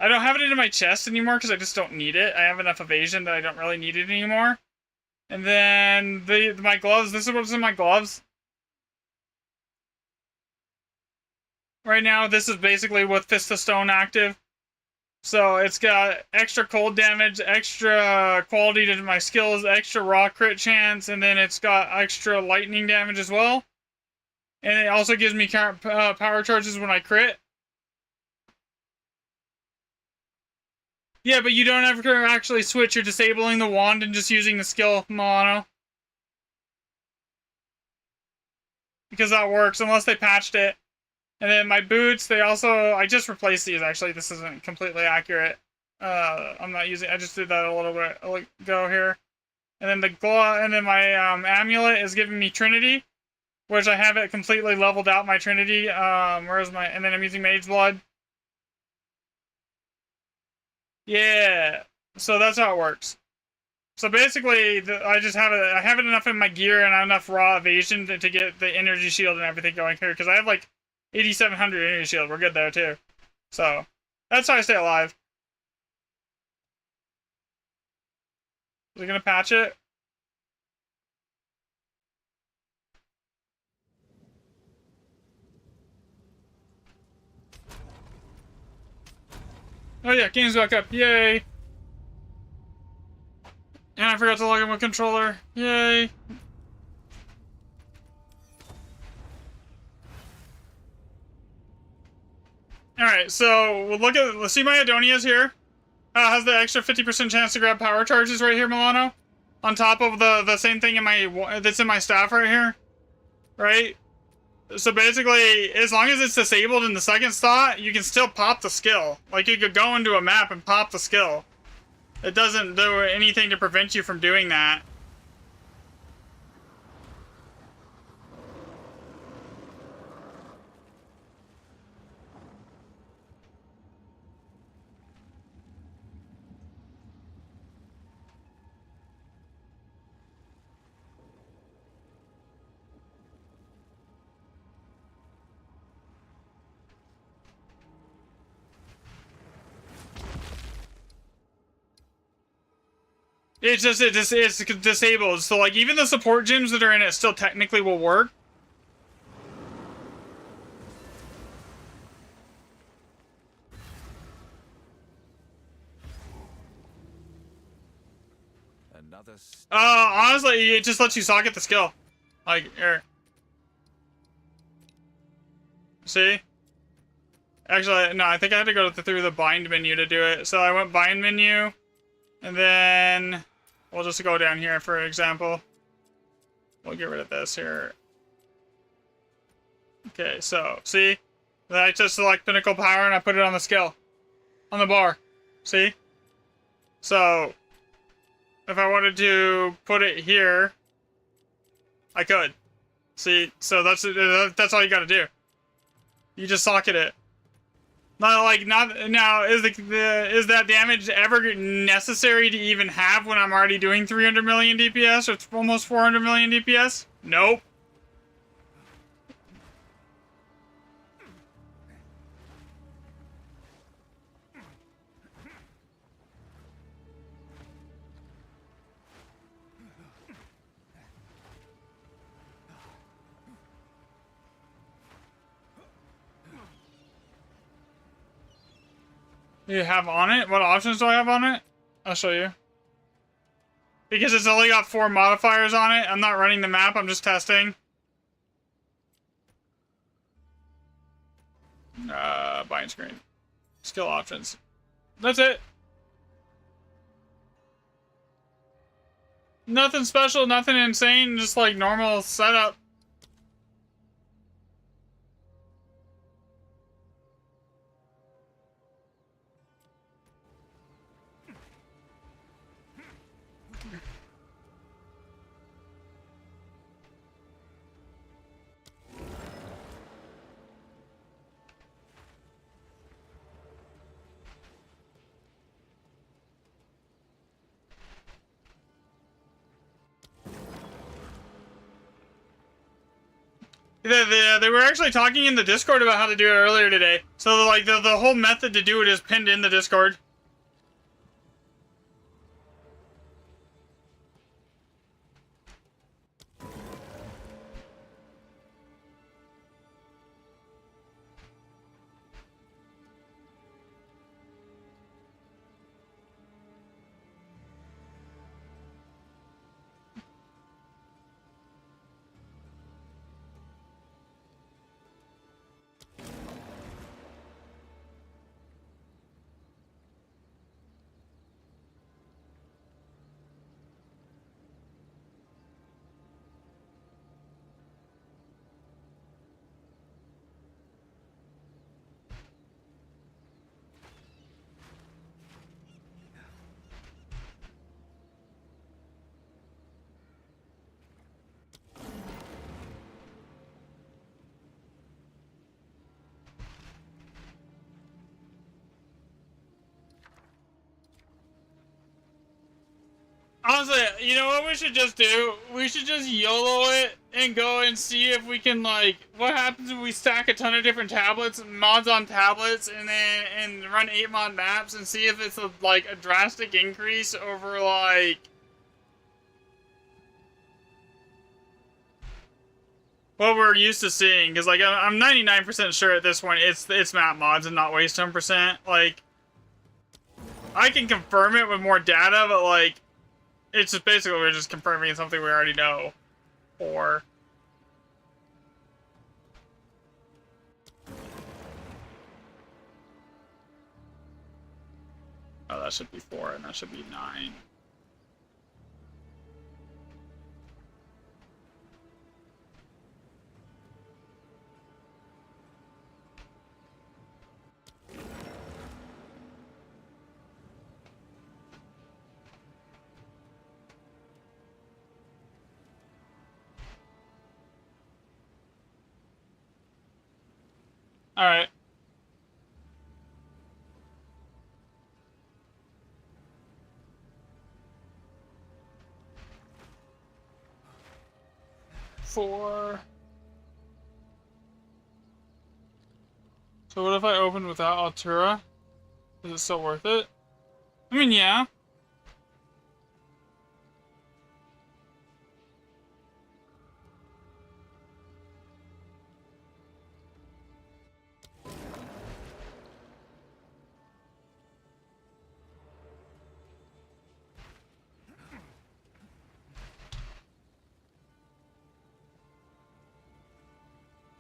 don't have it in my chest anymore because I just don't need it. I have enough evasion that I don't really need it anymore. And then my gloves, this is what's in my gloves. Right now, this is basically with Fist of Stone active. So it's got extra cold damage, extra quality to my skills, extra raw crit chance, and then it's got extra lightning damage as well. And it also gives me power charges when I crit. Yeah, but you don't have to actually switch. You're disabling the wand and just using the skill, Milano. Because that works, unless they patched it. And then my boots, they also... I just replaced these, actually. This isn't completely accurate. I'm not using... I just did that a little bit ago here. And then the glow... And then my amulet is giving me Trinity, which I have it completely leveled out, my Trinity. Where's my... And then I'm using Mage's Blood. Yeah. So that's how it works. So basically, I just have it. I have it enough in my gear and enough raw evasion to get the energy shield and everything going here. Because I have like 8,700 energy shield. We're good there too. So that's how I stay alive. Is it gonna patch it? Oh yeah, game's back up. Yay! And I forgot to log in with controller. Yay! Alright, so let's see my Adonias here. Has the extra 50% chance to grab power charges right here, Milano. On top of the same thing that's in my staff right here. Right? So basically, as long as it's disabled in the second slot, you can still pop the skill. Like, you could go into a map and pop the skill. It doesn't do anything to prevent you from doing that. It's disabled, so like even the support gyms that are in it still technically will work. Honestly, it just lets you socket the skill. Like, here. See? Actually, no, I think I had to go through the bind menu to do it. So I went bind menu, and then we'll just go down here for example. We'll get rid of this here. Okay, so, see? Then I just select Pinnacle Power and I put it on the skill. On the bar. See? So, if I wanted to put it here, I could. See? So that's all you gotta do. You just socket it. Now, is that damage ever necessary to even have when I'm already doing 300 million DPS or almost 400 million DPS? Nope. You have on it? What options do I have on it? I'll show you. Because it's only got 4 modifiers on it. I'm not running the map, I'm just testing. Bind screen. Skill options. That's it. Nothing special, nothing insane, just like normal setup. They were actually talking in the Discord about how to do it earlier today. So like the whole method to do it is pinned in the Discord. Honestly, you know what we should just do? We should just YOLO it and go and see if we can, like, what happens if we stack a ton of different tablets, mods on tablets, and run 8 mod maps and see if it's a drastic increase over like what we're used to seeing. Because like I'm 99% sure at this point it's map mods and not waste 10%. Like I can confirm it with more data, but like. It's just basically we're just confirming something we already know. Or oh, that should be 4 and that should be 9. All right. Four. So what if I open without Altura? Is it still worth it? I mean, yeah.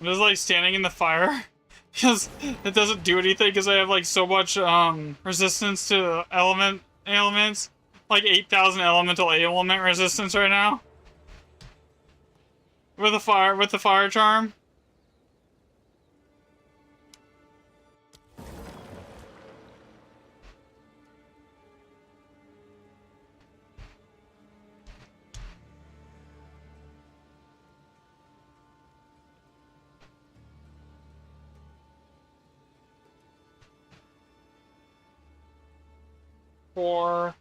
I'm just like standing in the fire because it doesn't do anything because I have like so much resistance to elements, like 8,000 elemental element resistance right now with the fire charm. For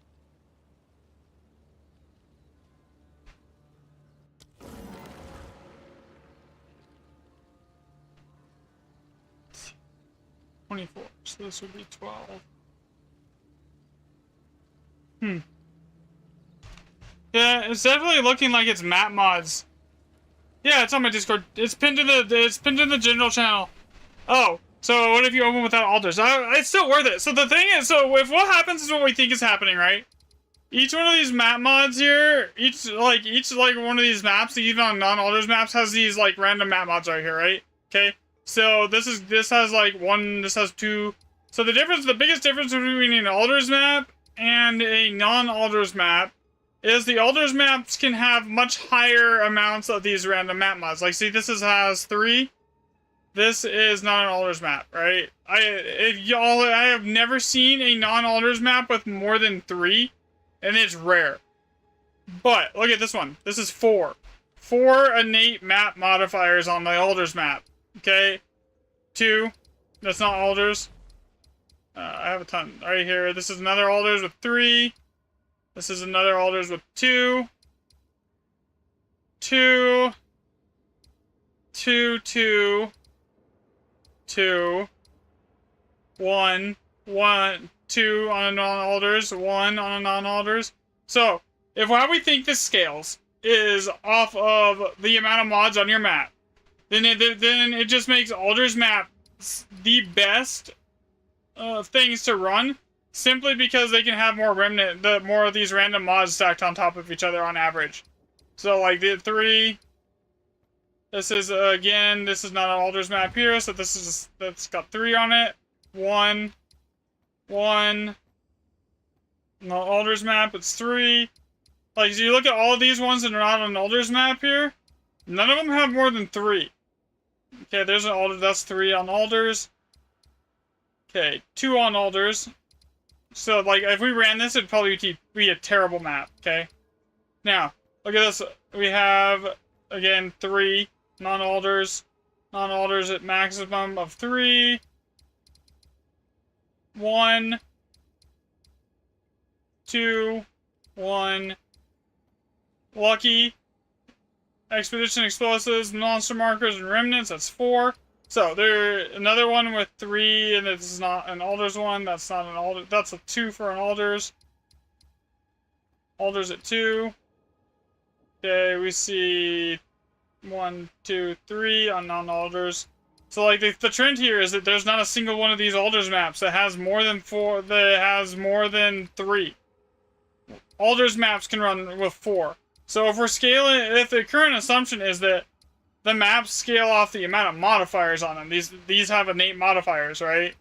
24, so this would be 12. Yeah, it's definitely looking like it's map mods. Yeah, it's on my Discord. It's pinned in the general channel. Oh, so what if you open without altars? It's still worth it. So the thing is, so if what happens is what we think is happening, right? Each one of these map mods here, each one of these maps, even on non-altars maps, has these like random map mods right here, right? Okay. So this has like 1, this has 2. So the biggest difference between an altars map and a non-altars map is the altars maps can have much higher amounts of these random map mods. Like, see, this has 3. This is not an altars map, right? I have never seen a non-altars map with more than 3, and it's rare. But look at this one. This is 4. 4 innate map modifiers on the altars map. Okay, 2. That's not altars. I have a ton right here. This is another altars with 3. This is another altars with 2. 2. 2, 2, 2, 1, 1, 2 on a non-alders, 1 on a non-alders. So, if how we think this scales is off of the amount of mods on your map, then it just makes alders map the best things to run, simply because they can have more more of these random mods stacked on top of each other on average. So like the 3, this is again, this is not an alders map here, so this is that's got 3 on it. 1, 1. No alders map, it's 3. Like, so you look at all of these ones that are not on an alders map here, none of them have more than 3. Okay, there's an alder, that's 3 on alders. Okay, 2 on alders. So, like, if we ran this, it'd probably be a terrible map, okay? Now, look at this. We have, again, 3 non-alders. Non-alders at maximum of 3. 1. 2. 1. Lucky. Expedition explosives, monster markers, and remnants, that's 4. So, there another one with 3, and this is not an alders one. That's not an alder. That's a 2 for an alders. Alders at 2. Okay, we see 1, 2, 3 on non-alders. So, like, the trend here is that there's not a single one of these alders maps that has more than 4, that has more than 3. Alders maps can run with 4. So if we're scaling, if the current assumption is that the maps scale off the amount of modifiers on them, these have innate modifiers, right?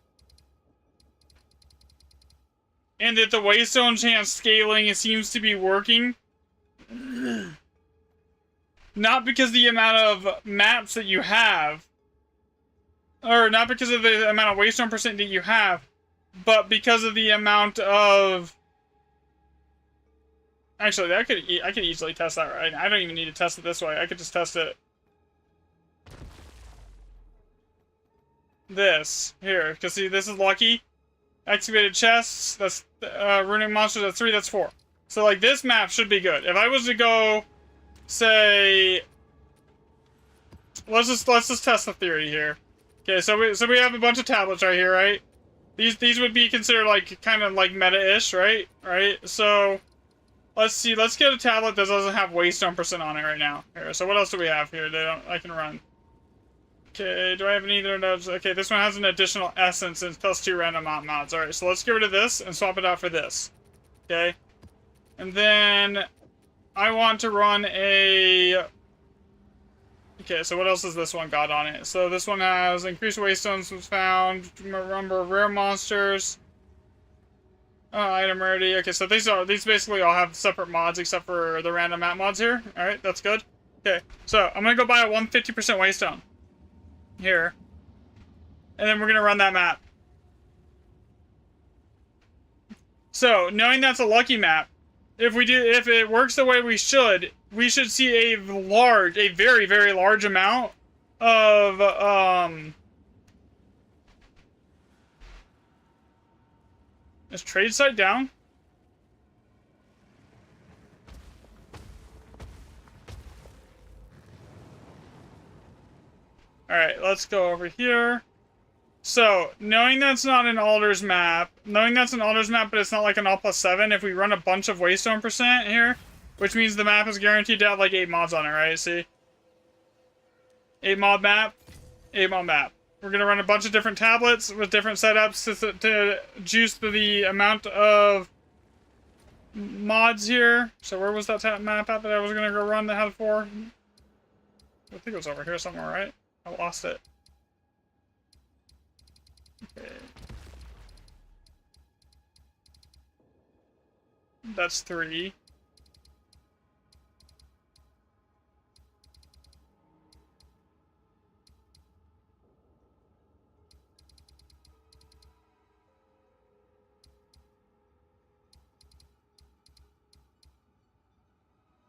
And that the Waystone chance scaling seems to be working, not because the amount of maps that you have, or not because of the amount of Waystone percent that you have, but because of the amount of... Actually, I could easily test that right now. I don't even need to test it this way. I could just test it. This. Here. Because, see, this is lucky. Activated chests. That's, runic monsters. That's 3. That's 4. So, like, this map should be good. If I was to go, say... Let's just test the theory here. Okay, so we have a bunch of tablets right here, right? These would be considered, like, kind of, like, meta-ish, right? Right? So... Let's see, let's get a tablet that doesn't have Waystone percent on it right now. Here, so what else do we have here that I can run? Okay, do I have any other nodes? Okay, this one has an additional essence and plus 2 random mods. Alright, so let's get rid of this and swap it out for this. Okay? And then I want to run a... Okay, so what else has this one got on it? So this one has increased Waystones was found, number of rare monsters. Item rarity. Okay, so these basically all have separate mods except for the random map mods here. Alright, that's good. Okay, so I'm gonna go buy a 150% Waystone. Here. And then we're gonna run that map. So, knowing that's a lucky map, if it works the way we should see a very, very large amount of, Is trade site down? Alright, let's go over here. So, knowing that's not an alders map, but it's not like an all plus 7, if we run a bunch of Waystone percent here, which means the map is guaranteed to have like 8 mods on it, right? See? 8 mod map, 8 mod map. We're going to run a bunch of different tablets with different setups to juice the amount of mods here. So where was that map at that I was going to go run that had 4? I think it was over here somewhere, right? I lost it. Okay. That's 3.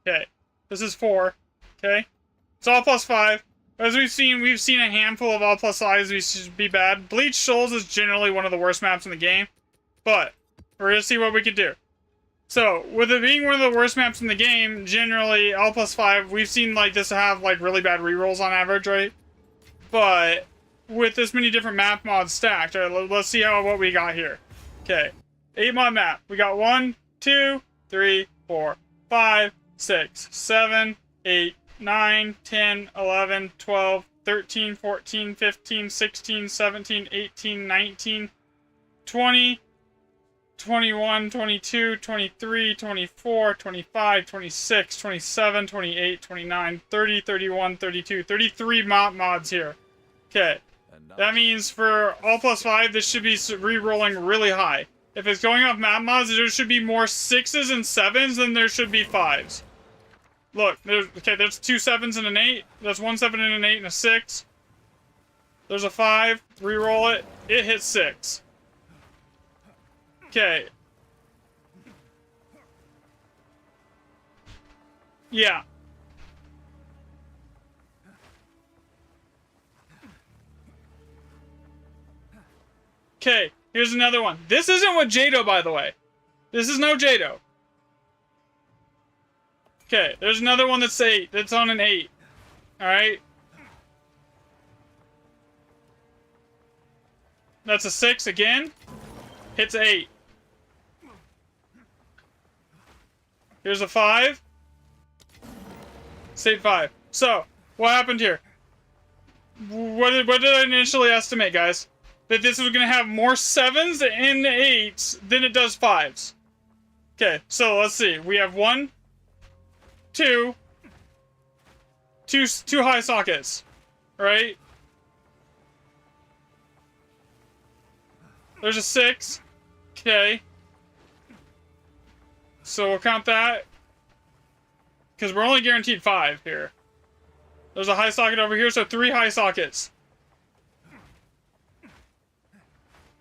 Okay, this is 4. Okay, it's all plus 5. As we've seen a handful of all plus 5s. We should be bad. Bleach Shoals is generally one of the worst maps in the game, but we're gonna see what we can do. So, with it being one of the worst maps in the game, generally, L+5, we've seen, like, this have, like, really bad rerolls on average, right? But, with this many different map mods stacked, let's see what we got here. Okay. 8 mod map. We got 1, 2, 3, 4, 5, 6, 7, 8, 9, 10, 11, 12, 13, 14, 15, 16, 17, 18, 19, 20, 21, 22, 23, 24, 25, 26, 27, 28, 29, 30, 31, 32, 33 mods here. Okay. That means for L+5, this should be re-rolling really high. If it's going off map mods, there should be more 6s and 7s than there should be 5s. Look, there's 2 7s and an 8. That's 1 7 and an 8 and a 6. There's a 5. Re-roll it. It hits 6. Okay. Yeah. Okay, here's another one. This isn't with Jado, by the way. This is no Jado. Okay, there's another one that's 8. That's on an 8. Alright? That's a 6 again. Hits 8. Here's a 5. State 5. So, what happened here? What did I initially estimate, guys? That this was going to have more 7s and 8s than it does 5s. Okay, so let's see. We have 1, 2 high sockets, right? There's a 6. Okay. So we'll count that. Because we're only guaranteed 5 here. There's a high socket over here, so 3 high sockets.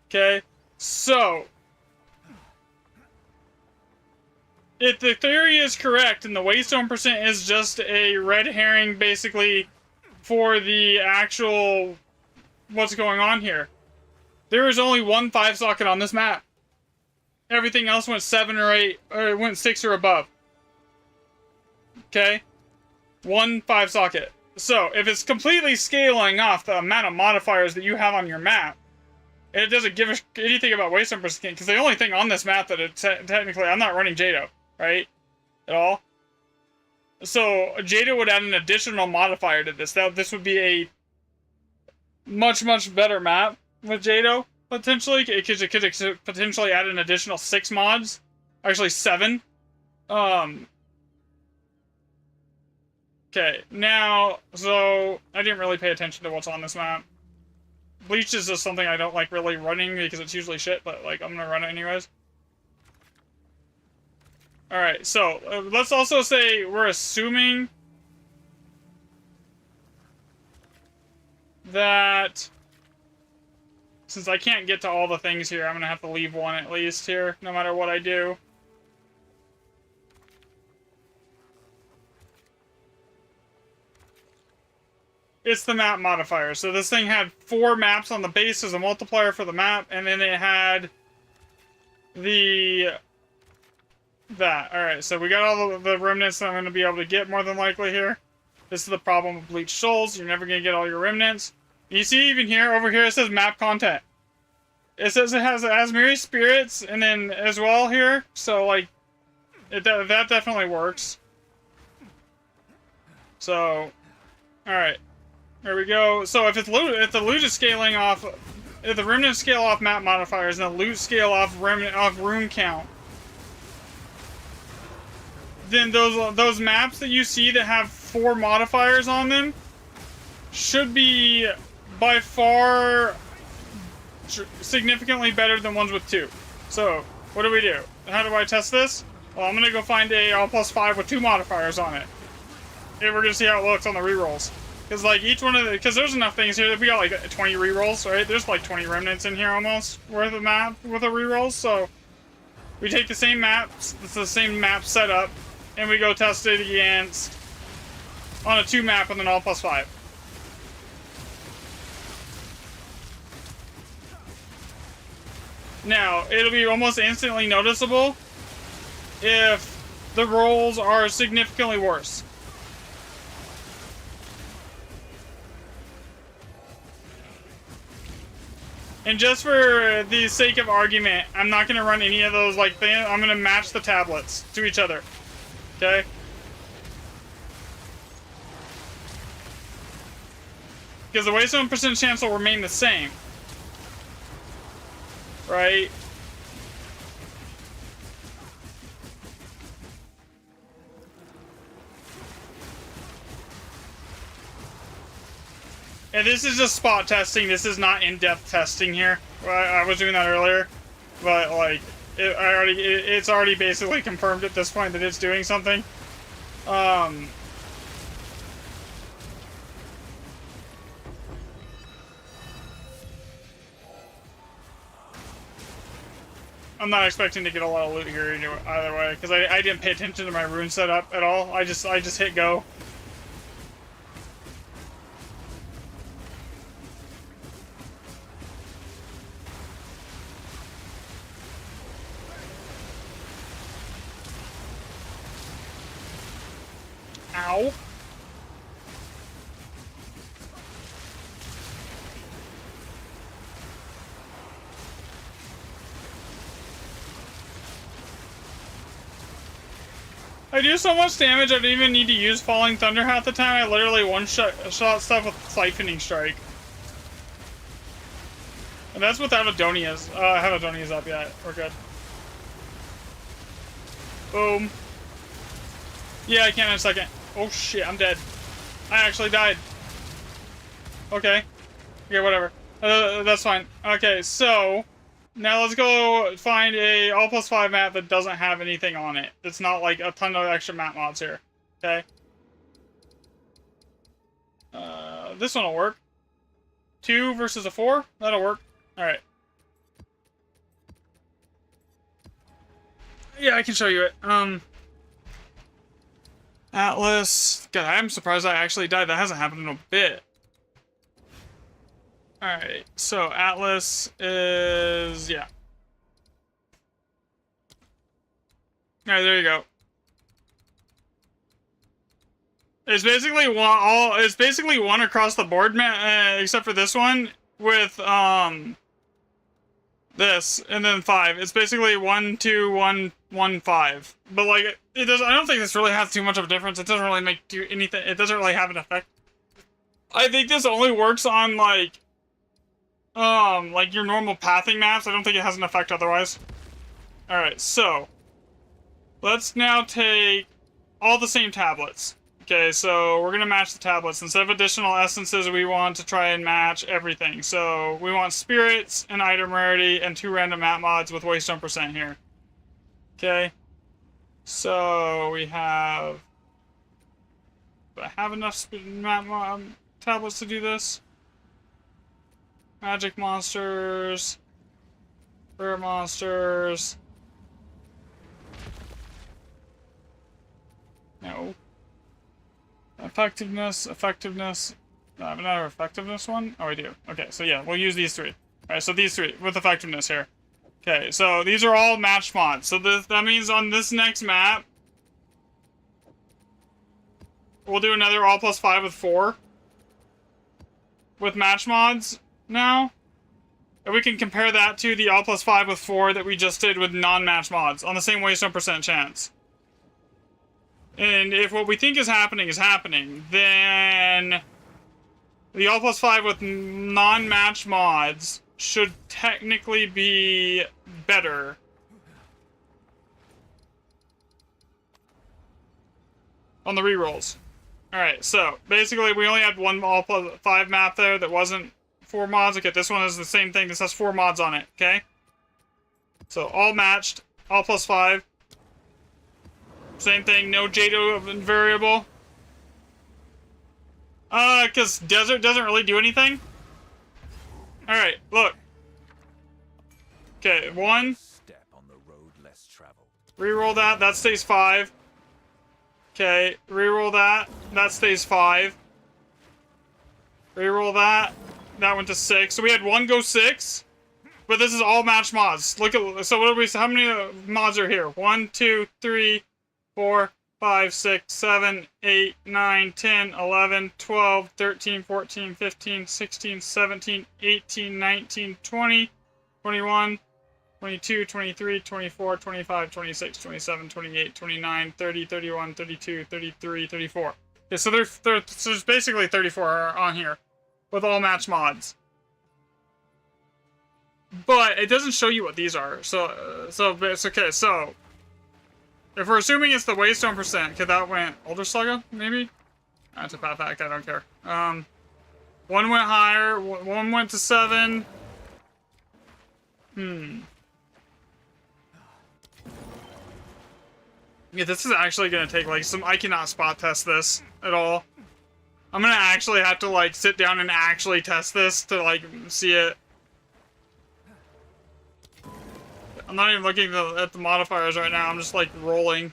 Okay, so if the theory is correct and the waystone percent is just a red herring basically for the actual what's going on here, there is only 1 5 socket on this map. Everything else went 7 or 8, or it went 6 or above. Okay, 1 5 socket. So if it's completely scaling off the amount of modifiers that you have on your map, it doesn't give us anything about waystone percent, because the only thing on this map that technically, I'm not running Jado, right? At all. So Jado would add an additional modifier to this. This would be a much, much better map with Jado, potentially. It could potentially add an additional 6 mods. Actually, 7. Okay, now, so I didn't really pay attention to what's on this map. Bleach is just something I don't like really running because it's usually shit, but like I'm gonna run it anyways. Alright, so let's also say we're assuming that since I can't get to all the things here, I'm gonna have to leave one at least here, no matter what I do. It's the map modifier. So this thing had 4 maps on the base as a multiplier for the map, and then it had that. Alright, so we got all the remnants that I'm going to be able to get more than likely here. This is the problem with Bleach Souls. You're never going to get all your remnants. You see even here, over here, it says map content. It says it has Asmiri spirits, and then as well here, so like, that definitely works. So, alright. There we go. So if the loot is scaling off, if the remnants scale off map modifiers and the loot scale off room count, then those maps that you see that have 4 modifiers on them should be by far significantly better than ones with 2. So what do we do? How do I test this? Well, I'm gonna go find a L+5 with 2 modifiers on it, and we're gonna see how it looks on the rerolls. Because, like, each one of the... Because there's enough things here that we got, like, 20 rerolls, right? There's, like, 20 remnants in here, almost, worth of map with a reroll. So, we take the same maps, it's the same map setup, and we go test it against... on a 2 map with an L+5. Now, it'll be almost instantly noticeable if the rolls are significantly worse. And just for the sake of argument, I'm not going to run any of those like things. I'm going to match the tablets to each other. Okay? Because the waste 1% chance will remain the same. Right? And this is just spot testing. This is not in-depth testing here. I was doing that earlier, but like, it's already basically confirmed at this point that it's doing something. I'm not expecting to get a lot of loot here either way, because I didn't pay attention to my rune setup at all. I just hit go. Ow. I do so much damage I don't even need to use Falling Thunder half the time. I literally one-shot stuff with Siphoning Strike. And that's without Adonias. I have Adonias up yet. We're good. Boom. Yeah, I can in a second. Oh shit, I'm dead. I actually died. Okay. Okay, whatever. That's fine. Okay, so now let's go find a all plus 5 map that doesn't have anything on it. It's not like a ton of extra map mods here. Okay. This one will work. 2 versus a 4. That'll work. Alright. Yeah, I can show you it. Atlas. God, I'm surprised I actually died. That hasn't happened in a bit. Alright, so Atlas is... yeah. Alright, there you go. It's basically one across the board, except for this one with this and then 5. It's basically 1, 2, 1, 1, 5. But like it does. I don't think this really has too much of a difference. It doesn't really make anything. It doesn't really have an effect. I think this only works on like your normal pathing maps. I don't think it has an effect otherwise. All right, so let's now take all the same tablets. Okay, so we're gonna match the tablets. Instead of additional essences, we want to try and match everything. So we want spirits, an item rarity, and 2 random map mods with waste 1% here. Okay, so we have... do I have enough map tablets to do this? Magic monsters, rare monsters. No. Effectiveness. I have another effectiveness one? Oh, we do. Okay, so yeah, we'll use these 3. Alright, so these 3 with effectiveness here. Okay, so these are all matched mods. So that means on this next map, we'll do another all plus 5 with 4. With match mods now. And we can compare that to the all plus 5 with 4 that we just did with non-match mods on the same waste 1% chance. And if what we think is happening, then the all plus 5 with non-match mods should technically be better. On the rerolls. Alright, so basically we only had one all plus 5 map there that wasn't 4 mods. Okay, this one is the same thing. This has 4 mods on it, okay? So all matched, all plus 5. Same thing, no Jado variable. Because desert doesn't really do anything. Alright, look. Okay, 1. Step on the road less traveled. Reroll that, that stays 5. Okay, reroll that, that stays 5. Reroll that, that went to 6. So we had 1 go 6. But this is all match mods. Look at, so what are we, how many mods are here? 1, 2, 3, 4, 5, 6, 7, 8, 9, 10, 11, 12, 13, 14, 15, 16, 17, 18, 19, 20, 21, 22, 23, 24, 25, 26, 27, 28, 29, 30, 31, 32, 33, 34. Okay, so there's basically 34 on here with all match mods. But it doesn't show you what these are. So it's okay. So if we're assuming it's the Waystone percent, okay, that went Elder Saga, maybe? That's a bad fact, I don't care. One went higher, one went to 7. Yeah, this is actually gonna take like some, I cannot spot test this at all. I'm gonna actually have to like sit down and actually test this to like see it. I'm not even looking at the modifiers right now, I'm just like rolling.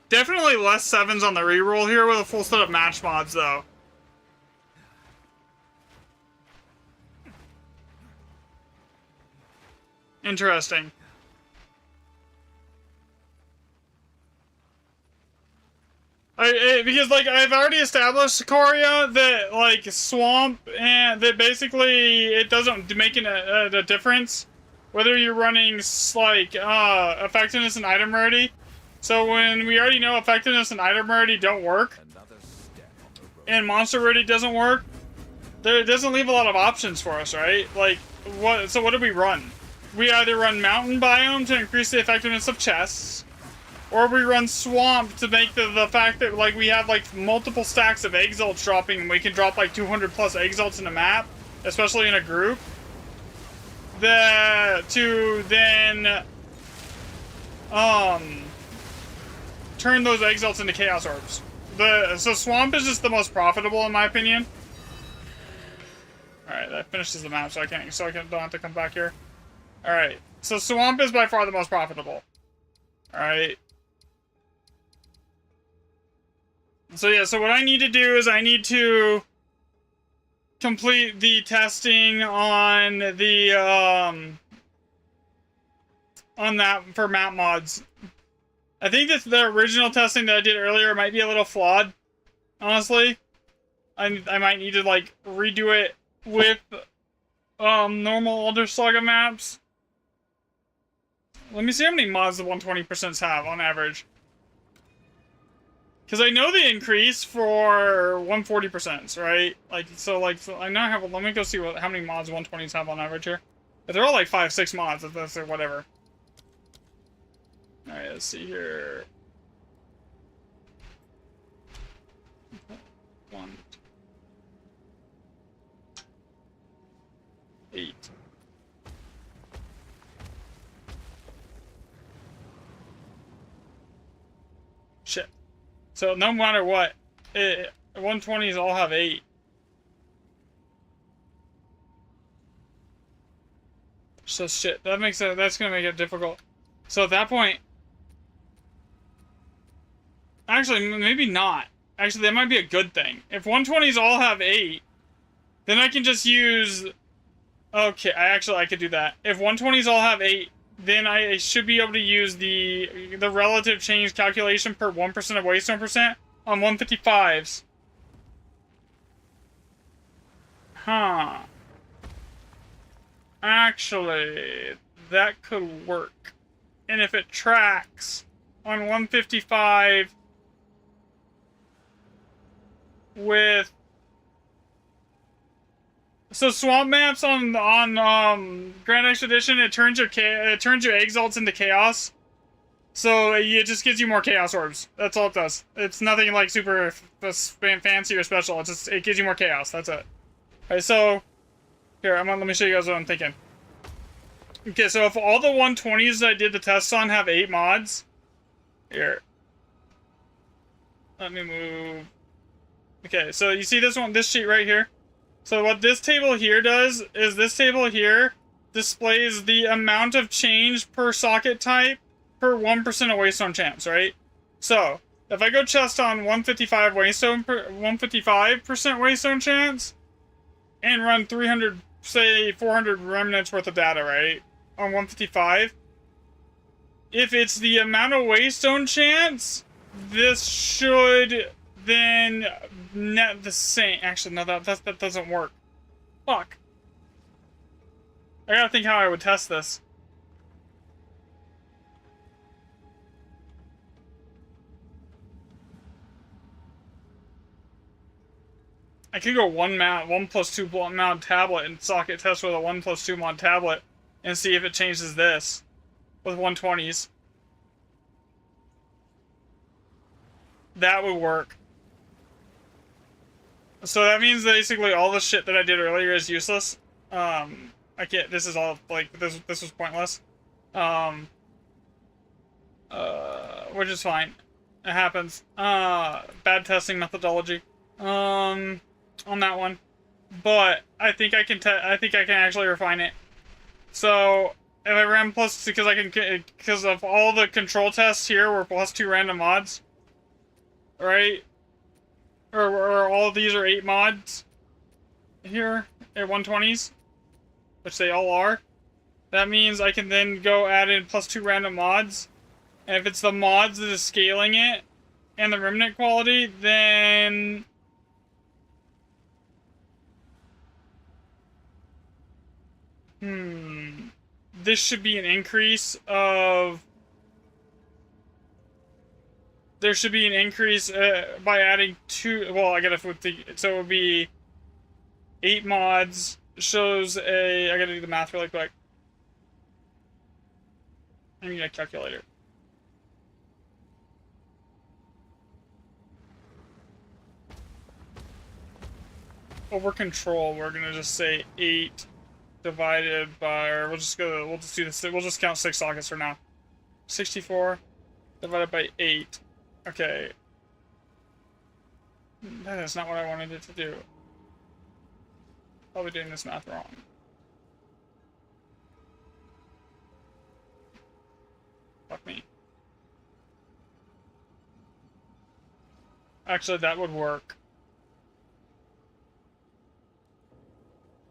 Definitely less 7s on the reroll here with a full set of match mods though. Interesting. Because like I've already established, Coria, that like Swamp and that basically it doesn't make a difference whether you're running like effectiveness and item rarity. So when we already know effectiveness and item rarity don't work, and monster rarity doesn't work, it doesn't leave a lot of options for us, right? Like what? So what do we run? We either run mountain biome to increase the effectiveness of chests, or we run swamp to make the fact that like we have like multiple stacks of exalts dropping and we can drop like 200 plus exalts in a map, especially in a group. To then turn those exalts into chaos orbs. So swamp is just the most profitable in my opinion. All right, that finishes the map, so I don't have to come back here. All right, so swamp is by far the most profitable. All right. So yeah, so what I need to do is I need to complete the testing on the on that for map mods. I think that the original testing that I did earlier might be a little flawed. Honestly, I might need to like redo it with normal Elder Saga maps. Let me see how many mods the 120% have on average. Because I know they increase for 140%, right? Like, so I now have, let me go see how many mods 120s have on average here. But they're all like 5, 6 mods, if that's whatever. Alright, let's see here. 1, 8. Shit. So no matter what, 120s all have 8. So shit, that's gonna make it difficult. So at that point, actually maybe not. Actually, that might be a good thing. If 120s all have 8, then I can just use. Okay, I could do that. If 120s all have 8. Then I should be able to use the relative change calculation per 1% of Waystone percent on 155s. Huh. Actually, that could work. And if it tracks on 155 with... So swamp maps on Grand Expedition, it turns your exalts into chaos. So it just gives you more chaos orbs. That's all it does. It's nothing like super fancy or special. It gives you more chaos. That's it. Alright, so here let me show you guys what I'm thinking. Okay, so if all the 120s that I did the tests on have 8 mods, here. Let me move. Okay, so you see this sheet right here? So what this table here does is this table here displays the amount of change per socket type per 1% of Waystone champs, right? So If I go chest on 155 waystone, 155% waystone chance, and run 300, say 400 remnants worth of data, right? On 155. If it's the amount of waystone chance, this should then net the same. Actually, no, that doesn't work. Fuck. I gotta think how I would test this. I could go 1+2 mod tablet and socket test with a 1+2 mod tablet and see if it changes this with 120s. That would work. So that means basically all the shit that I did earlier is useless. I can't. This is all like this was pointless. Which is fine. It happens. Bad testing methodology. On that one, but I think I can actually refine it. So if I ran plus, because of all the control tests here were +2 random mods, right? Or all of these are 8 mods here at 120s, which they all are. That means I can then go add in +2 random mods, and if it's the mods that is scaling it and the remnant quality, then this should be an increase of... There should be an increase by adding 2... Well, I gotta... So it would be 8 mods. Shows a... I gotta do the math really quick. I need a calculator. Over control, we're gonna just say 8... divided by, or we'll just do this, we'll just count 6 sockets for now. 64 divided by 8. Okay. That is not what I wanted it to do. Probably doing this math wrong. Fuck me. Actually, that would work.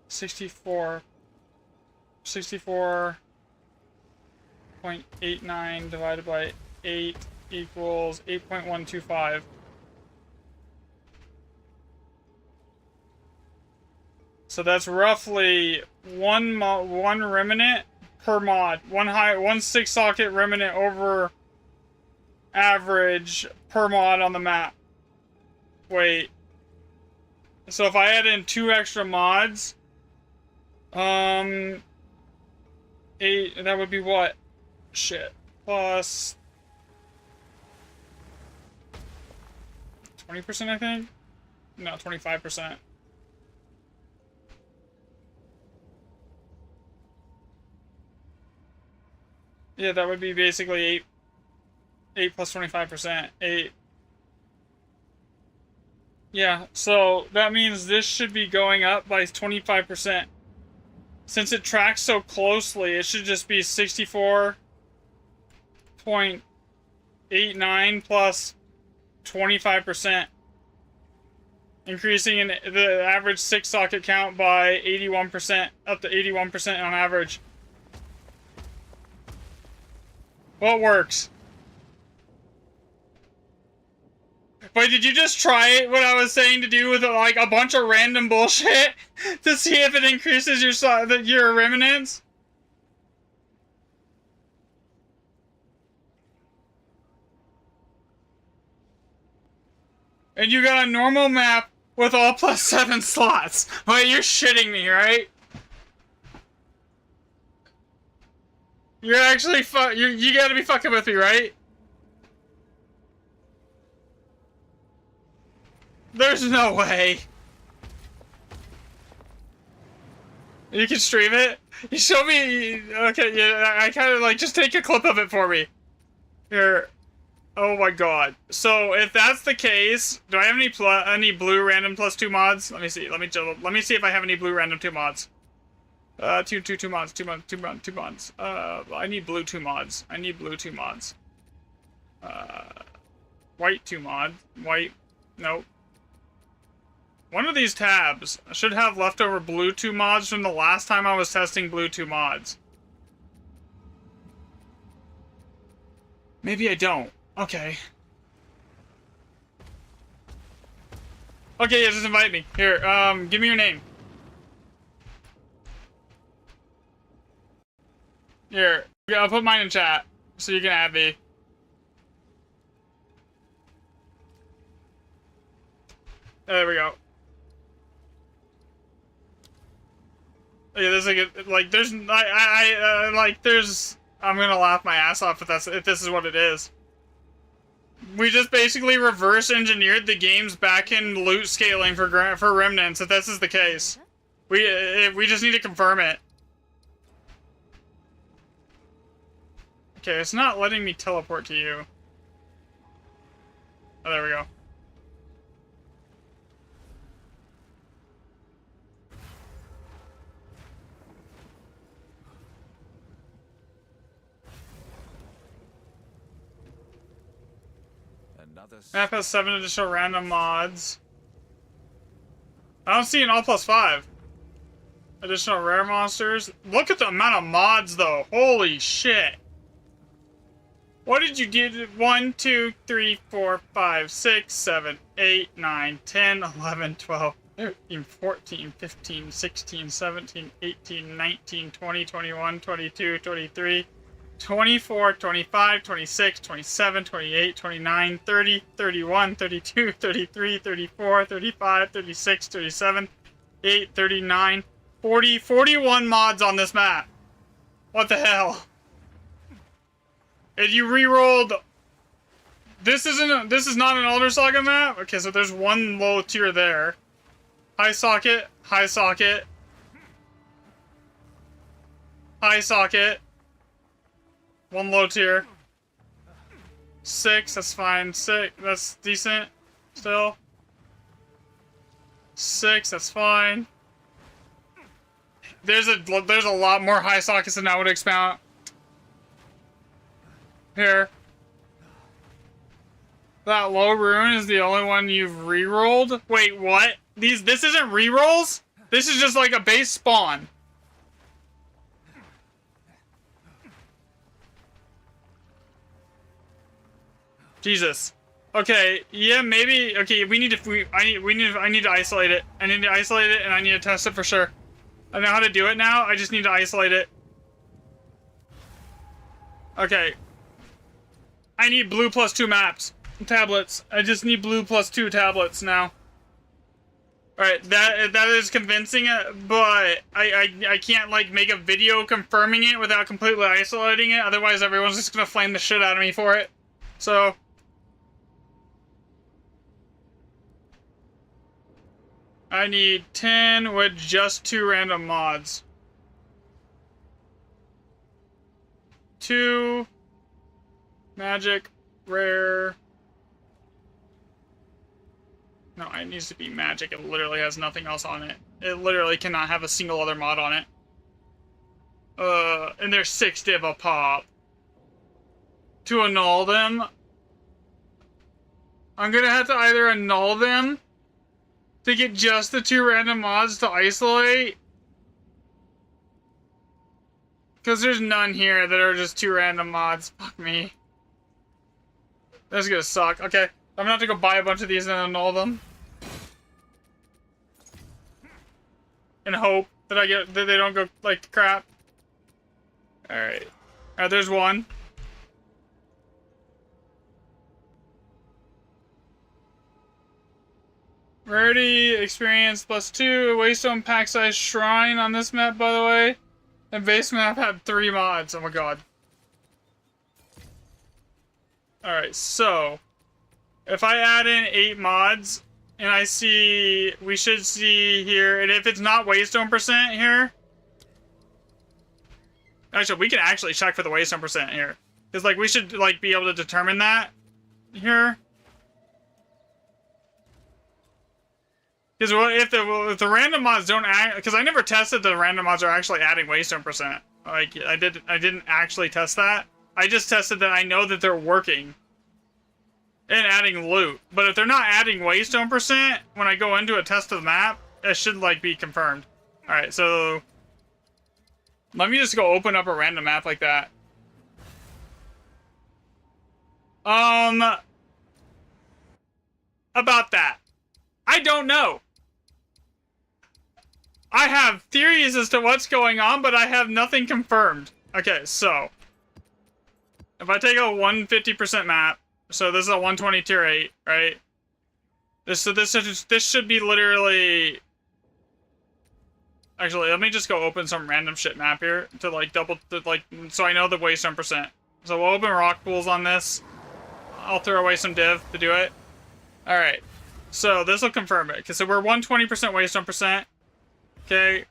64.89 divided by 8 equals 8.125. So that's roughly one remnant per mod. One 6-socket remnant over average per mod on the map. Wait. So if I add in 2 extra mods, 8, that would be what? Shit. Plus 20%, I think? No, 25%. Yeah, that would be basically 8 plus 25%. 8. Yeah, so that means this should be going up by 25%. Since it tracks so closely, it should just be 64.89 plus 25%. Increasing in the average 6-socket count by 81%, up to 81% on average. What works? Wait, did you just try it, what I was saying to do with like a bunch of random bullshit to see if it increases your remnants? And you got a normal map with all +7 slots. Wait, you're shitting me, right? You're actually you gotta be fucking with me, right? There's no way. You can stream it? You show me... Okay, yeah, I kind of like... Just take a clip of it for me. Here. Oh my god. So, if that's the case... Do I have any blue random +2 mods? Let me see. Let me see if I have any blue random 2 mods. Two mods. I need blue 2 mods. I need blue 2 mods. white 2 mod. White. Nope. One of these tabs should have leftover blue 2 mods from the last time I was testing blue 2 mods. Maybe I don't. Okay. Okay, yeah, just invite me. Here, give me your name. Here, I'll put mine in chat so you can add me. There we go. Yeah, there's like there's like there's I'm gonna laugh my ass off if this is what it is. We just basically reverse engineered the games back in loot scaling for Remnants. If this is the case, we just need to confirm it. Okay, it's not letting me teleport to you. Oh, there we go. Map has 7 additional random mods. I don't see an all plus 5. Additional rare monsters. Look at the amount of mods though. Holy shit. What did you do? 1, 2, 3, 4, 5, 6, 7, 8, 9, 10, 11, 12, 13, 14, 15, 16, 17, 18, 19, 20, 21, 22, 23, 24, 25, 26, 27, 28, 29, 30, 31, 32, 33, 34, 35, 36, 37, 8, 39, 40, 41 mods on this map. What the hell? And you re-rolled... This is not an Elder Saga map? Okay, so there's one low tier there. High socket, high socket. High socket. One low tier. 6, that's fine. 6, that's decent. Still. 6, that's fine. There's a lot more high sockets than I would expect. Here. That low rune is the only one you've re-rolled? Wait, what? This isn't re-rolls? This is just like a base spawn. Jesus. Okay, yeah, maybe. Okay, I need to isolate it. I need to isolate it and I need to test it for sure. I know how to do it now. I just need to isolate it. Okay. I need blue plus 2 maps. Tablets. I just need blue plus 2 tablets now. Alright, that is convincing, but I can't like make a video confirming it without completely isolating it. Otherwise everyone's just gonna flame the shit out of me for it. So I need 10 with just 2 random mods. 2 magic, rare. No, it needs to be magic. It literally has nothing else on it. It literally cannot have a single other mod on it. And there's 6 div a pop. To annul them, I'm gonna have to either annul them to get just the 2 random mods to isolate. Because there's none here that are just 2 random mods. Fuck me. That's gonna suck. Okay, I'm gonna have to go buy a bunch of these and annul them. And hope that that they don't go like crap. Alright. Alright, there's one. Rarity, experience plus 2, Waystone pack size shrine on this map, by the way. And base map had 3 mods. Oh my god. Alright, so if I add in 8 mods and I see, we should see here, and if it's not Waystone percent here, actually we can actually check for the Waystone percent here, because like we should like be able to determine that here. Because if the random mods don't act, because I never tested the random mods are actually adding Waystone percent. Like I didn't actually test that. I just tested that I know that they're working. and adding loot. But if they're not adding waystone percent, when I go into a test of the map, it should like be confirmed. Alright, so let me just go open up a random map like that. About that. I don't know. I have theories as to what's going on, but I have nothing confirmed. Okay, so if I take a 150% map, so this is a 120 tier 8, right? This should be literally. Actually, let me just go open some random shit map here to like so I know the waystone percent. So we'll open rock pools on this. I'll throw away some div to do it. All right, so this will confirm it. Okay, so we're 120% waystone percent. Okay,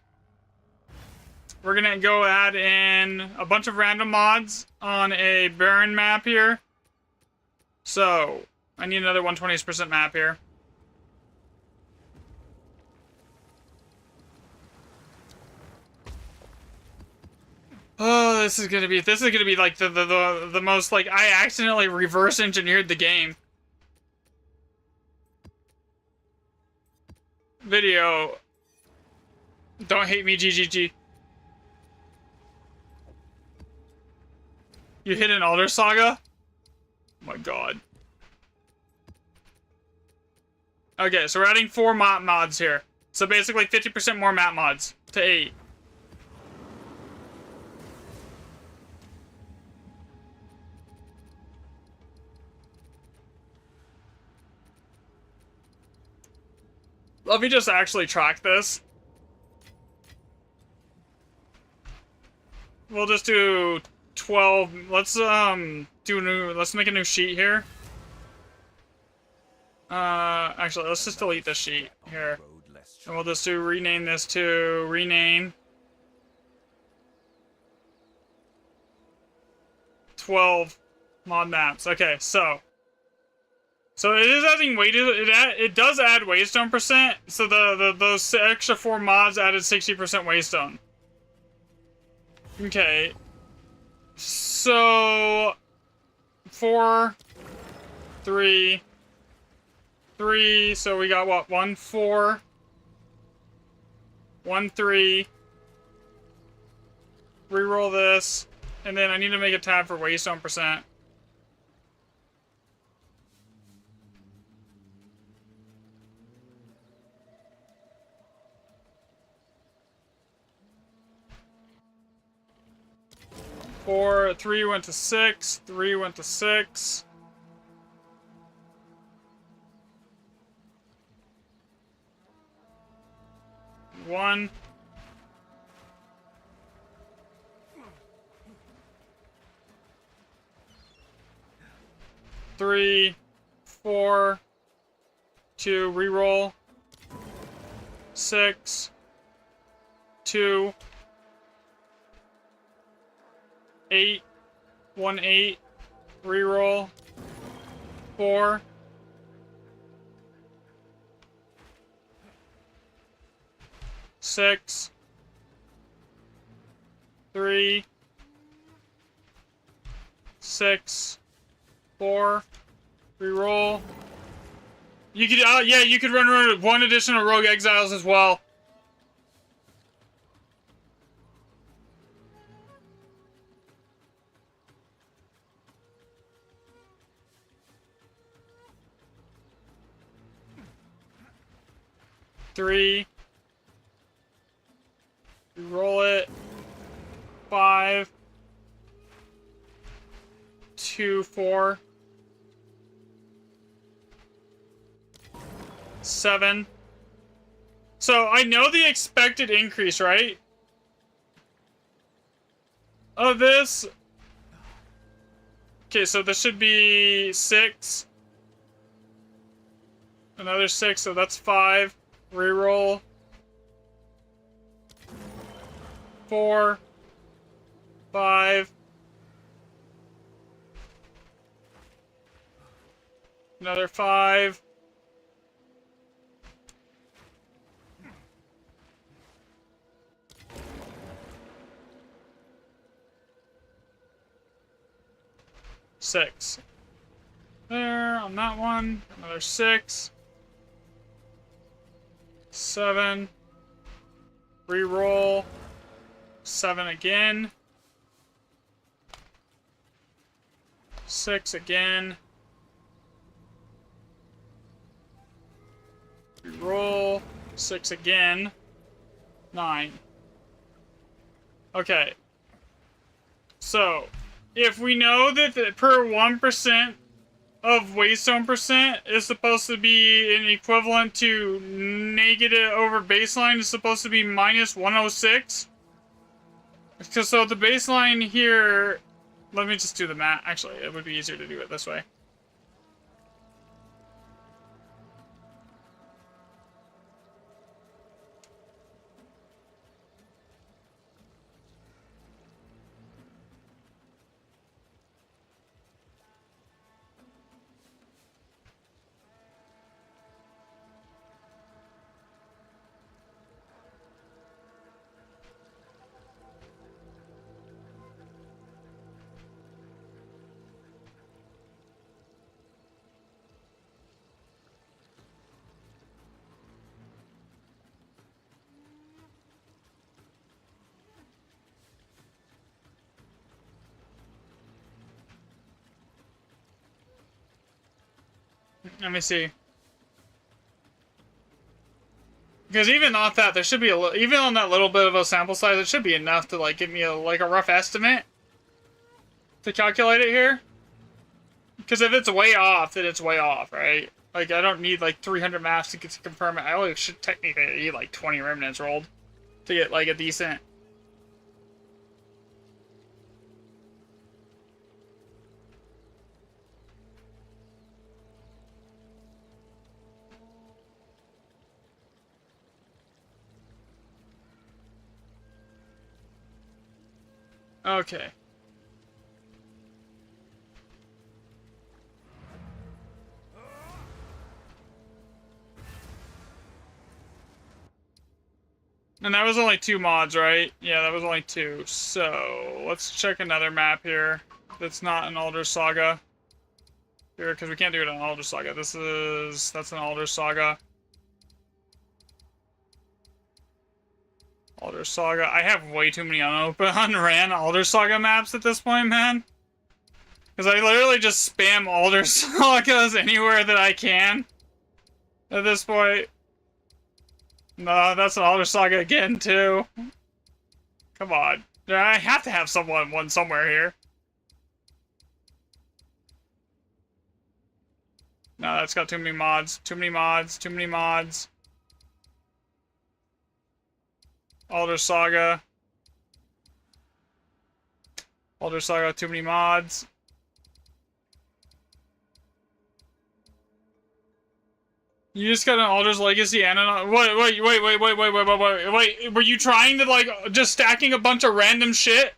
we're gonna go add in a bunch of random mods on a barren map here. So I need another 120% map here. Oh, this is gonna be like the most like I accidentally reverse engineered the game. Video. Don't hate me, GGG. You hit an Alder Saga? Oh my god. Okay, so we're adding 4 map mods here. So basically 50% more map mods to 8. Let me just actually track this. We'll just do 12. Let's let's make a new sheet here. Actually, let's just delete this sheet here. And we'll just rename this to rename 12 mod maps. Okay, so it is adding it does add waystone percent. So those extra 4 mods added 60% waystone. Okay. So 4, 3, 3. So we got what? 1, 4, 1, 3. Reroll this, and then I need to make a tab for waystone percent. Four, 3 went to 6, 3 went to 6. One. Three, 4, 2, reroll. 6, 2. 8, 1, 8, reroll. 4, 6, 3, 6, 4, reroll. You could, yeah, you could run 1 additional Rogue Exiles as well. Three. Roll it. 5. 2, 4. 7. So I know the expected increase, right? Of this. Okay, so this should be 6. Another 6, so that's 5. Reroll. 4. 5. Another 5. Six. there on that one. Another 6. 7. Reroll. 7 again. 6 again. Reroll. 6 again. 9. Okay. So, if we know that per 1% of Waystone percent is supposed to be an equivalent to negative over baseline is supposed to be minus 106. So the baseline here, let me just do the math. Actually, it would be easier to do it this way. Let me see. Because even off that, there should be even on that little bit of a sample size, it should be enough to like give me a rough estimate to calculate it here. Because if it's way off, then it's way off, right? Like I don't need like 300 maps to get to confirm it. I only should technically need like 20 remnants rolled to get like a decent. Okay. And that was only 2 mods, right? Yeah, that was only 2. So, let's check another map here that's not an Alder Saga. Here, because we can't do it on Alder Saga. That's an Alder Saga. Alder Saga. I have way too many unran Alder Saga maps at this point, man. Because I literally just spam Alder Sagas anywhere that I can. At this point. No, that's an Alder Saga again, too. Come on. I have to have one somewhere here. No, that's got too many mods. Too many mods. Too many mods. Alder Saga. Alder Saga, too many mods. You just got an Alder's Legacy and an... Wait, were you trying to, like, just stacking a bunch of random shit?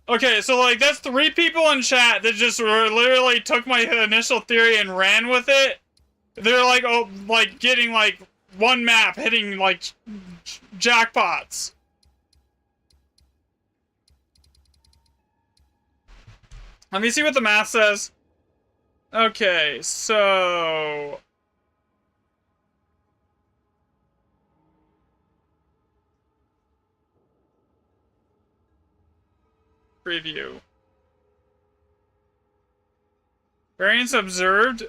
Okay, so, like, that's 3 people in chat that just literally took my initial theory and ran with it. They're, like, oh, like, getting, like, 1 map, hitting, like, jackpots. Let me see what the math says. Okay, so... Preview. Variance observed?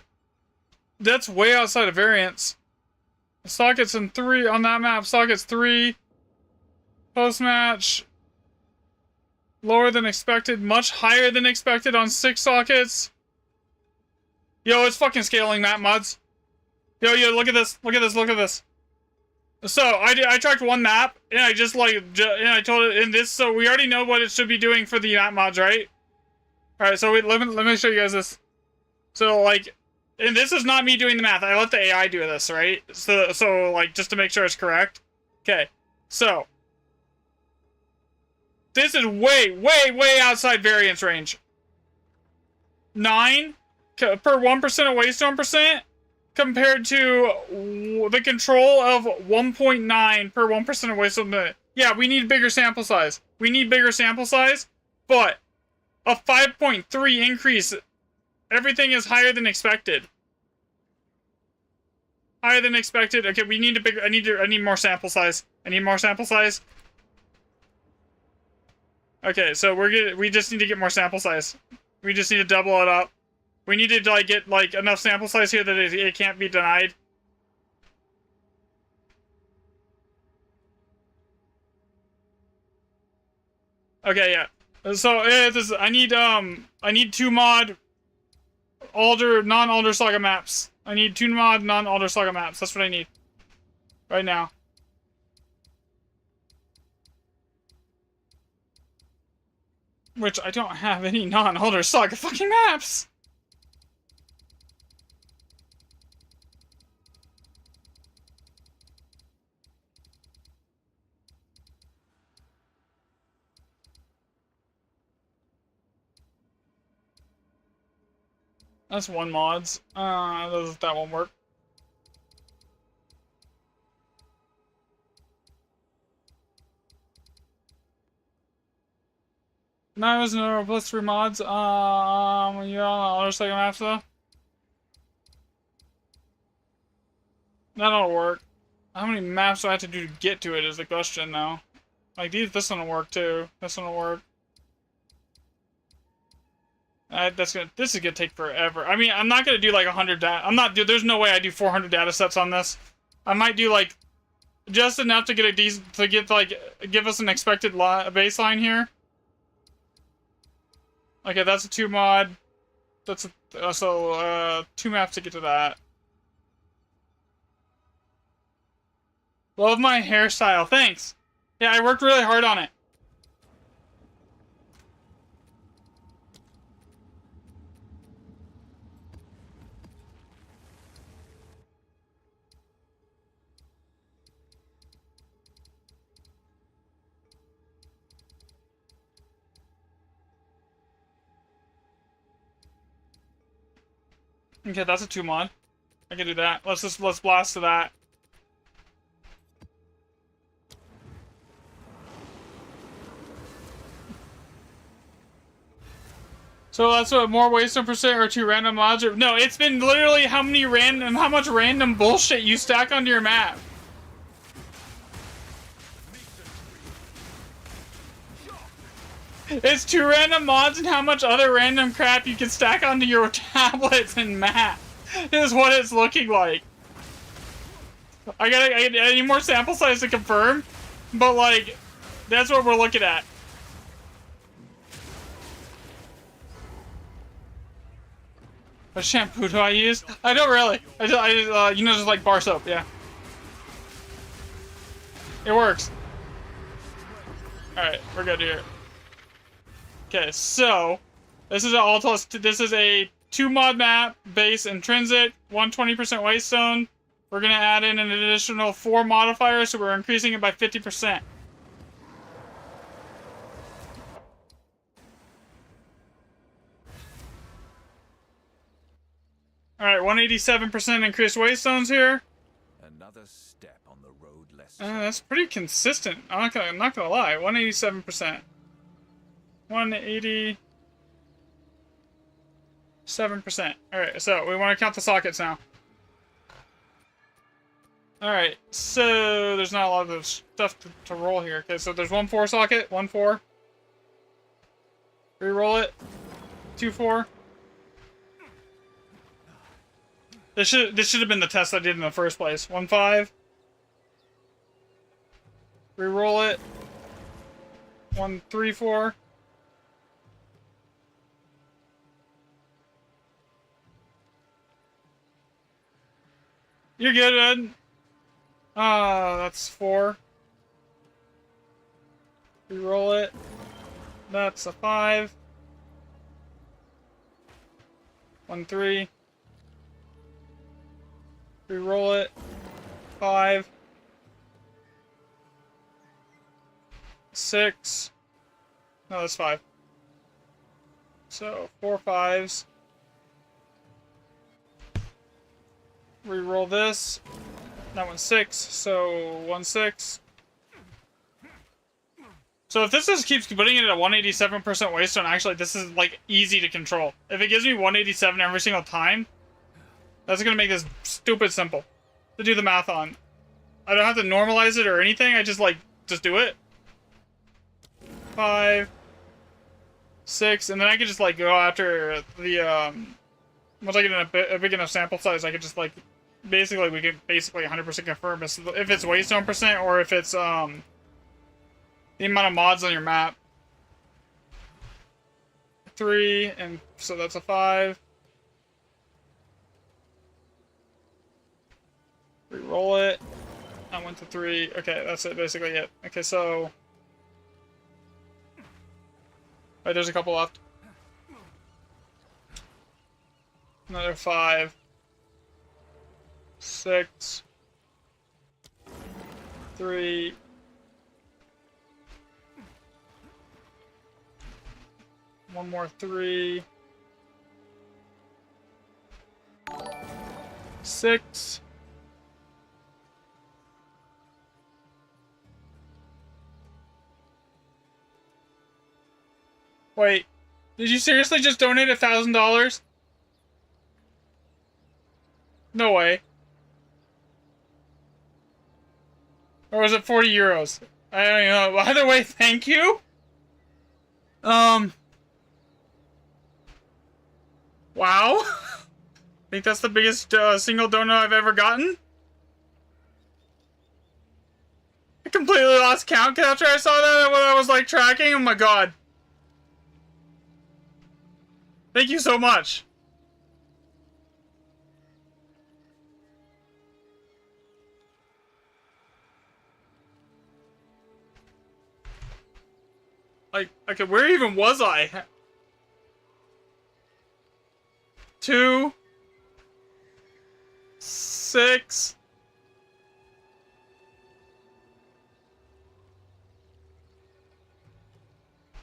That's way outside of variance. Sockets in 3 on that map. Sockets 3. Post-match. Lower than expected. Much higher than expected on 6 sockets. Yo, it's fucking scaling map mods. Yo, look at this. Look at this. Look at this. So, I tracked 1 map, and I just, like, and I told it in this, so we already know what it should be doing for the map mods, right? Alright, so let me show you guys this. So, like, and this is not me doing the math. I let the AI do this, right? So like, just to make sure it's correct. Okay, so. This is way outside variance range. 9 per 1% of Waystone percent compared to the control of 1.9 per 1% of Waystone percent. Yeah, we need bigger sample size. We need bigger sample size, but A 5.3 increase. Everything is higher than expected. Higher than expected. Okay, we need a bigger. I need more sample size. I need more sample size. Okay, so we just need to get more sample size. We just need to double it up. We need to like get like enough sample size here that it can't be denied. Okay, yeah. So I need 2 mod non-Alder Saga maps. I need 2 mod non-Alder Saga maps. That's what I need right now. Which I don't have any non-Alder Saga fucking maps. That's 1 mods. That won't work. No, there's no plus 3 mods. When you're on the other second maps though. That'll work. How many maps do I have to do to get to it is the question now. Like this one will work too. This one will work. This is gonna take forever. I mean, I'm not gonna do like 100 data. There's no way I do 400 data sets on this. I might do like just enough to get a decent, to get like, give us an expected baseline here. Okay, that's a 2 mod. That's a, 2 maps to get to that. Love my hairstyle. Thanks. Yeah, I worked really hard on it. Okay, that's a 2 mod. I can do that. Let's blast to that. So that's what, more waystone percent or 2 random mods? Or, no, it's been literally how much random bullshit you stack onto your map. It's 2 random mods and how much other random crap you can stack onto your tablets and map is what it's looking like. I need more sample size to confirm, but like, that's what we're looking at. What shampoo do I use? I don't really. I just, just like bar soap, yeah. It works. Alright, we're good here. Okay, so this is this is a 2 mod map, base intrinsic, 120% waystone. We're gonna add in an additional 4 modifiers, so we're increasing it by 50%. Alright, 187% increased waystones here. Another step on the road less. That's pretty consistent. I'm not gonna lie. 187%. 187%. Alright, so we want to count the sockets now. Alright, so there's not a lot of stuff to roll here. Okay, so there's 1 4 socket, 1 4. Reroll it. 2 4. This should have been the test I did in the first place. 1 5. Reroll it. 1 3 4. You're good, Ed. That's 4. Reroll it. That's a 5. 1 3. Reroll it. 5. 6. No, that's 5. So 4 5s. Reroll this. That one's 6, so 1 6. So So if this just keeps putting it at 187% waystone, actually this is like easy to control. If it gives me 187 every single time, that's gonna make this stupid simple to do the math on. I don't have to normalize it or anything, I just do it. 5, 6, and then I can just like go after the once I get in a big enough sample size, I could just like basically we can basically 100% confirm if it's waystone percent or if it's the amount of mods on your map. 3, and so that's a 5. Re-roll it. I went to 3. Okay, that's it, basically it. Okay, so right, there's a couple left. Another 5. 6. 3. One more 3. 6. Wait, did you seriously just donate $1,000? No way. Or was it 40 euros? I don't even know. Either way, thank you. Wow. I think that's the biggest single donut I've ever gotten. I completely lost count after I saw that when I was like tracking. Oh my god. Thank you so much. Like, okay, where even was I? 2, 6.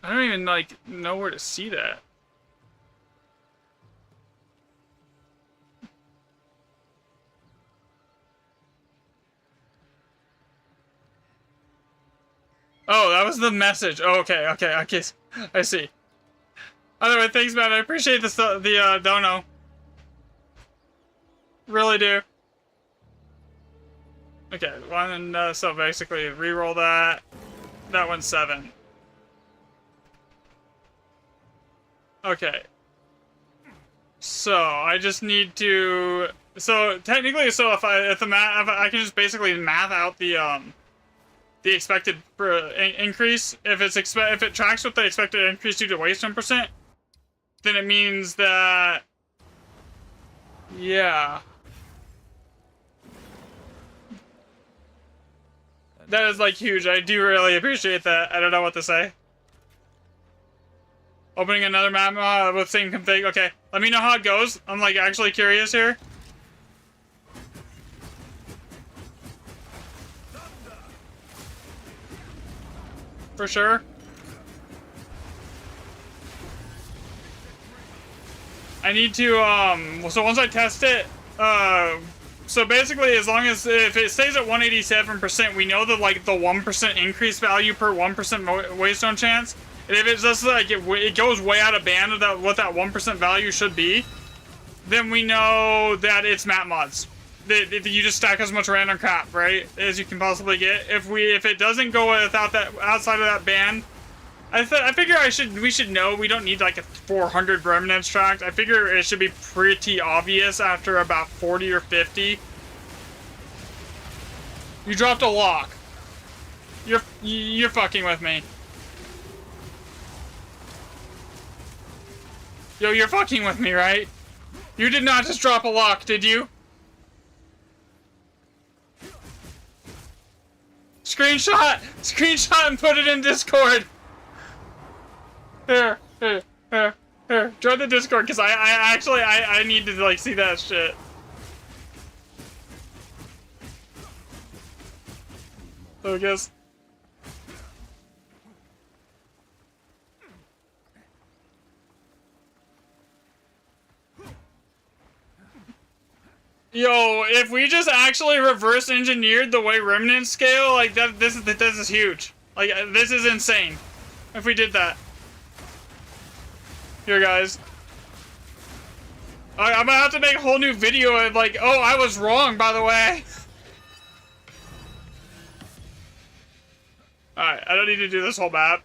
I don't even like know where to see that. Oh, that was the message. Oh, okay. I see. Either way, thanks, man. I appreciate the dono. Really do. Okay, so basically, re-roll that. That one's 7. Okay. So I just need to. So technically, if I can just basically math out the expected increase. If it tracks with the expected increase due to waystone percent, then it means that, yeah, that is like huge. I do really appreciate that. I don't know what to say. Opening another map with same config. Okay, let me know how it goes. I'm like actually curious here. For sure. I need to, so once I test it, so basically as long as, if it stays at 187%, we know that like the 1% increase value per 1% waystone chance. And if it's just like, it goes way out of band of that, what that 1% value should be, then we know that it's map mods. That you just stack as much random crap, right, as you can possibly get. If it doesn't go without that, outside of that band, I figure we should know. We don't need like a 400 remnants tracked. I figure it should be pretty obvious after about 40 or 50. You dropped a lock. You're fucking with me. Yo, you're fucking with me, right? You did not just drop a lock, did you? Screenshot and put it in Discord. Here. Join the Discord, because I need to like see that shit. So I guess. Yo, if we just actually reverse engineered the way remnants scale, like that, this is huge. Like, this is insane. If we did that. Here, guys. I'm gonna have to make a whole new video of like, oh, I was wrong, by the way. Alright, I don't need to do this whole map.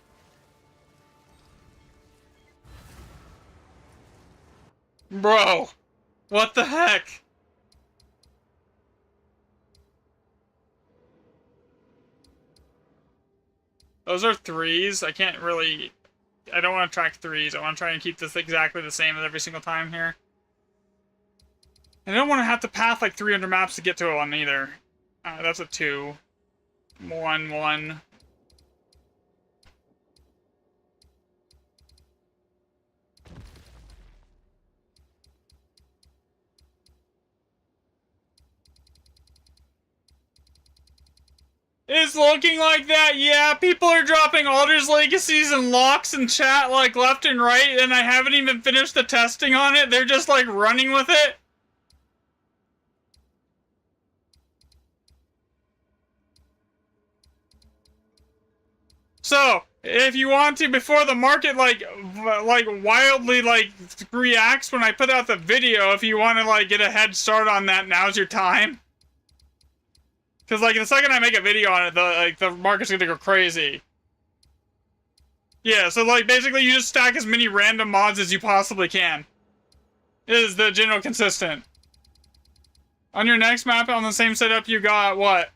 Bro, what the heck? Those are threes. I can't really... I don't want to track threes. I want to try and keep this exactly the same as every single time here. I don't want to have to path like 300 maps to get to one either. That's a 2. 1, 1. It's looking like that, yeah. People are dropping Alder's Legacies and locks in chat like left and right, and I haven't even finished the testing on it. They're just like running with it. So, if you want to, before the market like wildly like reacts when I put out the video, if you want to like get a head start on that, now's your time. Because, like, the second I make a video on it, the market's gonna go crazy. Yeah, so, like, basically you just stack as many random mods as you possibly can. Is the general consistent. On your next map, on the same setup, you got, what?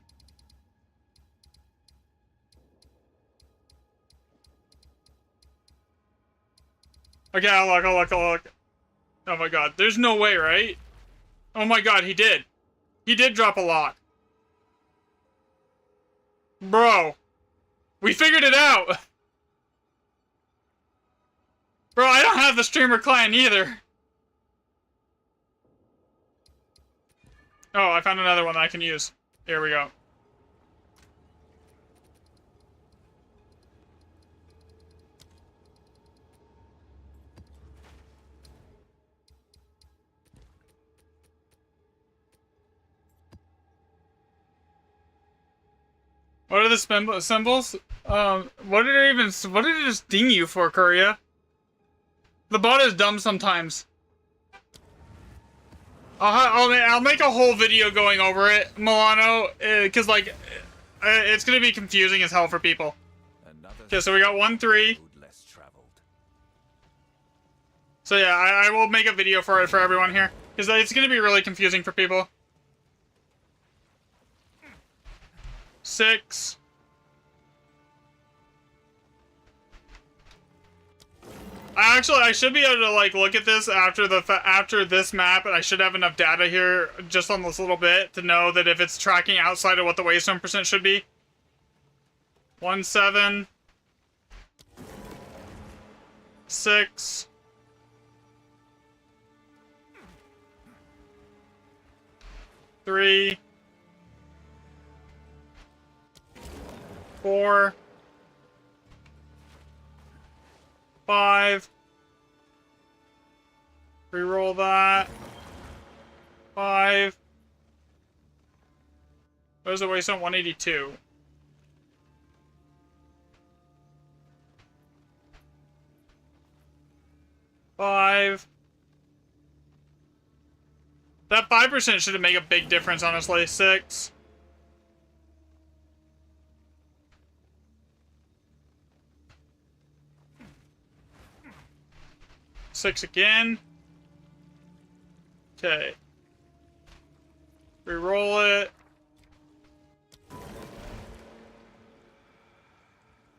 Okay, I'll look. Oh my god, there's no way, right? Oh my god, he did. He did drop a lock. Bro, we figured it out. Bro, I don't have the streamer client either. Oh, I found another one that I can use. Here we go. What are the symbols? What did it just ding you for, Courier? The bot is dumb sometimes. I'll make a whole video going over it, Milano, because like, it's gonna be confusing as hell for people. Okay, so we got 1-3. So yeah, I will make a video for it for everyone here, because it's gonna be really confusing for people. 6. I should be able to like look at this after this map, and I should have enough data here just on this little bit to know that if it's tracking outside of what the waystone percent should be. 1-7. 6. 3. 4. 5. Reroll that. 5. Where's the waystone? 182. Five. That 5% should make a big difference, honestly. 6. 6 again. Okay. Reroll it.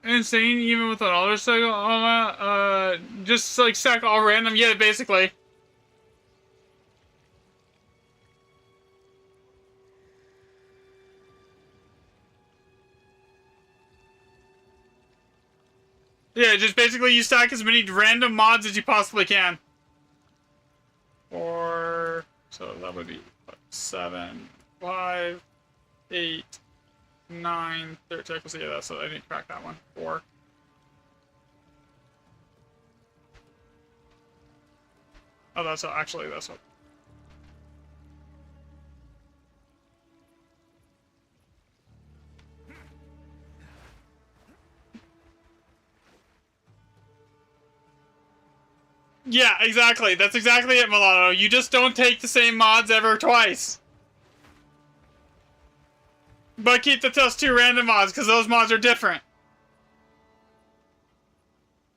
Insane, even with an auto cycle, just like stack all random. Yeah, basically. Yeah, just basically you stack as many random mods as you possibly can. 4, so that would be 7, 5, 8, 9, 13. So yeah, that's, so I need to crack that one. 4. Oh, that's actually that's what. Yeah, exactly. That's exactly it, Milano. You just don't take the same mods ever twice. But keep the plus 2 random mods, because those mods are different.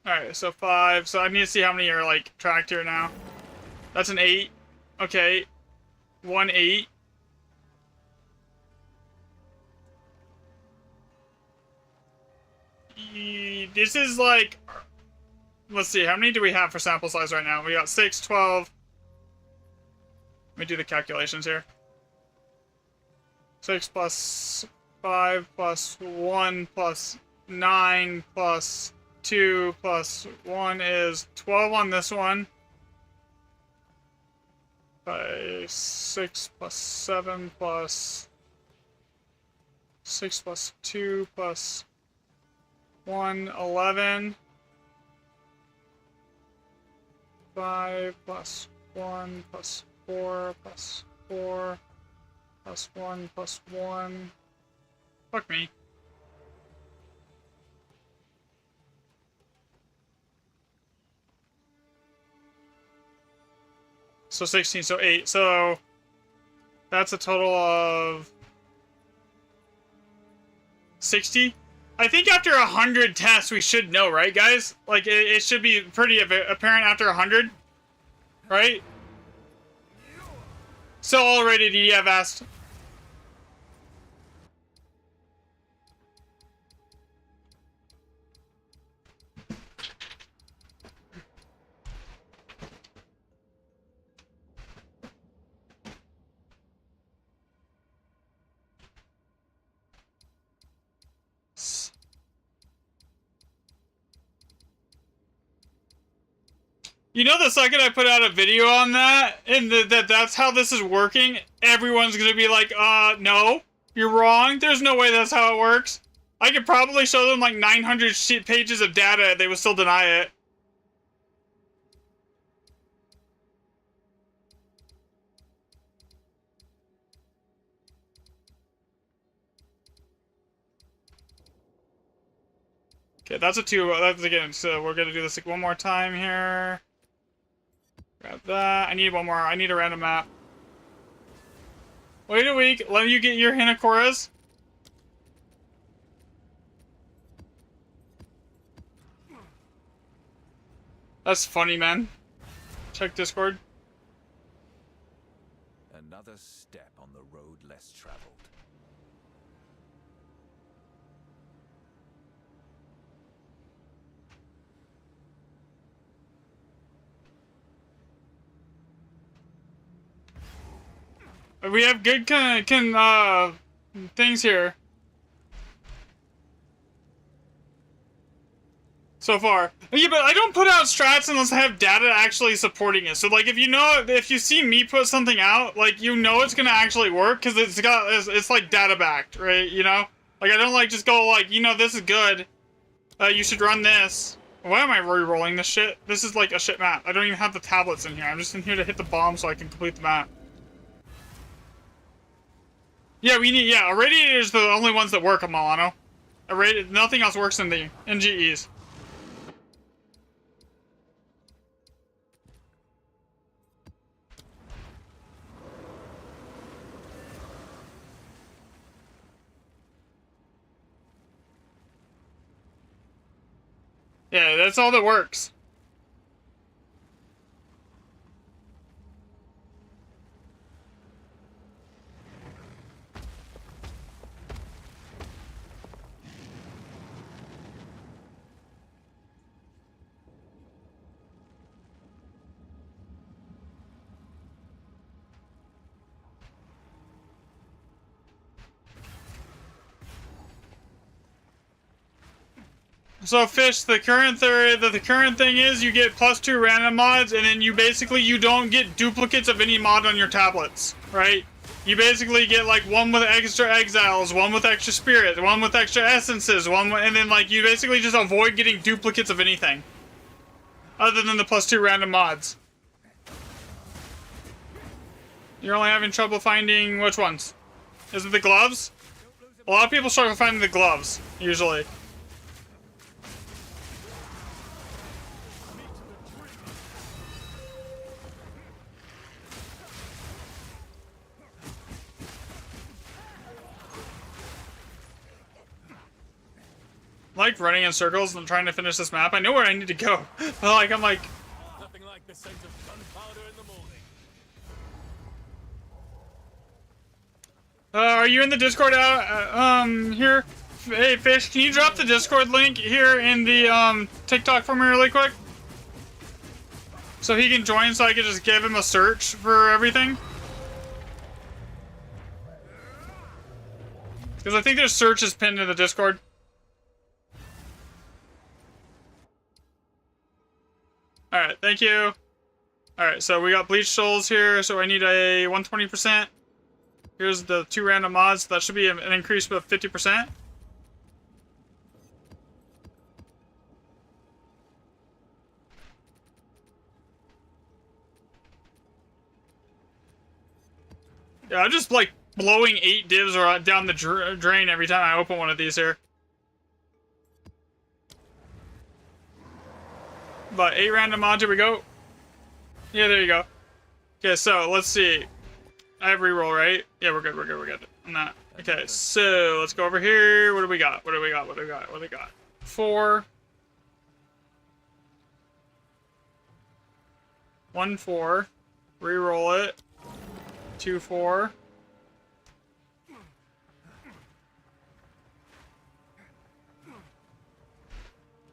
Alright, so 5. So I need to see how many are, like, tracked here now. That's an 8. Okay. 1 8. This is like... Let's see, how many do we have for sample size right now? We got 6, 12... Let me do the calculations here. 6 plus 5 plus 1 plus 9 plus 2 plus 1 is 12 on this one. 6 plus 7 plus 6 plus 2 plus 1, 11. 5 plus 1 plus 4 plus 4 plus 1 plus 1. Fuck me. So 16, so 8. So that's a total of 60. I think after 100 tests we should know, right, guys? Like, it should be pretty apparent after 100, right? So already did you have asked? You know, the second I put out a video on that, and that's how this is working, everyone's gonna be like, no, you're wrong. There's no way that's how it works. I could probably show them like 900 pages of data, they would still deny it. Okay, that's a 2. That's again, so we're gonna do this like one more time here. Grab that. I need one more. I need a random map. Wait a week. Let you get your Hinakoras. That's funny, man. Check Discord. Another step on the road less traveled. We have good things here. So far. Yeah, but I don't put out strats unless I have data actually supporting it. So, like, if you see me put something out, like, you know it's gonna actually work, because it's like data backed, right? You know? Like, I don't, like, just go, like, you know, this is good. You should run this. Why am I re-rolling this shit? This is, like, a shit map. I don't even have the tablets in here. I'm just in here to hit the bomb so I can complete the map. Yeah, irradiators are the only ones that work on Milano. Nothing else works in the NGEs. Yeah, that's all that works. So Fish, the current thing is you get +2 random mods, and then you don't get duplicates of any mod on your tablets, right? You basically get like one with extra exiles, one with extra spirit, one with extra essences, and then like you basically just avoid getting duplicates of anything, other than the +2 random mods. You're only having trouble finding which ones? Is it the gloves? A lot of people struggle finding the gloves usually. like running in circles and trying to finish this map. I know where I need to go. But like, I'm like, Nothing like the scent of gunpowder in the morning. are you in the Discord here? Hey, Fish, can you drop the Discord link here in the, TikTok for me really quick? So he can join so I can just give him a search for everything? Because I think there's searches pinned in the Discord. Alright, thank you. Alright, so we got Bleach Souls here, so I need a 120%. Here's the 2 random mods, so that should be an increase of 50%. Yeah, I'm just like blowing 8 divs down the drain every time I open one of these here. But 8 random mods, here we go. Yeah, there you go. Okay, so let's see. I have reroll, right? Yeah, we're good, we're good, we're good. I'm not. Okay, so let's go over here. What do we got? What do we got? What do we got? What do we got? 4. 1, 4. Reroll it. 2, 4.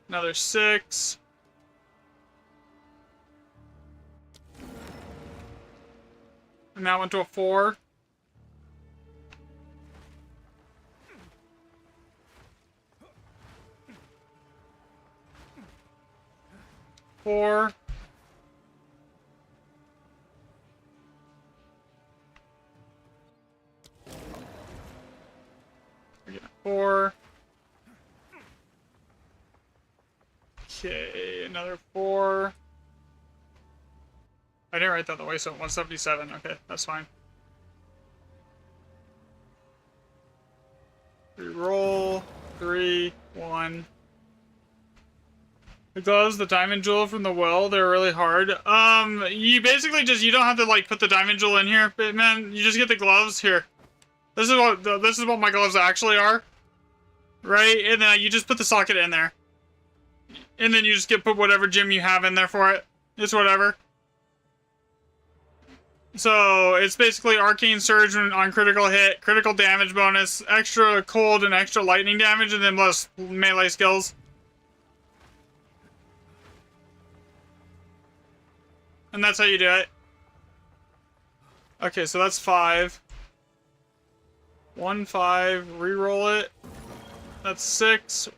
Another 6. And that went to a 4. Four. Again, 4. Okay, another 4. I didn't write that the way, so 177. Okay, that's fine. Reroll. 3, 1. The gloves, the diamond jewel from the well, they're really hard. You basically just, you don't have to like put the diamond jewel in here, but man, you just get the gloves here. This is what my gloves actually are. Right? And then you just put the socket in there. And then you just put whatever gem you have in there for it. It's whatever. So, it's basically Arcane Surge on critical hit, critical damage bonus, extra cold and extra lightning damage, and then plus melee skills. And that's how you do it. Okay, so that's 5. 1, 5, reroll it. That's 6,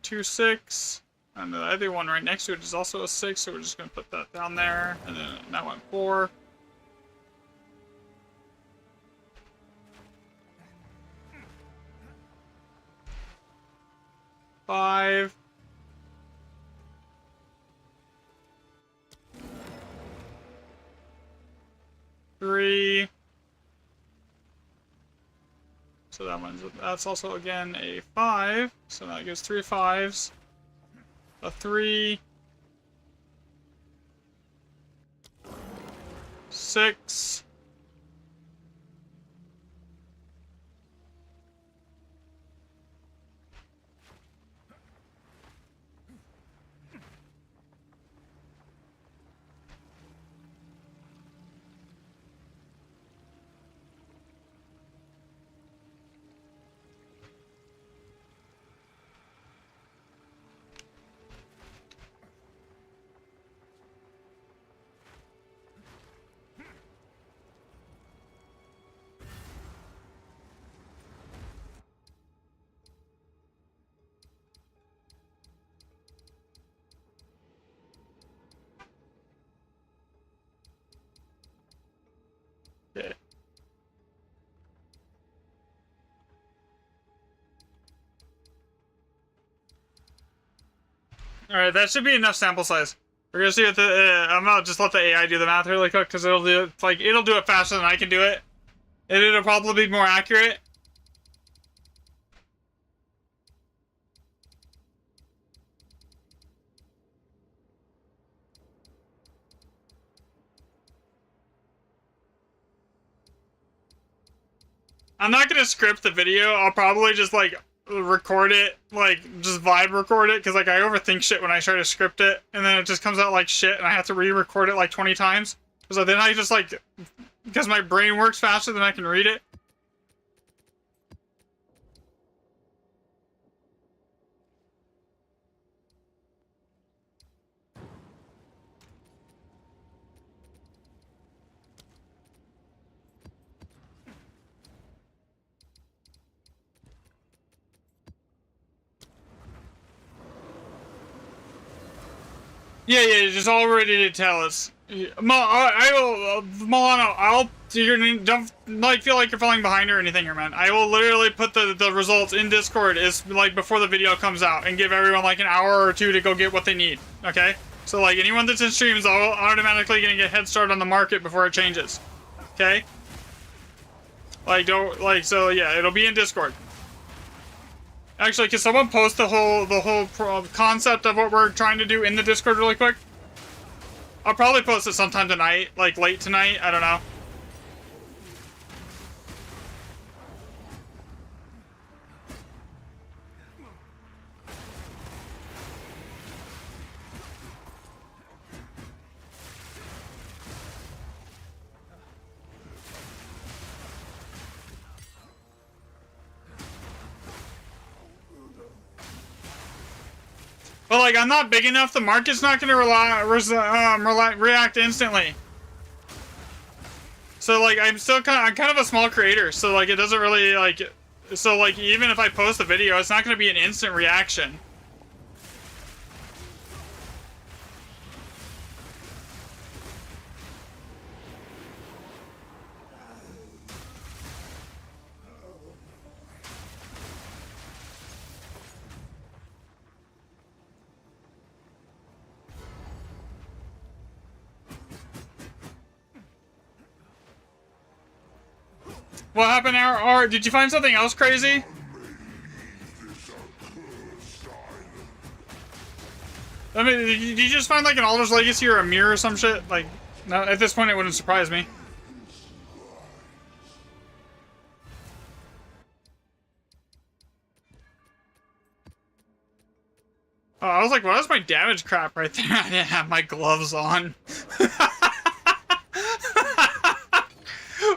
2, 6. And the other one right next to it is also a 6, so we're just going to put that down there. And then that went 4. Five. Three. So that's also again a 5. So that gives 3 5s. A 3. 6. Okay. Alright, that should be enough sample size. We're gonna see what the, I'm gonna just let the AI do the math really quick, because it'll do it, like, it'll do it faster than I can do it. And it'll probably be more accurate. I'm not gonna script the video, I'll probably just, like, record it, like, just vibe record it, because, like, I overthink shit when I try to script it, and then it just comes out like shit, and I have to re-record it, like, 20 times. So then I just, like, because my brain works faster than I can read it. Yeah, just all ready to tell us. I will, Milano, don't, like, feel like you're falling behind or anything here, man. I will literally put the results in Discord, like, before the video comes out, and give everyone, like, an hour or two to go get what they need, okay? So, like, anyone that's in stream is automatically gonna get head start on the market before it changes, okay? Like, don't, like, so, yeah, it'll be in Discord. Actually, can someone post the whole concept of what we're trying to do in the Discord really quick? I'll probably post it sometime tonight, like late tonight, I don't know. But, like, I'm not big enough, the market's not gonna react instantly. So, like, I'm kind of a small creator, so, like, it doesn't really, like, so, like, even if I post a video, it's not gonna be an instant reaction. What happened, R? Did you find something else crazy? I mean, did you just find, like, an Alder's Legacy or a mirror or some shit? Like, no, at this point it wouldn't surprise me. Oh, I was like, what is my damage crap right there? I didn't have my gloves on.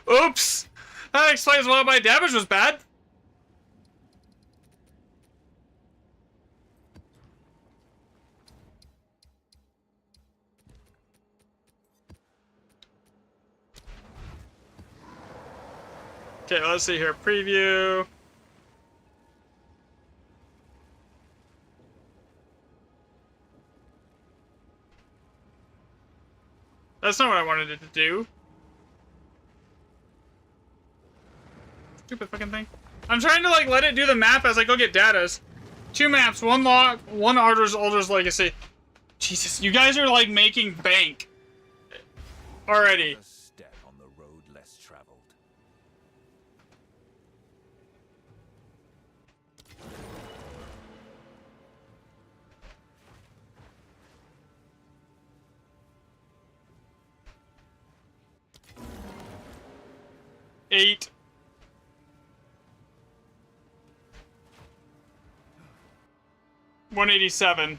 Oops! That explains why my damage was bad. Okay, let's see here. Preview. That's not what I wanted it to do. Stupid fucking thing. I'm trying to, like, let it do the map as I go get datas. 2 maps, 1 log, 1 Alder's Legacy. Jesus, you guys are, like, making bank already. Another step on the road less traveled. Eight. $187.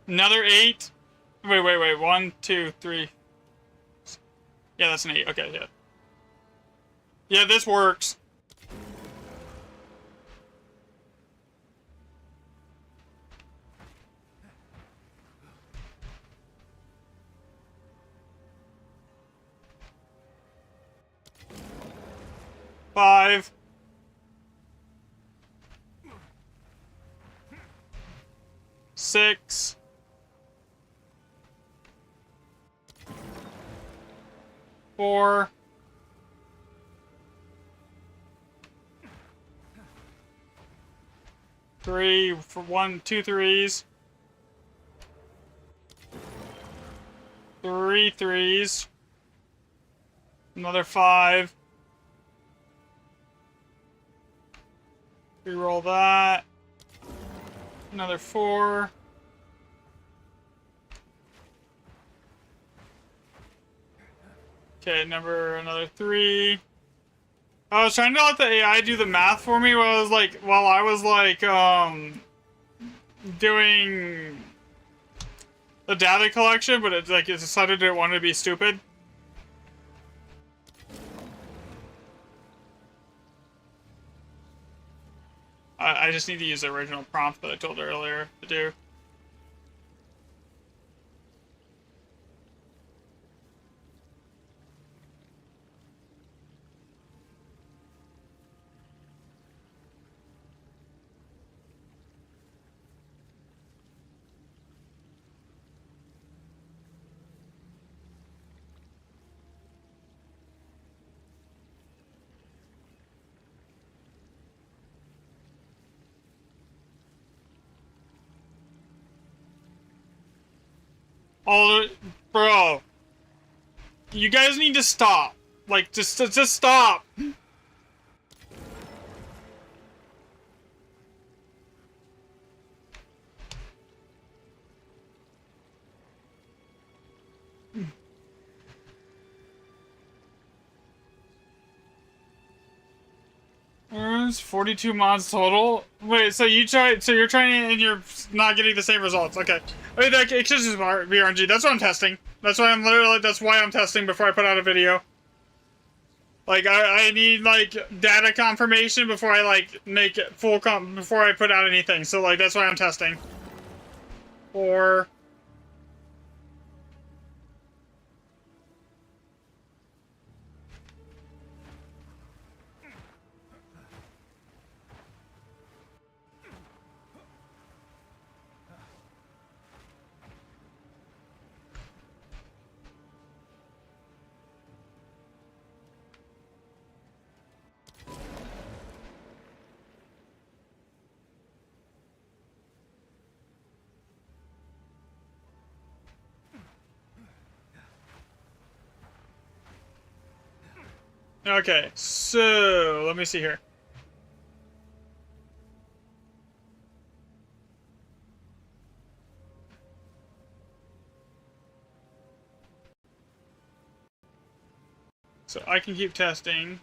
Another 8. Wait. 1, 2, 3. Yeah, that's an 8. Okay, yeah. Yeah, this works. Five. Six. Four. Three for 1, 2 threes. 3 threes. Another 5. Reroll that. Another 4. Okay, another 3. I was trying to let the AI do the math for me while I was doing the data collection, but it decided it wanted to be stupid. I just need to use the original prompt that I told her earlier to do. Bro, you guys need to stop. Like, just stop. There's 42 mods total. Wait, so you're trying and you're not getting the same results. Okay. Wait, that it just is VRNG. That's what I'm testing. That's why I'm testing before I put out a video. Like, I need, like, data confirmation before I, like, make it before I put out anything. So, like, that's why I'm testing. Or... Okay, so let me see here. So I can keep testing.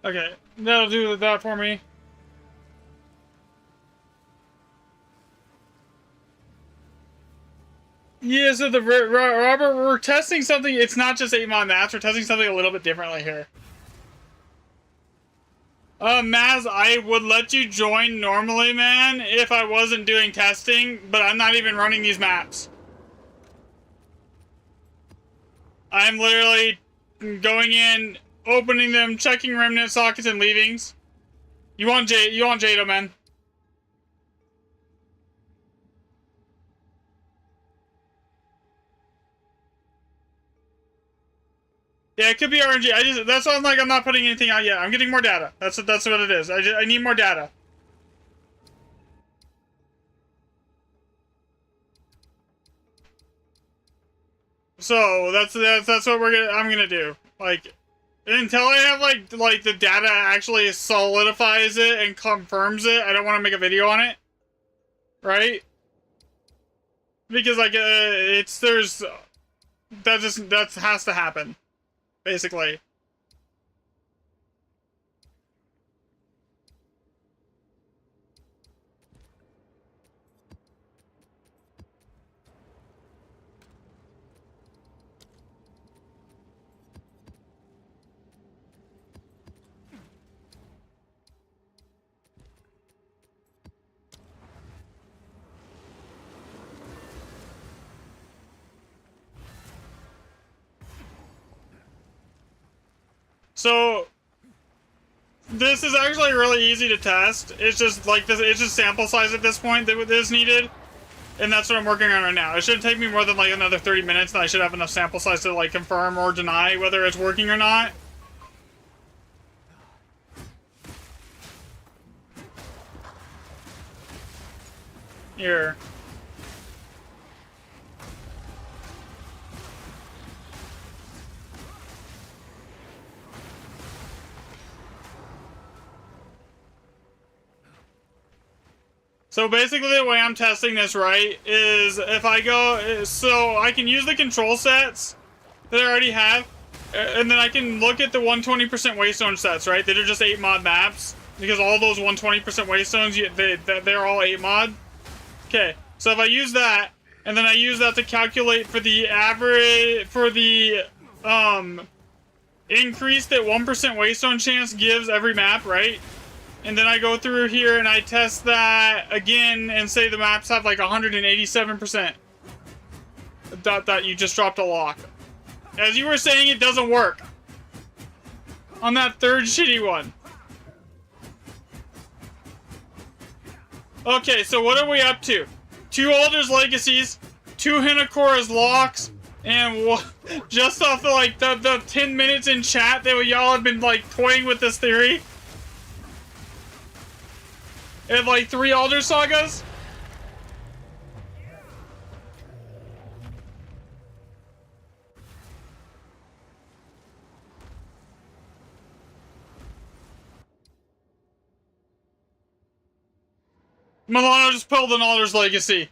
Okay, that'll do that for me. Yeah, so Robert, we're testing something. It's not just 8-mod maps. We're testing something a little bit differently here. Maz, I would let you join normally, man, if I wasn't doing testing, but I'm not even running these maps. I'm literally going in, opening them, checking remnant sockets and leavings. You want Jado, man. Yeah, it could be RNG. That's why I'm not putting anything out yet. I'm getting more data. That's what it is. I need more data. So that's what I'm gonna do. Like, until I have like the data actually solidifies it and confirms it, I don't want to make a video on it, right? Because like that has to happen, basically. So this is actually really easy to test. It's just like this. It's just sample size at this point that is needed, and that's what I'm working on right now. It shouldn't take me more than like another 30 minutes, and I should have enough sample size to like confirm or deny whether it's working or not. Here. So basically the way I'm testing this, right, is if I go, so I can use the control sets that I already have, and then I can look at the 120% waystone sets, right? That are just 8 mod maps, because all those 120% waystones, they're all 8 mod. Okay, so if I use that, and then I use that to calculate for the average, for the, increase that 1% waystone chance gives every map, right? And then I go through here and I test that again and say the maps have like 187%. That you just dropped a lock. As you were saying, it doesn't work. On that third shitty one. Okay, so what are we up to? 2 Alder's Legacies, 2 Hinakora's locks, and just off the like the 10 minutes in chat that y'all have been like toying with this theory. And like 3 Alder Sagas? Milano just pulled an Alder's Legacy.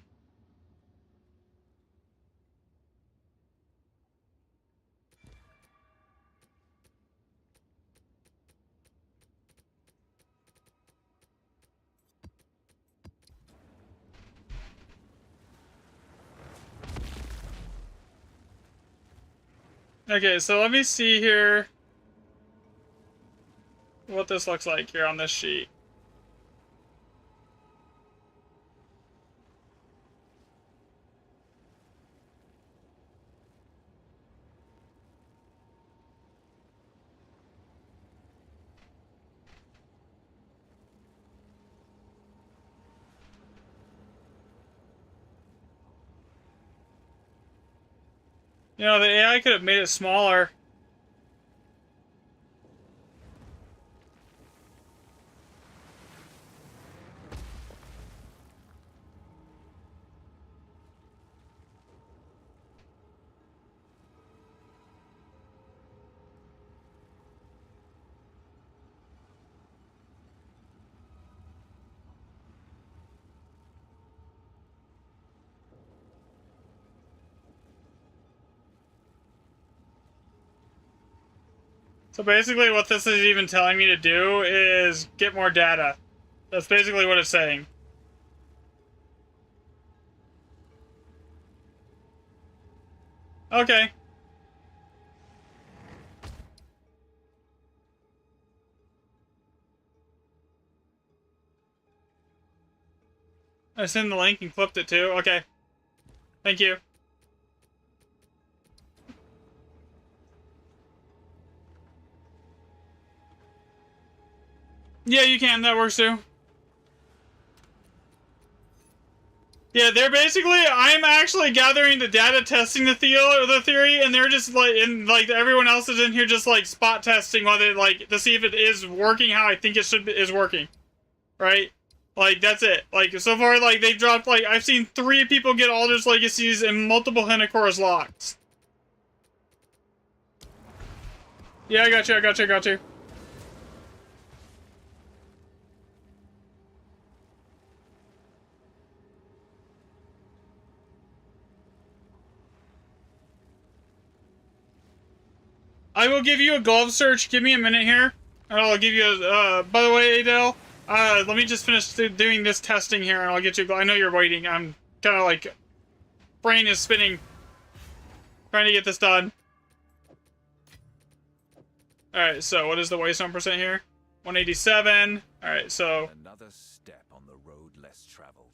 Okay, so let me see here what this looks like here on this sheet. You know, the AI could have made it smaller. So basically what this is even telling me to do is get more data. That's basically what it's saying. Okay. I sent the link and flipped it too. Okay. Thank you. Yeah, you can. That works too. Yeah, they're basically. I'm actually gathering the data, testing the theory, and they're just like, and like everyone else is in here just like spot testing whether like to see if it is working how I think it is working, right? Like that's it. Like so far, like they've dropped like I've seen 3 people get Alder's Legacies and multiple Hinakora's locks. Yeah, I got you. I got you. I got you. I will give you a glove search. Give me a minute here. And I'll give you a, by the way, Adele, let me just finish doing this testing here and I'll get you, I know you're waiting. I'm kind of like, brain is spinning. Trying to get this done. Alright, so what is the waystone percent here? 187. Alright, so. Another step on the road less traveled.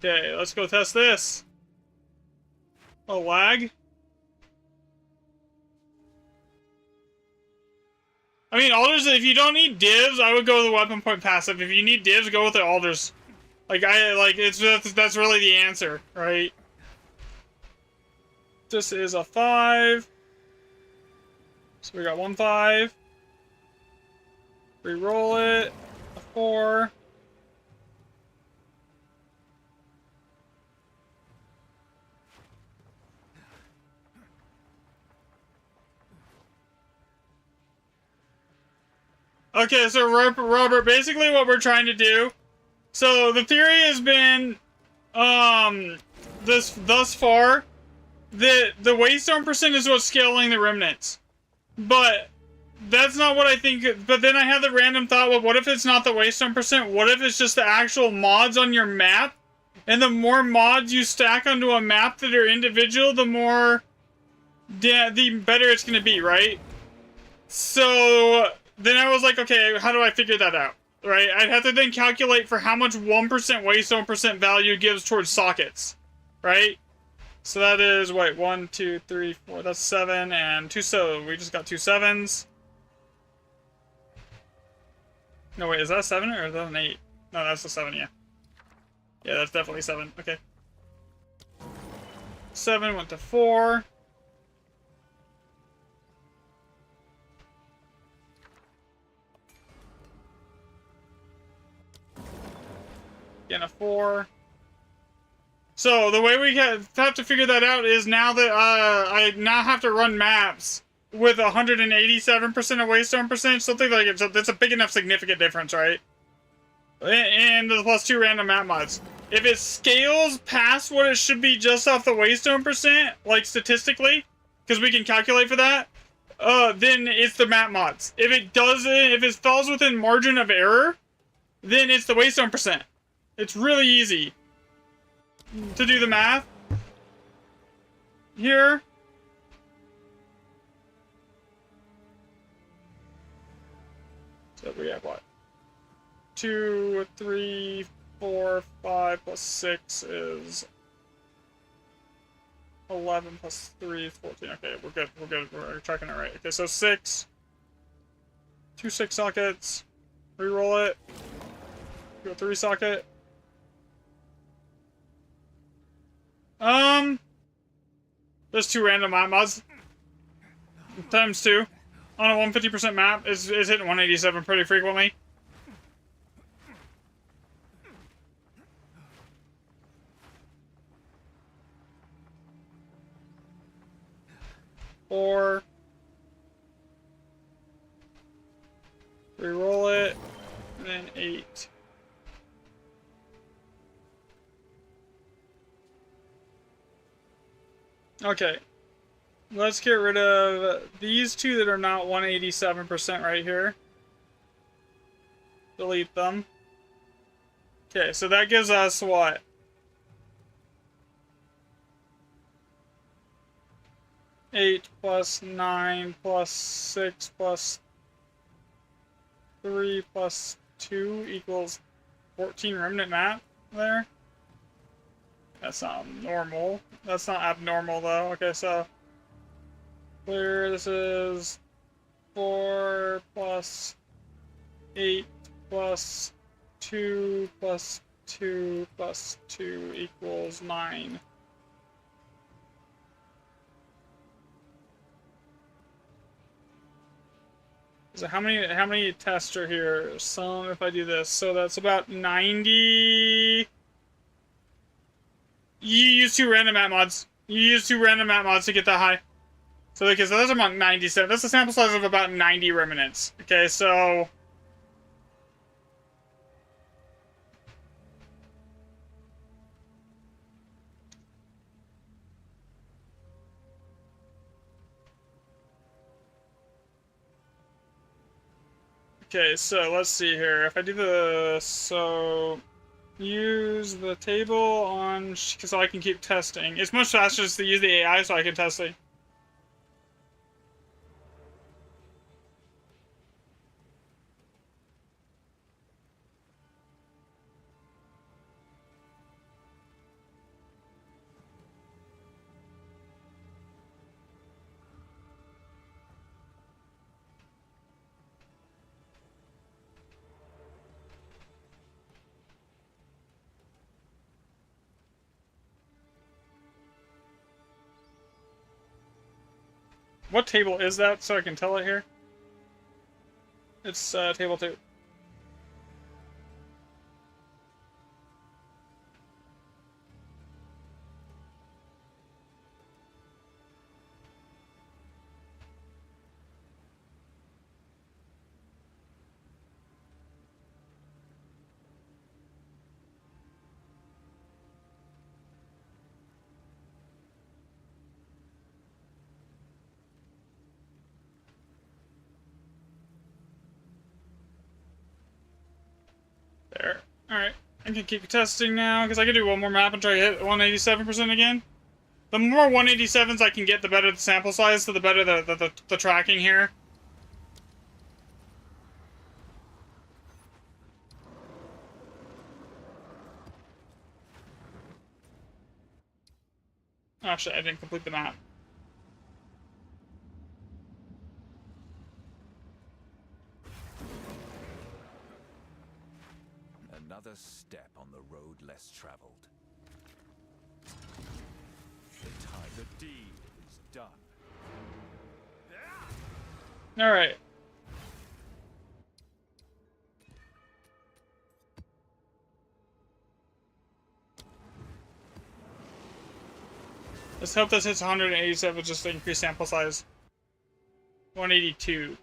Okay, let's go test this. Oh, lag? I mean, alders, if you don't need divs, I would go with the weapon point passive. If you need divs, go with the alders. Like, that's really the answer, right? This is a 5. So we got 1 5. Reroll it. A 4. Okay, so Robert, basically what we're trying to do. So the theory has been, thus far, that the Waystone percent is what's scaling the remnants. But that's not what I think. But then I had the random thought, well, what if it's not the Waystone percent? What if it's just the actual mods on your map? And the more mods you stack onto a map that are individual, the more, the better it's going to be, right? So then I was like, okay, how do I figure that out? Right? I'd have to then calculate for how much 1% Waystone percent value gives towards sockets. Right? So that is, wait, 1, 2, 3, 4, that's 7, and 2, so we just got 2 7s. No, wait, is that a 7 or is that an 8? No, that's a 7, yeah. Yeah, that's definitely 7, okay. 7 went to 4. Again, a 4. So the way we have to figure that out is now that I now have to run maps with 187% of Waystone percentage, something like it. So that's a big enough significant difference, right? And the plus 2 random map mods. If it scales past what it should be just off the Waystone percent, like statistically, because we can calculate for that, then it's the map mods. If it doesn't, if it falls within margin of error, then it's the Waystone percent. It's really easy to do the math here. So we have what? 2, 3, 4, 5 plus 6 is 11 plus 3 is 14. Okay, we're good. We're good. We're tracking it right. Okay, so 6. 2 6 sockets. Reroll it. Go 3 socket. There's 2 random map mods. Times 2. On a 150% map is hitting 187 pretty frequently. Four. Reroll it. And then 8. Okay, let's get rid of these 2 that are not 187% right here. Delete them. Okay, so that gives us what? Eight plus 9 plus 6 plus 3 plus 2 equals 14 remnant map there. That's not normal. That's not abnormal, though. Okay, so clear. This is 4 plus 8 plus 2 plus 2 plus 2 equals 9. So how many tests are here? Some, if I do this, so that's about 90. You use 2 random map mods. You use 2 random map mods to get that high. So okay, so that's about 97. That's a sample size of about 90 remnants. Okay, so okay, so let's see here. If I do so use the table on, so I can keep testing. It's much faster just to use the AI so I can test it. What table is that so I can tell it here? It's table 2. There. Alright. I can keep testing now, because I can do one more map and try to hit 187% again. The more 187s I can get, the better the sample size, so the better the tracking here. Actually, I didn't complete the map. Another step on the road less traveled. The deed is done. Alright. Let's hope this hits 187 just to increase sample size. 182.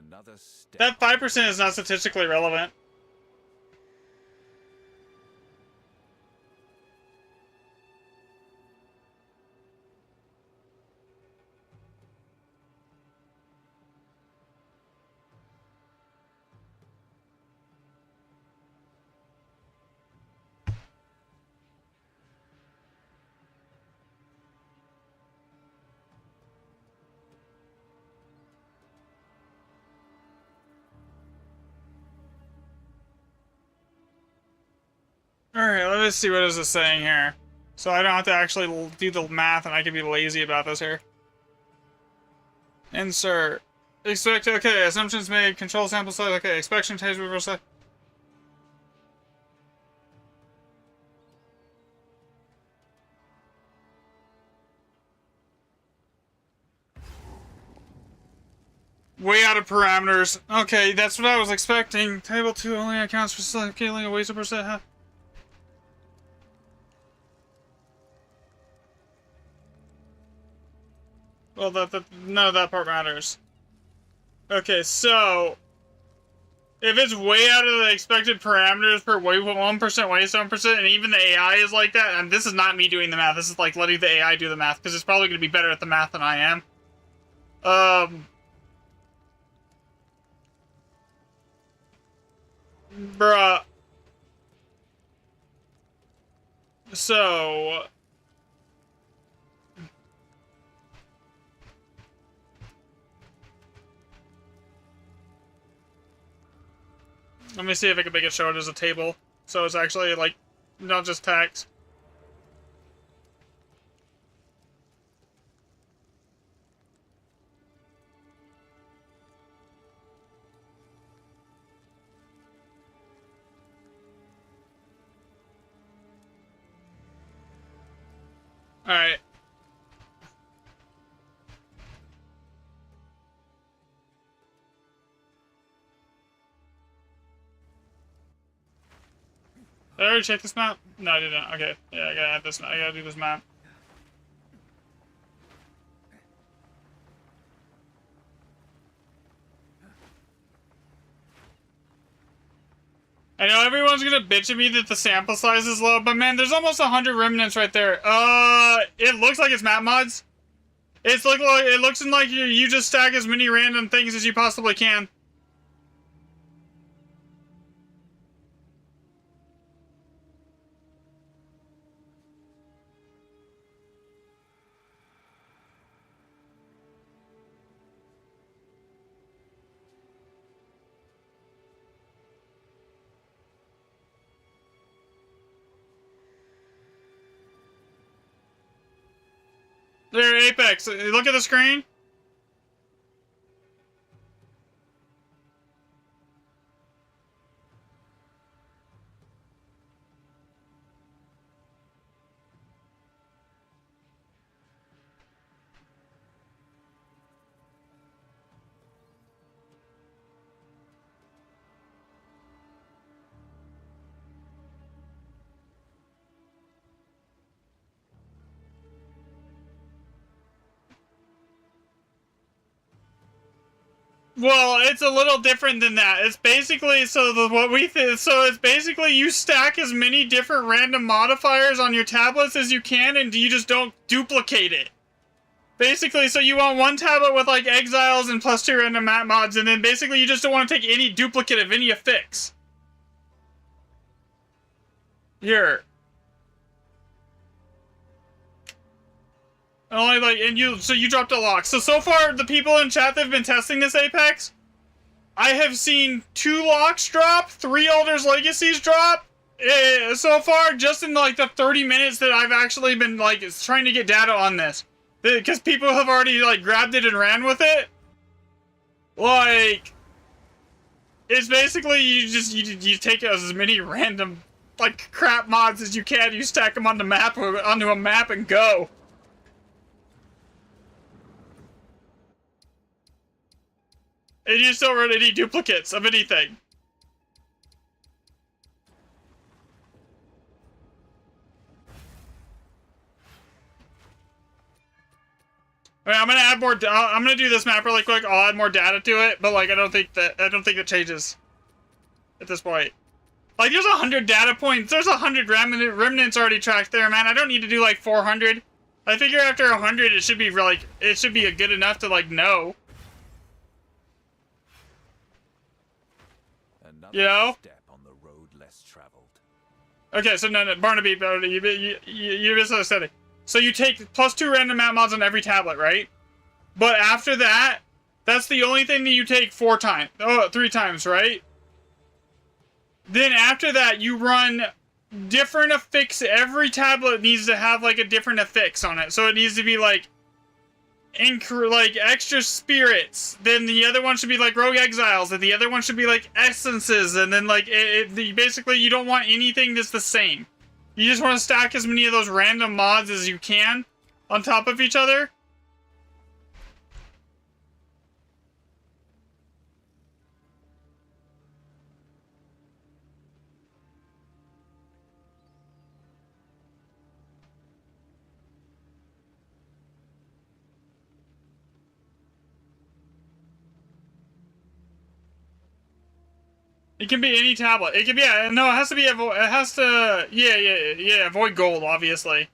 Another step. That 5% is not statistically relevant. Alright, let me see what is this saying here. So I don't have to actually do the math and I can be lazy about this here. Insert. Expect, okay, assumptions made, control sample size, okay, expectation types, reverse. Way out of parameters. Okay, that's what I was expecting. Table 2 only accounts for scaling a waste of percent. Well, none of that part matters. Okay, so if it's way out of the expected parameters per 1% waste, 7%, and even the AI is like that, and this is not me doing the math, this is like letting the AI do the math, because it's probably going to be better at the math than I am. Bruh. So let me see if I can make it show it as a table. So it's actually, like, not just text. Alright. Did I already check this map? No, I didn't. Okay. Yeah, I gotta add this. I gotta do this map. I know everyone's gonna bitch at me that the sample size is low, but man, there's almost 100 remnants right there. It looks like it's map mods. It looks like you just stack as many random things as you possibly can. There, Apex. Look at the screen. Well, it's a little different than that. It's basically so it's basically you stack as many different random modifiers on your tablets as you can, and you just don't duplicate it. Basically, so you want one tablet with like exiles and +2 random map mods, and then basically you just don't want to take any duplicate of any affix. Here. Only like, and you dropped a lock. So far, the people in chat that have been testing this Apex, I have seen 2 locks drop, 3 Elder's Legacies drop, so far, just in like the 30 minutes that I've actually been like trying to get data on this. Because people have already like grabbed it and ran with it. Like, it's basically you take as many random like crap mods as you can, you stack them on the map onto a map and go. And you just don't run any duplicates of anything. Alright, I'm gonna add more. I'm gonna do this map really quick. I'll add more data to it, but like I don't think it changes at this point. Like there's 100 data points. There's 100 remnants already tracked there, man. I don't need to do like 400. I figure after 100, it should be like a good enough to like know. Another You know? step on the road less traveled. Okay, so no, Barnaby, you misunderstood. So you take +2 random map mods on every tablet, right? But after that, that's the only thing that you take 3 times, right? Then after that, you run different affix. Every tablet needs to have like a different affix on it. So it needs to be like extra spirits. Then the other one should be like rogue exiles, and the other one should be like essences. And then like basically you don't want anything that's the same. You just want to stack as many of those random mods as you can on top of each other. It can be any tablet. It can be, no, it has to be, avoid gold, obviously.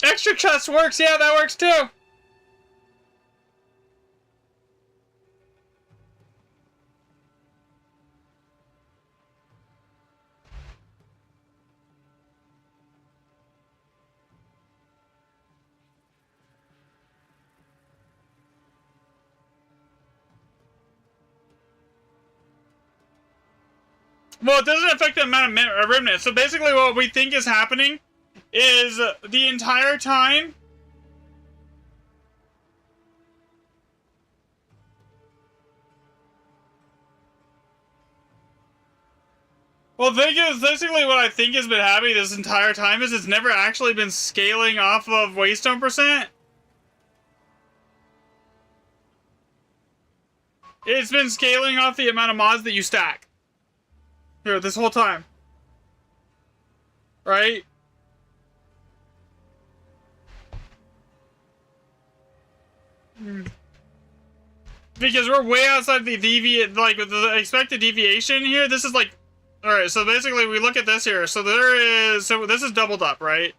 Extra chest works, yeah, that works too. Well, it doesn't affect the amount of remnants. So basically what we think is happening is the entire time well, basically what I think has been happening this entire time is it's never actually been scaling off of Waystone %. It's been scaling off the amount of mods that you stack. Here, this whole time. Right? Because we're way outside the the expected deviation here. This is like, alright, so basically we look at this here. So this is doubled up, right?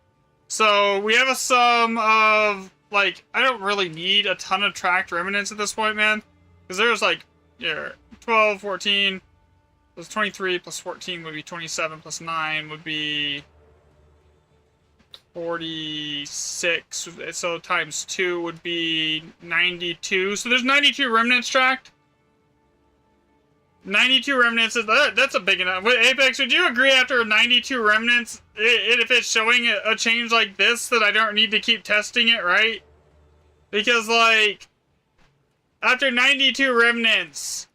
So we have a sum of, like, I don't really need a ton of tracked remnants at this point, man. Because there's like, 12, 14, plus 23, plus 14 would be 27, plus 9 would be 46, so times 2 would be 92. So there's 92 remnants tracked. 92 remnants, that's a big enough. Apex, would you agree after 92 remnants, if it's showing a change like this, that I don't need to keep testing it, right? Because, like, after 92 remnants,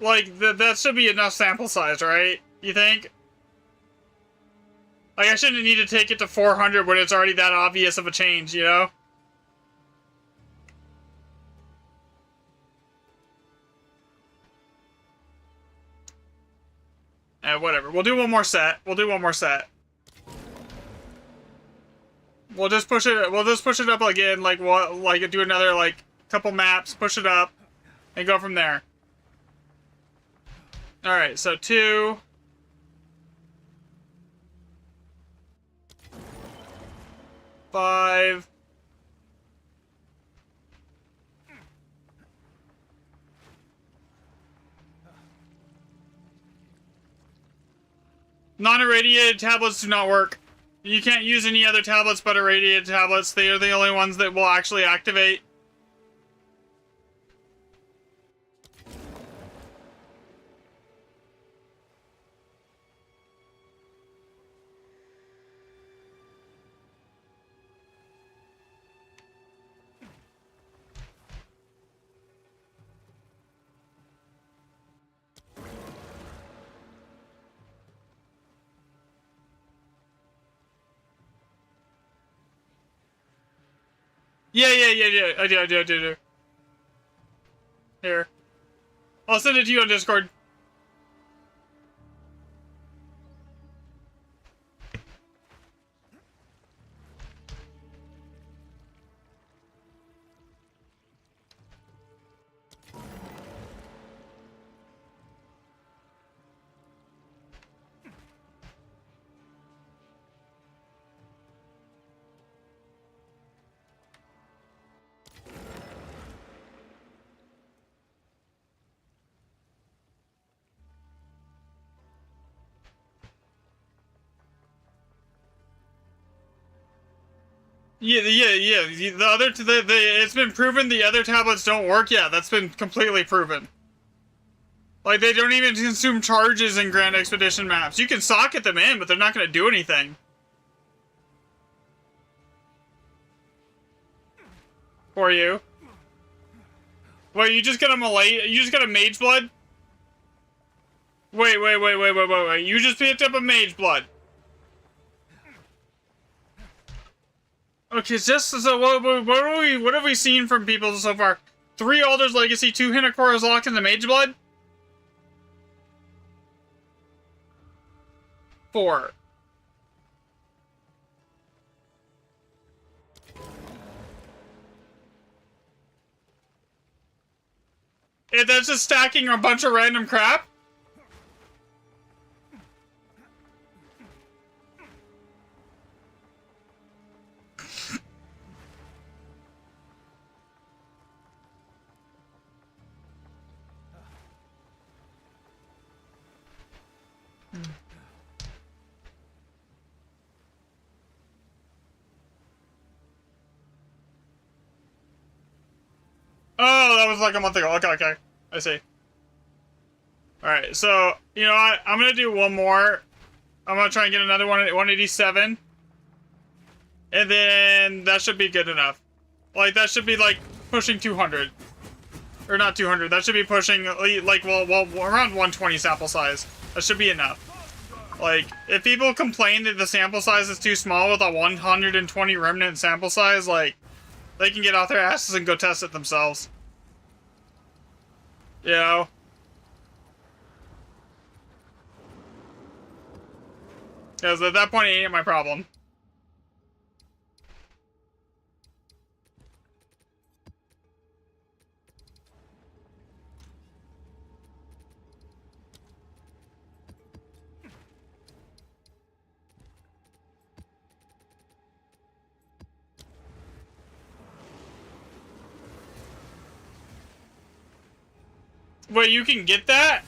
like, that should be enough sample size, right? You think? Like, I shouldn't need to take it to 400 when it's already that obvious of a change, you know? Whatever. We'll do one more set. We'll do one more set. We'll just push it. We'll just push it up again. Like what? Like do another like couple maps. Push it up, and go from there. All right. So 2. Five. Non-irradiated tablets do not work. You can't use any other tablets but irradiated tablets. They are the only ones that will actually activate. Yeah. I do. Here. I'll send it to you on Discord. Yeah. The other, it's been proven the other tablets don't work. Yeah, that's been completely proven. Like, they don't even consume charges in Grand Expedition maps. You can socket them in, but they're not going to do anything. For you. Wait, you just got a Malay? You just got a Mage Blood? Wait. You just picked up a Mage Blood. Okay, just so what have we seen from people so far? 3 Alder's Legacy, 2 Hinakora's locked in the Mage Blood? 4. And that's just stacking a bunch of random crap? Oh, that was like a month ago. Okay. I see. Alright, so, you know what? I'm gonna do one more. I'm gonna try and get another one at 187. And then that should be good enough. Like, that should be, like, pushing 200. Or not 200. That should be pushing, like, well, around 120 sample size. That should be enough. Like, if people complain that the sample size is too small with a 120 remnant sample size, like, they can get off their asses and go test it themselves. You know? Because at that point, it ain't my problem. Wait, you can get that?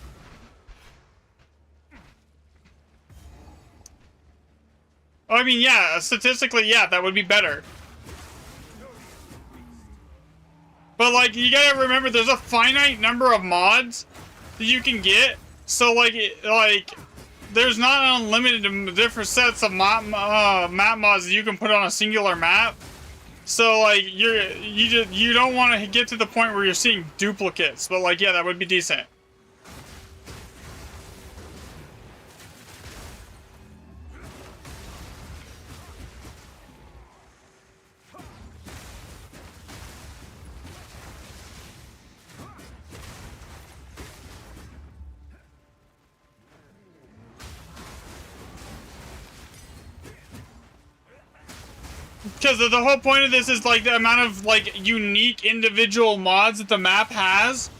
I mean, yeah, statistically, yeah, that would be better. But, like, you gotta remember, there's a finite number of mods that you can get. So, like, there's not unlimited different sets of map mods that you can put on a singular map. So, like, you don't want to get to the point where you're seeing duplicates. But, like, yeah, that would be decent. because the whole point of this is like the amount of like unique individual mods that the map has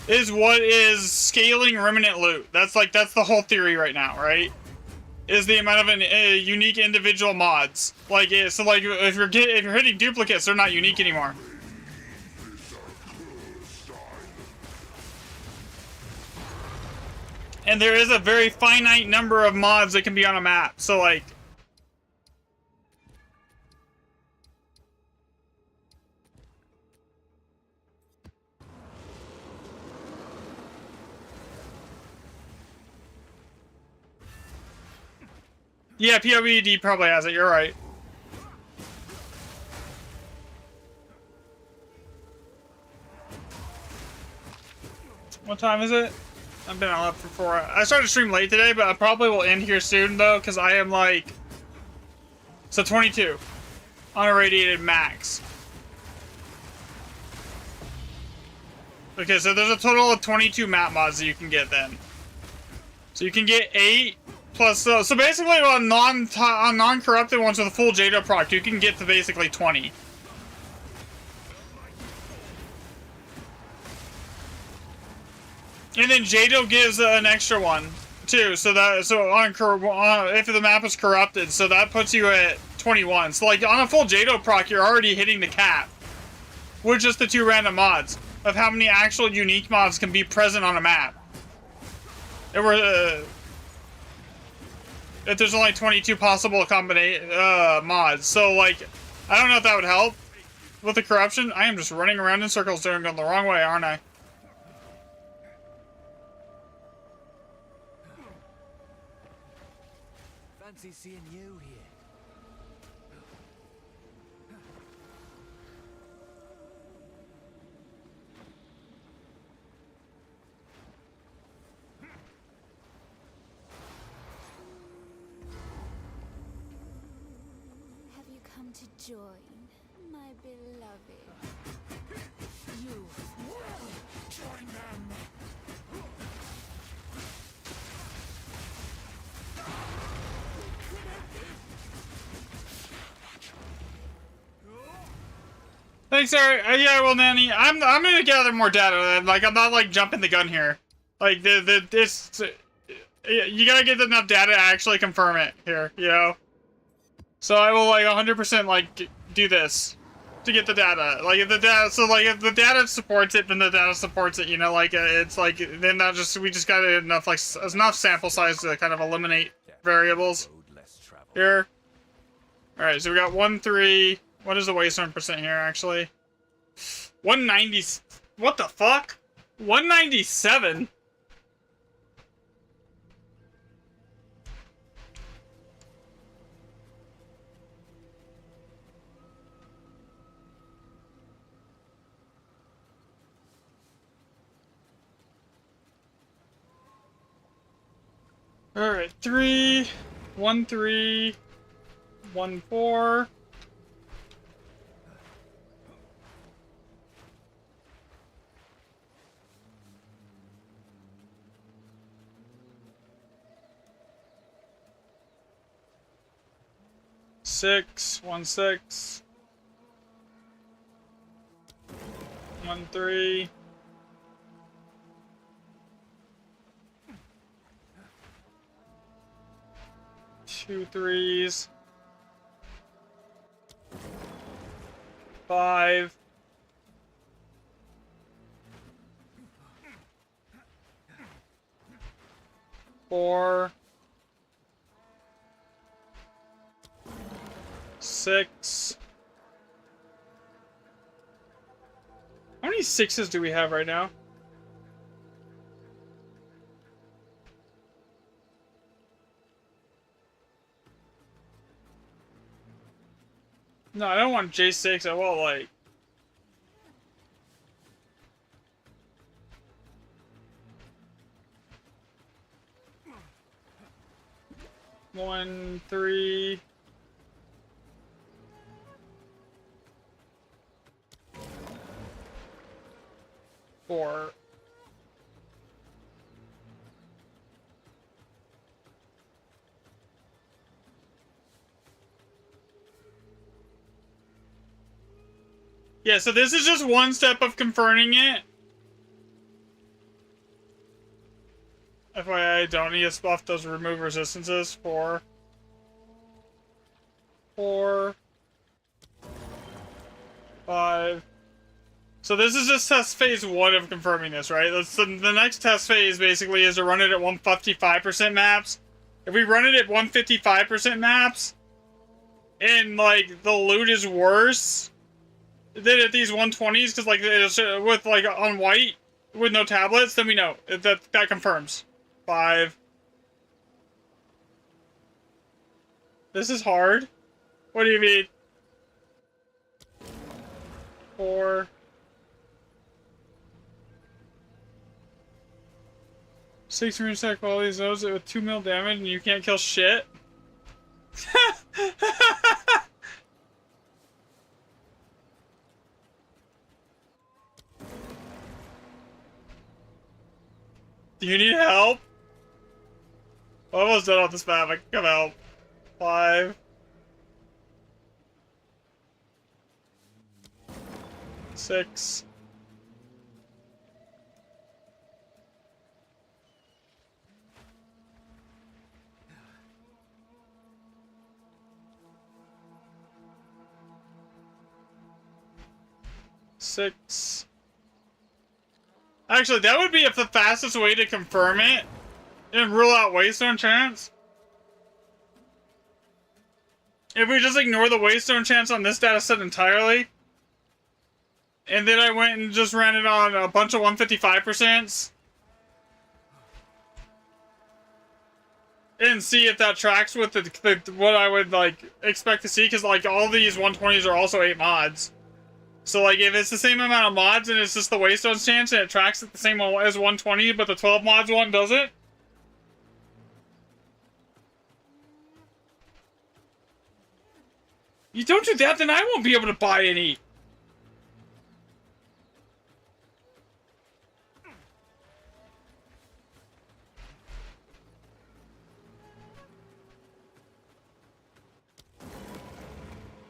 is what is scaling Remnant loot. That's the whole theory right now, right? Is the amount of unique individual mods. Like, so like if you're hitting duplicates, they're not unique anymore. And there is a very finite number of mods that can be on a map. So like, yeah, POED probably has it, you're right. What time is it? I've been up for 4 hours. I started to stream late today, but I probably will end here soon though, because I am like... So 22. Unirradiated max. Okay, so there's a total of 22 map mods that you can get then. So you can get 8... Plus, so basically on non-corrupted ones with a full Jado proc, you can get to basically 20. And then Jado gives an extra one too, so if the map is corrupted, so that puts you at 21. So like on a full Jado proc, you're already hitting the cap with just the 2 random mods of how many actual unique mods can be present on a map. If there's only 22 possible mods. So, like, I don't know if that would help with the corruption. I am just running around in circles doing it the wrong way, aren't I? Fancy seeing you here. Have you come to join, my beloved? You will join them. Thanks, Eric. Yeah, well, Nanny, I'm gonna gather more data. Like, I'm not like jumping the gun here. Like, this, you gotta get enough data to actually confirm it here, you know. So I will like 100% like do this to get the data. Like if the data, so like if the data supports it, then the data supports it. You know, like it's like then we just got enough like enough sample size to kind of eliminate variables here. All right, so we got 1-3. What is the wasteland percent here actually? 190. What the fuck? 197. Alright, 3, 1, 3, 1, 4. Six, 1, 6. 1, 3. Two 3s. 5. 4. 6. How many 6s do we have right now? No, I don't want J6. I want like... One, 3... 4. Yeah, so this is just one step of confirming it. FYI, don't need to buff those remove resistances. 4. 4. 5. So this is just test phase 1 of confirming this, right? The next test phase basically is to run it at 155% maps. If we run it at 155% maps, and like the loot is worse than at these 120s, because like it's with like on white with no tablets, then we know that confirms. 5. This is hard. What do you mean? 4. 6 rune stack all these nodes with 2 mil damage and you can't kill shit? Do you need help? I'm almost done on this map. I can come help. 5. 6. 6. Actually, that would be the fastest way to confirm it and rule out Waystone chance. If we just ignore the Waystone chance on this data set entirely, and then I went and just ran it on a bunch of 155%, and see if that tracks with what I would like expect to see, because like all these 120s are also 8 mods. So like if it's the same amount of mods and it's just the Waystone's chance and it tracks it the same as 120, but the 12 mods one doesn't. You don't do that, then I won't be able to buy any.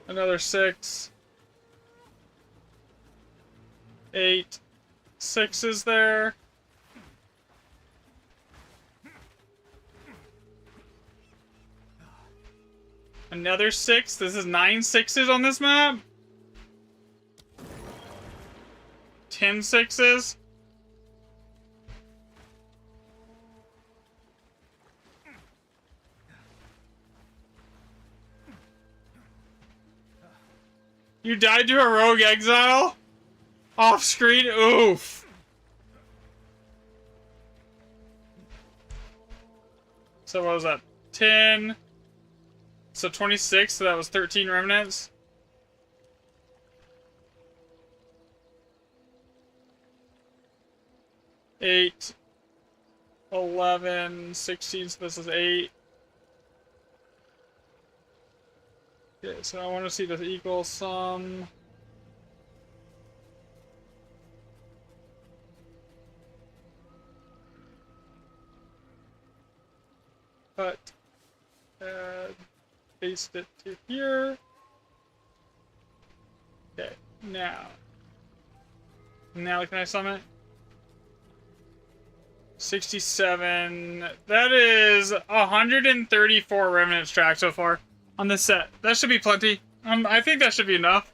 Another 6. 8. 6 is there. Another 6. This is 9 6s on this map. 10 6s. You died to a rogue exile? Off screen? Oof. So what was that? 10. So 26, so that was 13 remnants. Eight. 11. 16, so this is 8. Okay, so I want to see the equal sum. Cut. Add. Paste it to here. Okay, now. Now can I sum it? 67. That is 134 remnants tracked so far on this set. That should be plenty. I think that should be enough.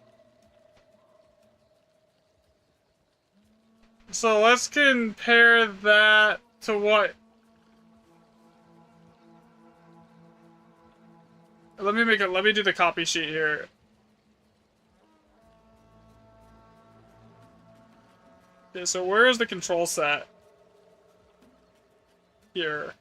So let's compare that to what. Let me do the copy sheet here. Okay, so where is the control set? Here.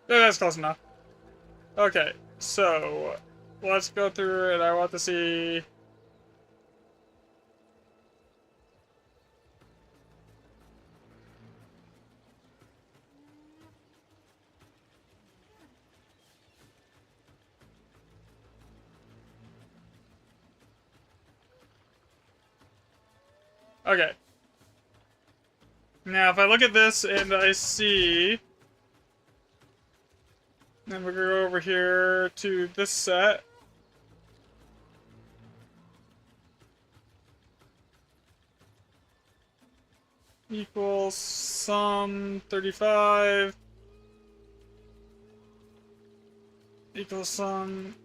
Yeah, that's close enough. Okay, so let's go through it. I want to see. Okay. Now, if I look at this and I see... Then we're gonna go over here to this set. Equals sum 35. Equals sum...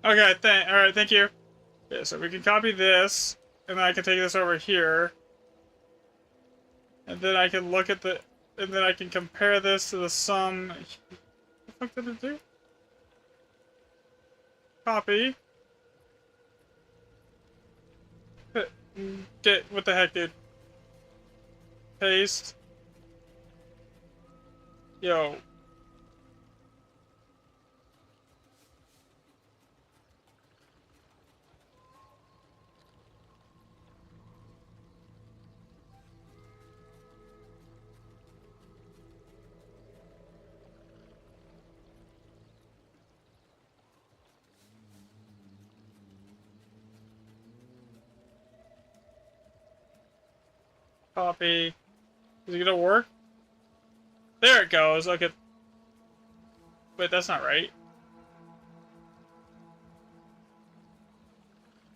Okay, alright, thank you. Yeah, so we can copy this, and then I can take this over here. And then I can look at the... And then I can compare this to the sum... What the fuck did it do? Copy. Get... What the heck, dude? Paste. Yo. Copy. Is it gonna work? There it goes. Okay. Wait, that's not right.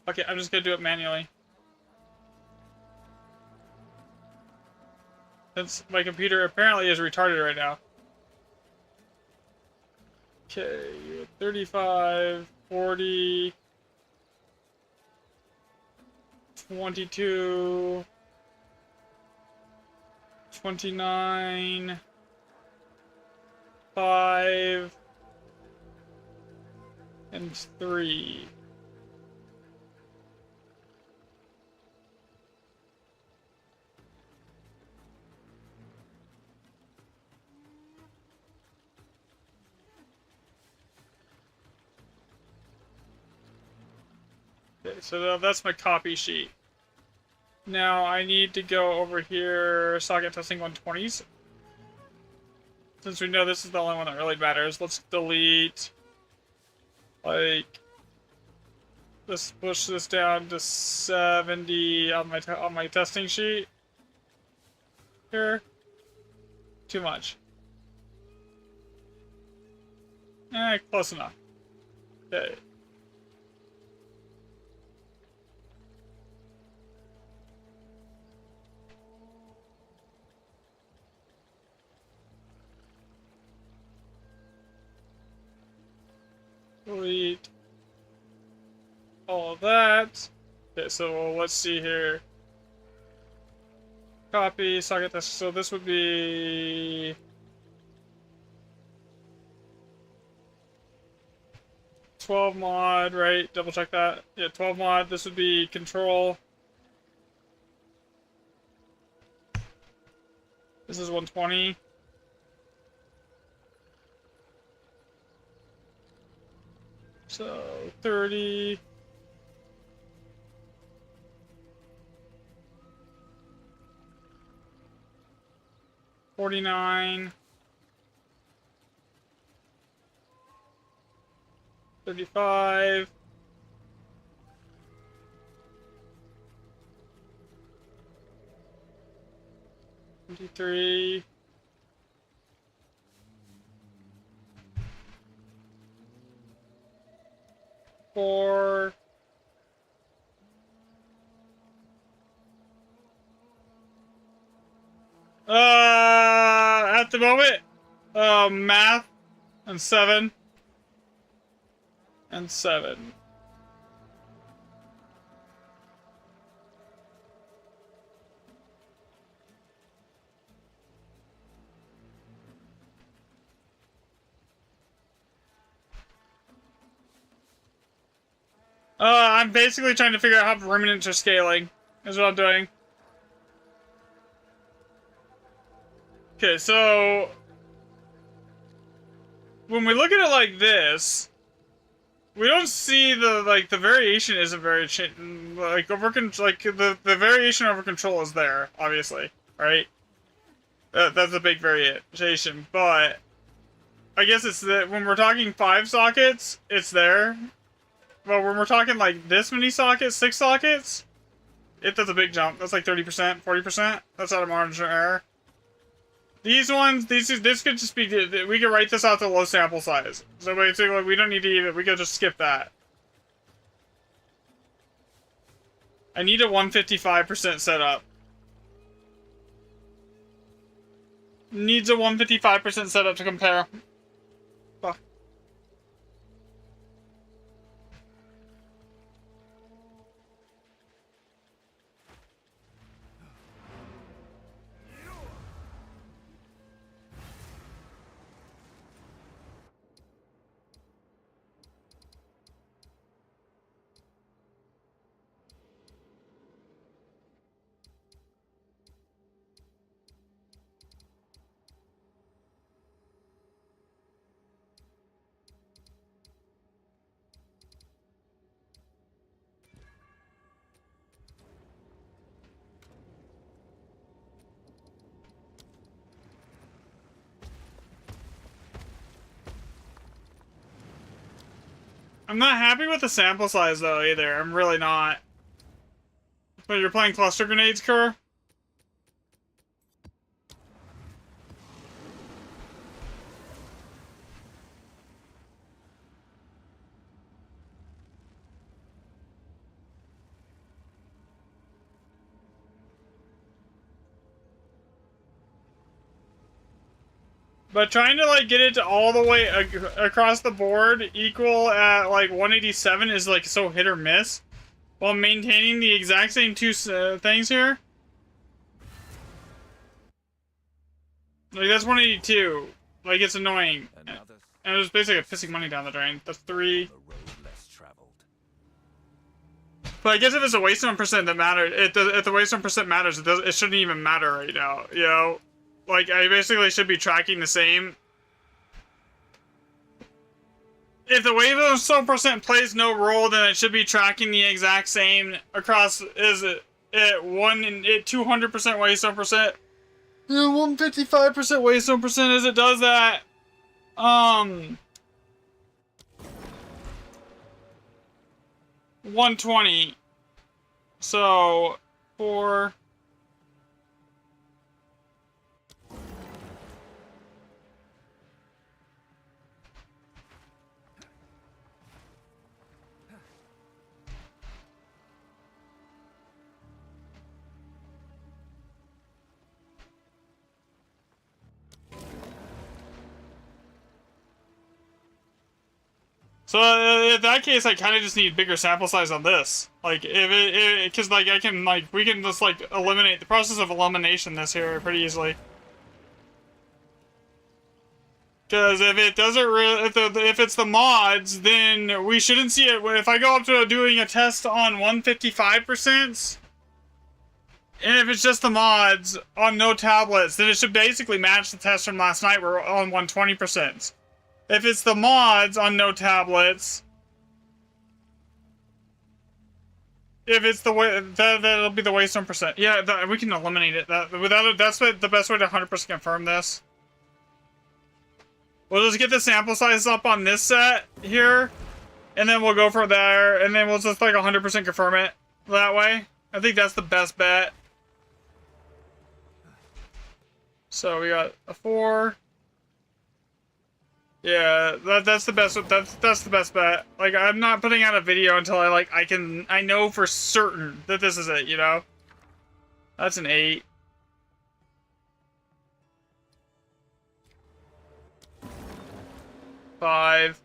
Okay, I'm just gonna do it manually. Since my computer apparently is retarded right now. Okay, 35, 40, 22, 29, 5, and 3. Okay, so that's my copy sheet. Now I need to go over here, socket testing 120s. Since we know this is the only one that really matters, let's delete, like, let's push this down to 70 on my testing sheet. Here. Too much. Close enough. Okay. Delete all of that. Okay, so let's see here. Copy, socket test. So this would be 12 mod, right? Double check that. Yeah, 12 mod. This would be control. This is 120. So 30. $49. 35. $23. 4. At the moment, math and 7 and 7. I'm basically trying to figure out how ruminants are scaling, is what I'm doing. Okay, so when we look at it like this, we don't see the variation isn't very like the variation over control is there, obviously, right? That's a big variation, but I guess it's that when we're talking 5 sockets, it's there. But when we're talking like this many sockets, 6 sockets, that's a big jump. That's like 30%, 40%. That's out of margin of error. These ones, this could just be, we could write this out to low sample size. So basically, we don't need to even, we could just skip that. I need a 155% setup. Needs a 155% setup to compare. Fuck. I'm not happy with the sample size though either. I'm really not. But you're playing cluster grenades, Kerr? But trying to like get it to all the way across the board equal at like 187 is like so hit or miss, while maintaining the exact same two things here. Like that's 182. Like it's annoying, and it was basically pissing money down the drain. That's 3. But I guess if it's a waste on percent that matters, if the waste on percent matters, it shouldn't even matter right now. You know. Like, I basically should be tracking the same. If the wave of some percent plays no role, then it should be tracking the exact same across, is it 200% waste on percent? 155% waste on percent as it does that. 120. So, 4... So in that case, I kind of just need bigger sample size on this. Like, because like I can like we can just like eliminate the process of elimination this here pretty easily. Because if it doesn't, if it's the mods, then we shouldn't see it. If I go up to doing a test on 155%, and if it's just the mods on no tablets, then it should basically match the test from last night. We're on 120%. If it's the mods on no tablets, if it's the way that'll be the waste on percent. Yeah, we can eliminate it. That's the best way to 100% confirm this. We'll just get the sample size up on this set here, and then we'll go from there, and then we'll just like 100% confirm it that way. I think that's the best bet. So we got a 4. Yeah, that's the best. That's the best bet. Like, I'm not putting out a video until I know for certain that this is it. You know, that's an 8. Five.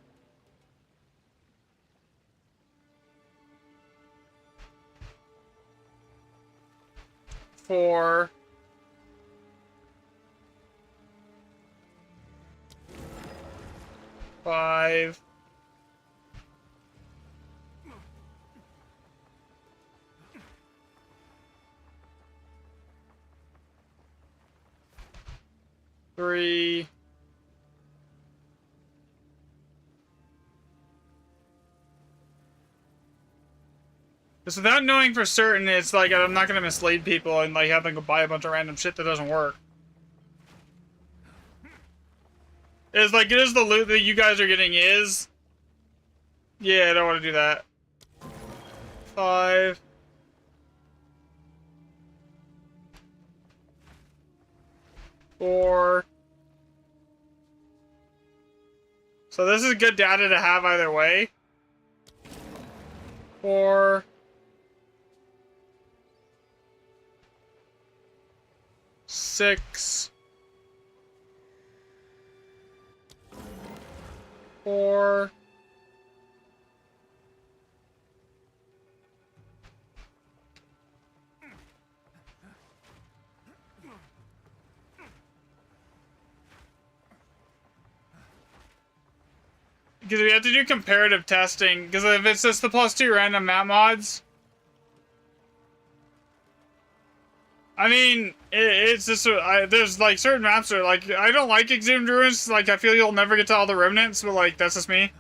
4. 5. 3. Because without knowing for certain, it's like I'm not gonna mislead people and like have them go buy a bunch of random shit that doesn't work. It's like, it is the loot that you guys are getting is. Yeah, I don't want to do that. 5. 4. So this is good data to have either way. 4. 6. 4. 'Cause we have to do comparative testing, because if it's just the +2 random map mods, I mean, it's just, there's like certain maps that are like, I don't like Exhumed Ruins, like I feel you'll never get to all the remnants, but like, that's just me.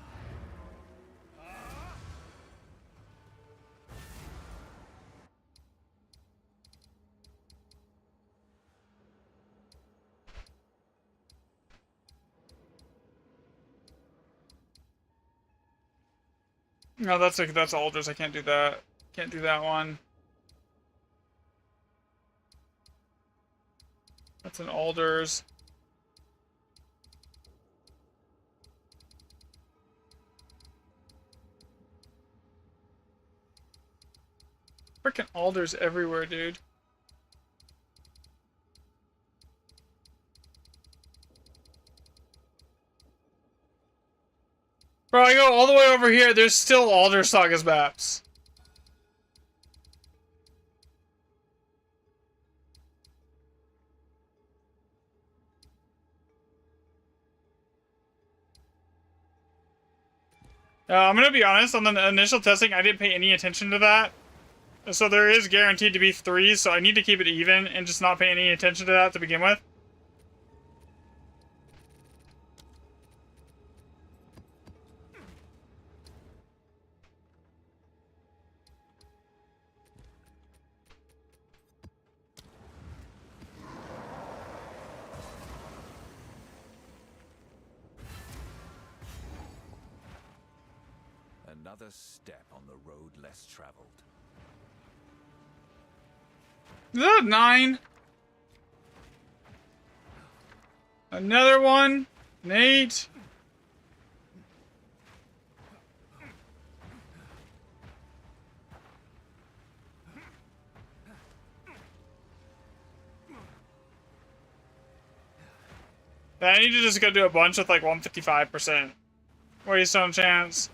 No, that's Alders. I can't do that. Can't do that one. That's an Alders. Frickin' Alders everywhere, dude. Bro, I go all the way over here, there's still Alder Saga's maps. I'm gonna be honest, on the initial testing, I didn't pay any attention to that. So there is guaranteed to be 3, so I need to keep it even and just not pay any attention to that to begin with. Another step on the road less traveled. Is that a 9? Another one. An 8. I need to just go do a bunch with like 155%. Waystone chance.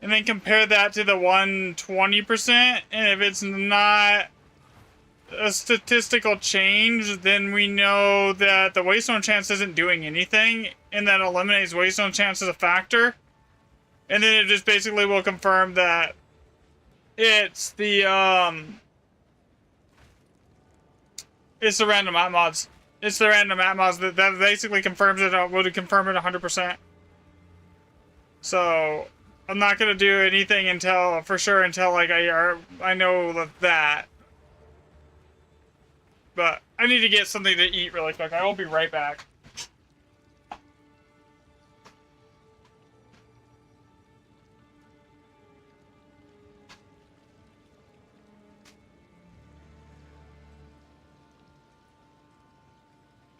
And then compare that to the 120%, and if it's not a statistical change, then we know that the Waystone chance isn't doing anything, and that eliminates Waystone chance as a factor. And then it just basically will confirm that it's the random map mods. It's the random map mods that basically confirms it, would confirm it 100%. So I'm not gonna do anything until, for sure, until like I know that. But I need to get something to eat really quick. I will be right back.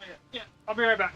Okay, yeah, I'll be right back.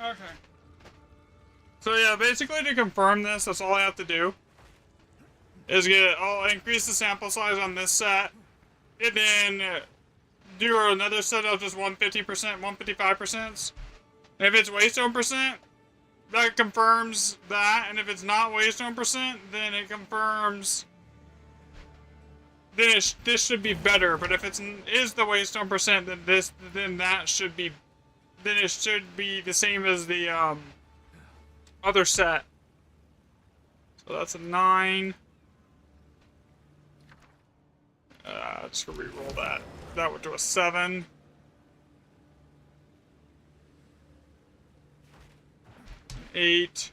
Okay. So yeah, basically to confirm this, that's all I have to do. I'll increase the sample size on this set, and then do another set of just 150%, 155%. And if it's waystone percent, that confirms that, and if it's not waystone percent, then it confirms. Then this should be better. But if it is the waystone percent, then that should be. Then it should be the same as the other set. So that's a 9. Just gonna re-roll that. That went to a 7. Eight.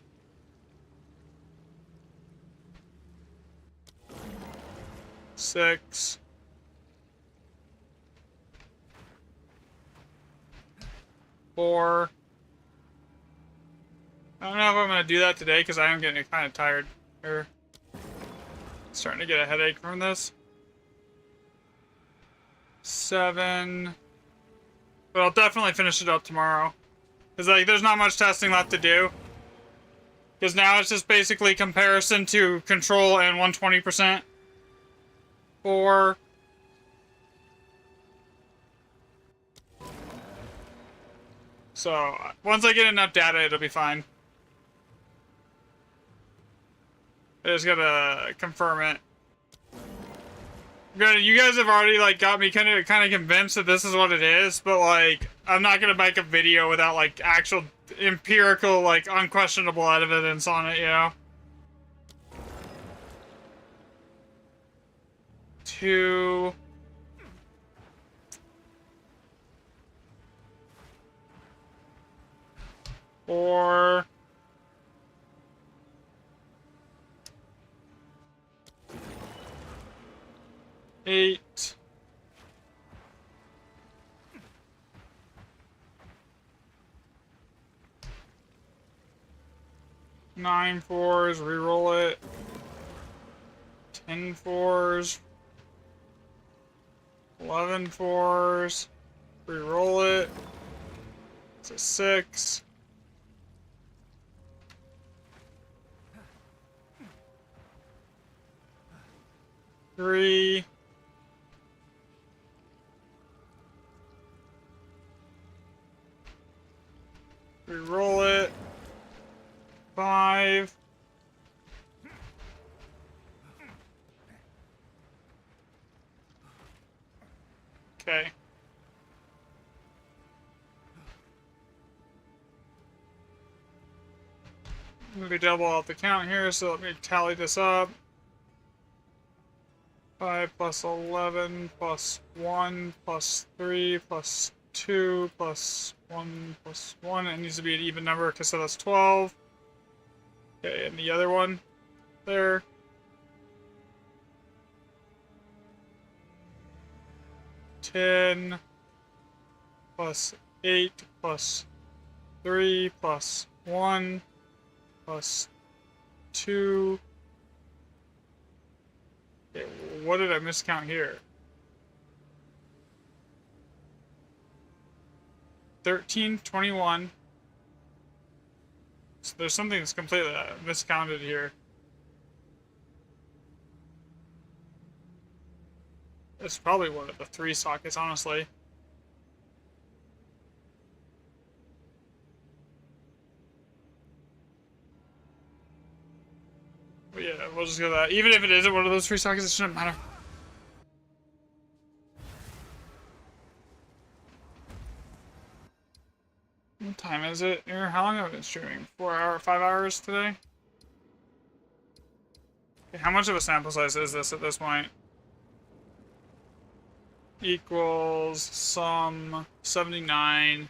6. 4. I don't know if I'm gonna do that today because I am getting kind of tired here. Starting to get a headache from this. 7. But I'll definitely finish it up tomorrow. Because like there's not much testing left to do. Because now it's just basically comparison to control and 120%. 4. So once I get enough data, it'll be fine. I just gotta confirm it. You guys have already like got me kind of convinced that this is what it is, but like I'm not gonna make a video without like actual empirical, like unquestionable evidence on it, you know. 2. 4. 8. 9 4s, reroll it. 10 4s. 11 4s, reroll it. It's a 6. 3. 3roll it. 5. Okay. Maybe double out the count here, so let me tally this up. 5 plus 11 plus 1 plus 3 plus 2 plus 1 plus 1. It needs to be an even number because so that's 12. Okay, and the other one there. 10 plus 8 plus 3 plus 1 plus 2. Okay, what did I miscount here? 13, 21. So there's something that's completely miscounted here. It's probably one of the 3 sockets, honestly. But yeah, we'll just go that. Even if it isn't one of those 3 sockets, it shouldn't matter. What time is it here? How long have I been streaming? 5 hours today? Okay, how much of a sample size is this at this point? Equals some 79.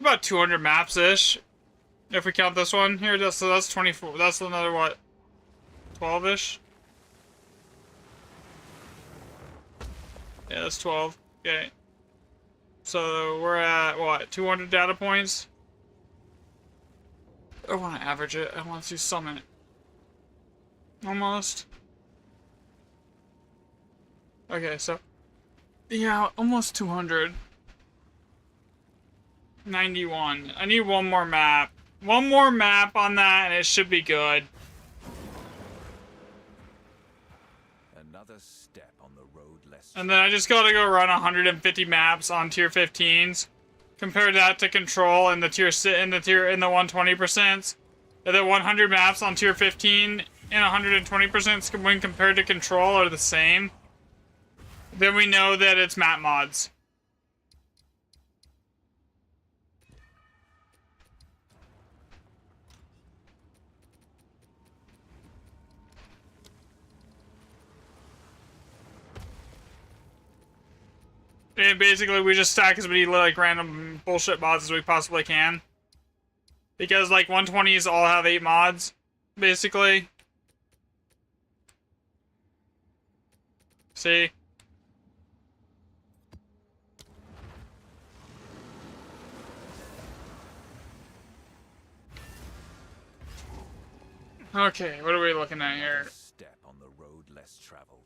About 200 maps-ish. If we count this one here, so that's 24. That's another, what, 12-ish? Yeah, that's 12. Okay. So we're at, what, 200 data points? I don't want to average it. I want to sum it. Almost. Okay, so... yeah, almost 200. 91. I need one more map. One more map on that and it should be good. Another step on the road less And then I just gotta go run 150 maps on tier 15s. Compare that to control in the tier 120%. The 100 maps on tier 15 and 120% when compared to control are the same. Then we know that it's map mods. And basically, we just stack as many like random bullshit mods as we possibly can, because like 120s all have 8 mods, basically. See? Okay, what are we looking at here? step on the road less traveled.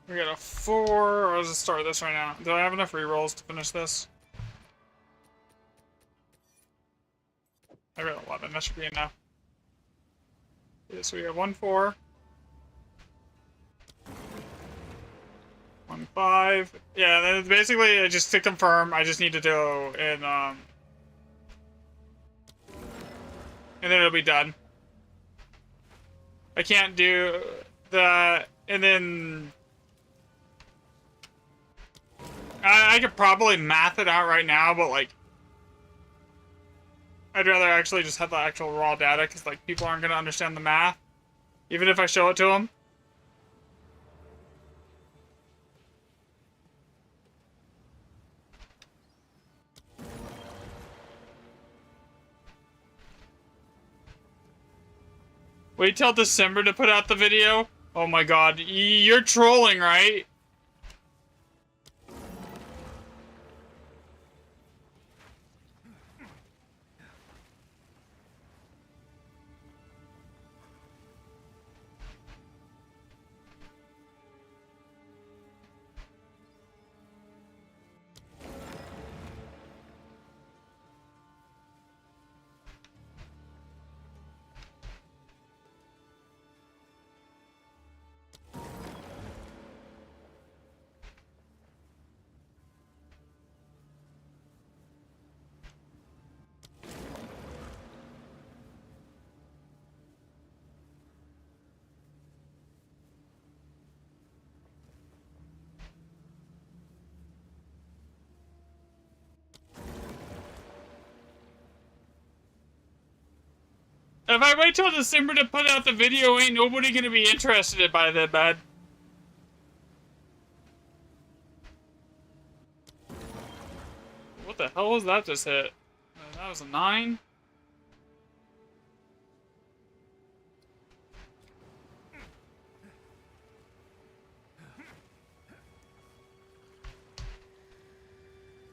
We got a 4. I'll just start this right now. Do I have enough rerolls to finish this? I got 11. That should be enough. Yeah, so we have 1 4. 1 5. Yeah, then basically I just to confirm, I just need to do and then it'll be done. I can't do that, and then I could probably math it out right now, but like I'd rather actually just have the actual raw data, because like people aren't gonna understand the math, even if I show it to them. Wait till December to put out the video? Oh my god, you're trolling, right? If I wait till December to put out the video, ain't nobody gonna be interested by that, bad. What the hell was that just hit? That was a 9?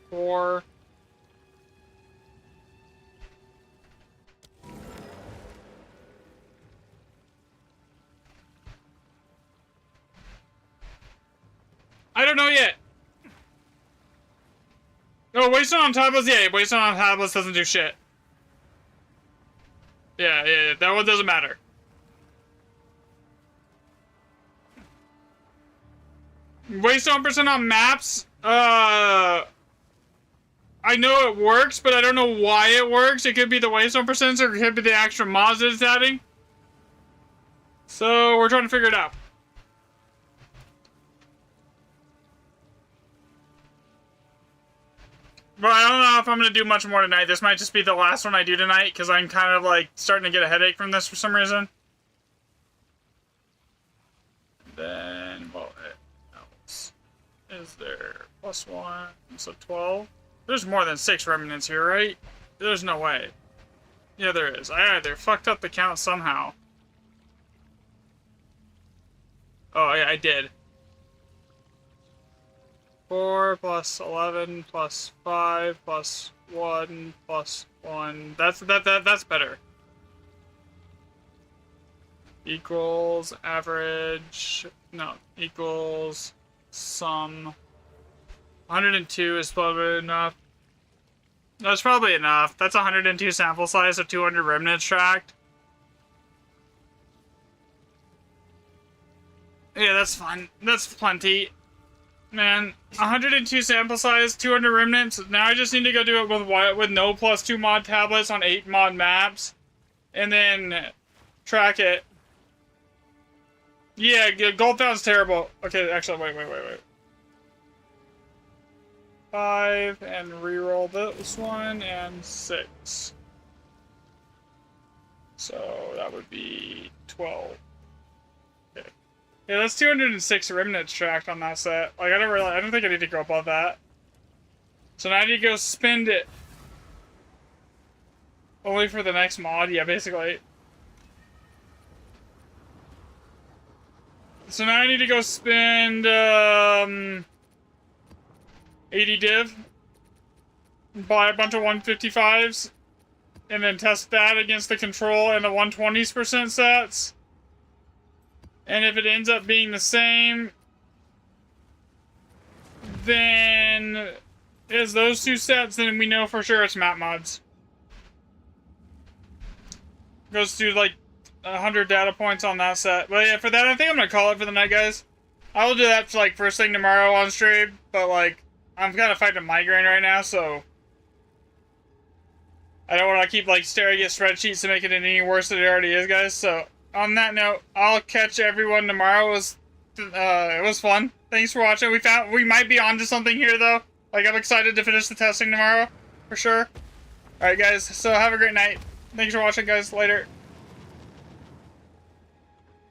Four. I don't know yet. No, wasting on tablets, yeah, wasting on tablets doesn't do shit. Yeah, that one doesn't matter. Waste on percent on maps, I know it works, but I don't know why it works. It could be the waste on percents, or it could be the extra mods that it's adding. So, we're trying to figure it out. But I don't know if I'm going to do much more tonight. This might just be the last one I do tonight, because I'm kind of, like, starting to get a headache from this for some reason. Then is there? +1, so 12. There's more than 6 remnants here, right? There's no way. Yeah, there is. I either fucked up the count somehow. Oh, yeah, I did. 4 plus 11 plus 5 plus 1 plus 1. That's better. Equals average. No, equals sum. 102 is probably enough. That's probably enough. That's 102 sample size of 200 remnants tracked. Yeah, that's fine. That's plenty. Man, 102 sample size, 200 remnants. Now I just need to go do it with no +2 mod tablets on 8 mod maps. And then track it. Yeah, Goldfound's terrible. Okay, actually, wait. 5, and reroll this one, and 6. So that would be 12. Okay. Yeah, that's 206 remnants tracked on that set. Like, I don't think I need to go above that. So now I need to go spend it. Only for the next mod, yeah, basically. So now I need to go spend, 80 div, buy a bunch of 155s, and then test that against the control and the 120% sets. And if it ends up being the same, then as those two sets, then we know for sure it's map mods. Goes through like 100 data points on that set. But yeah, for that, I think I'm gonna call it for the night, guys. I will do that for like first thing tomorrow on stream, but like, I'm kind of fighting a migraine right now, so I don't want to keep like staring at spreadsheets to make it any worse than it already is, guys. So on that note, I'll catch everyone tomorrow. It was fun. Thanks for watching. We might be onto something here though. Like, I'm excited to finish the testing tomorrow for sure. All right, guys. So have a great night. Thanks for watching, guys. Later.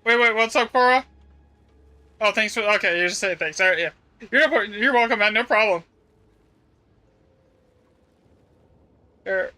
Wait. What's up, Cora? Oh, thanks for. Okay, you just say thanks. All right, yeah. You're welcome, man. No problem. Here.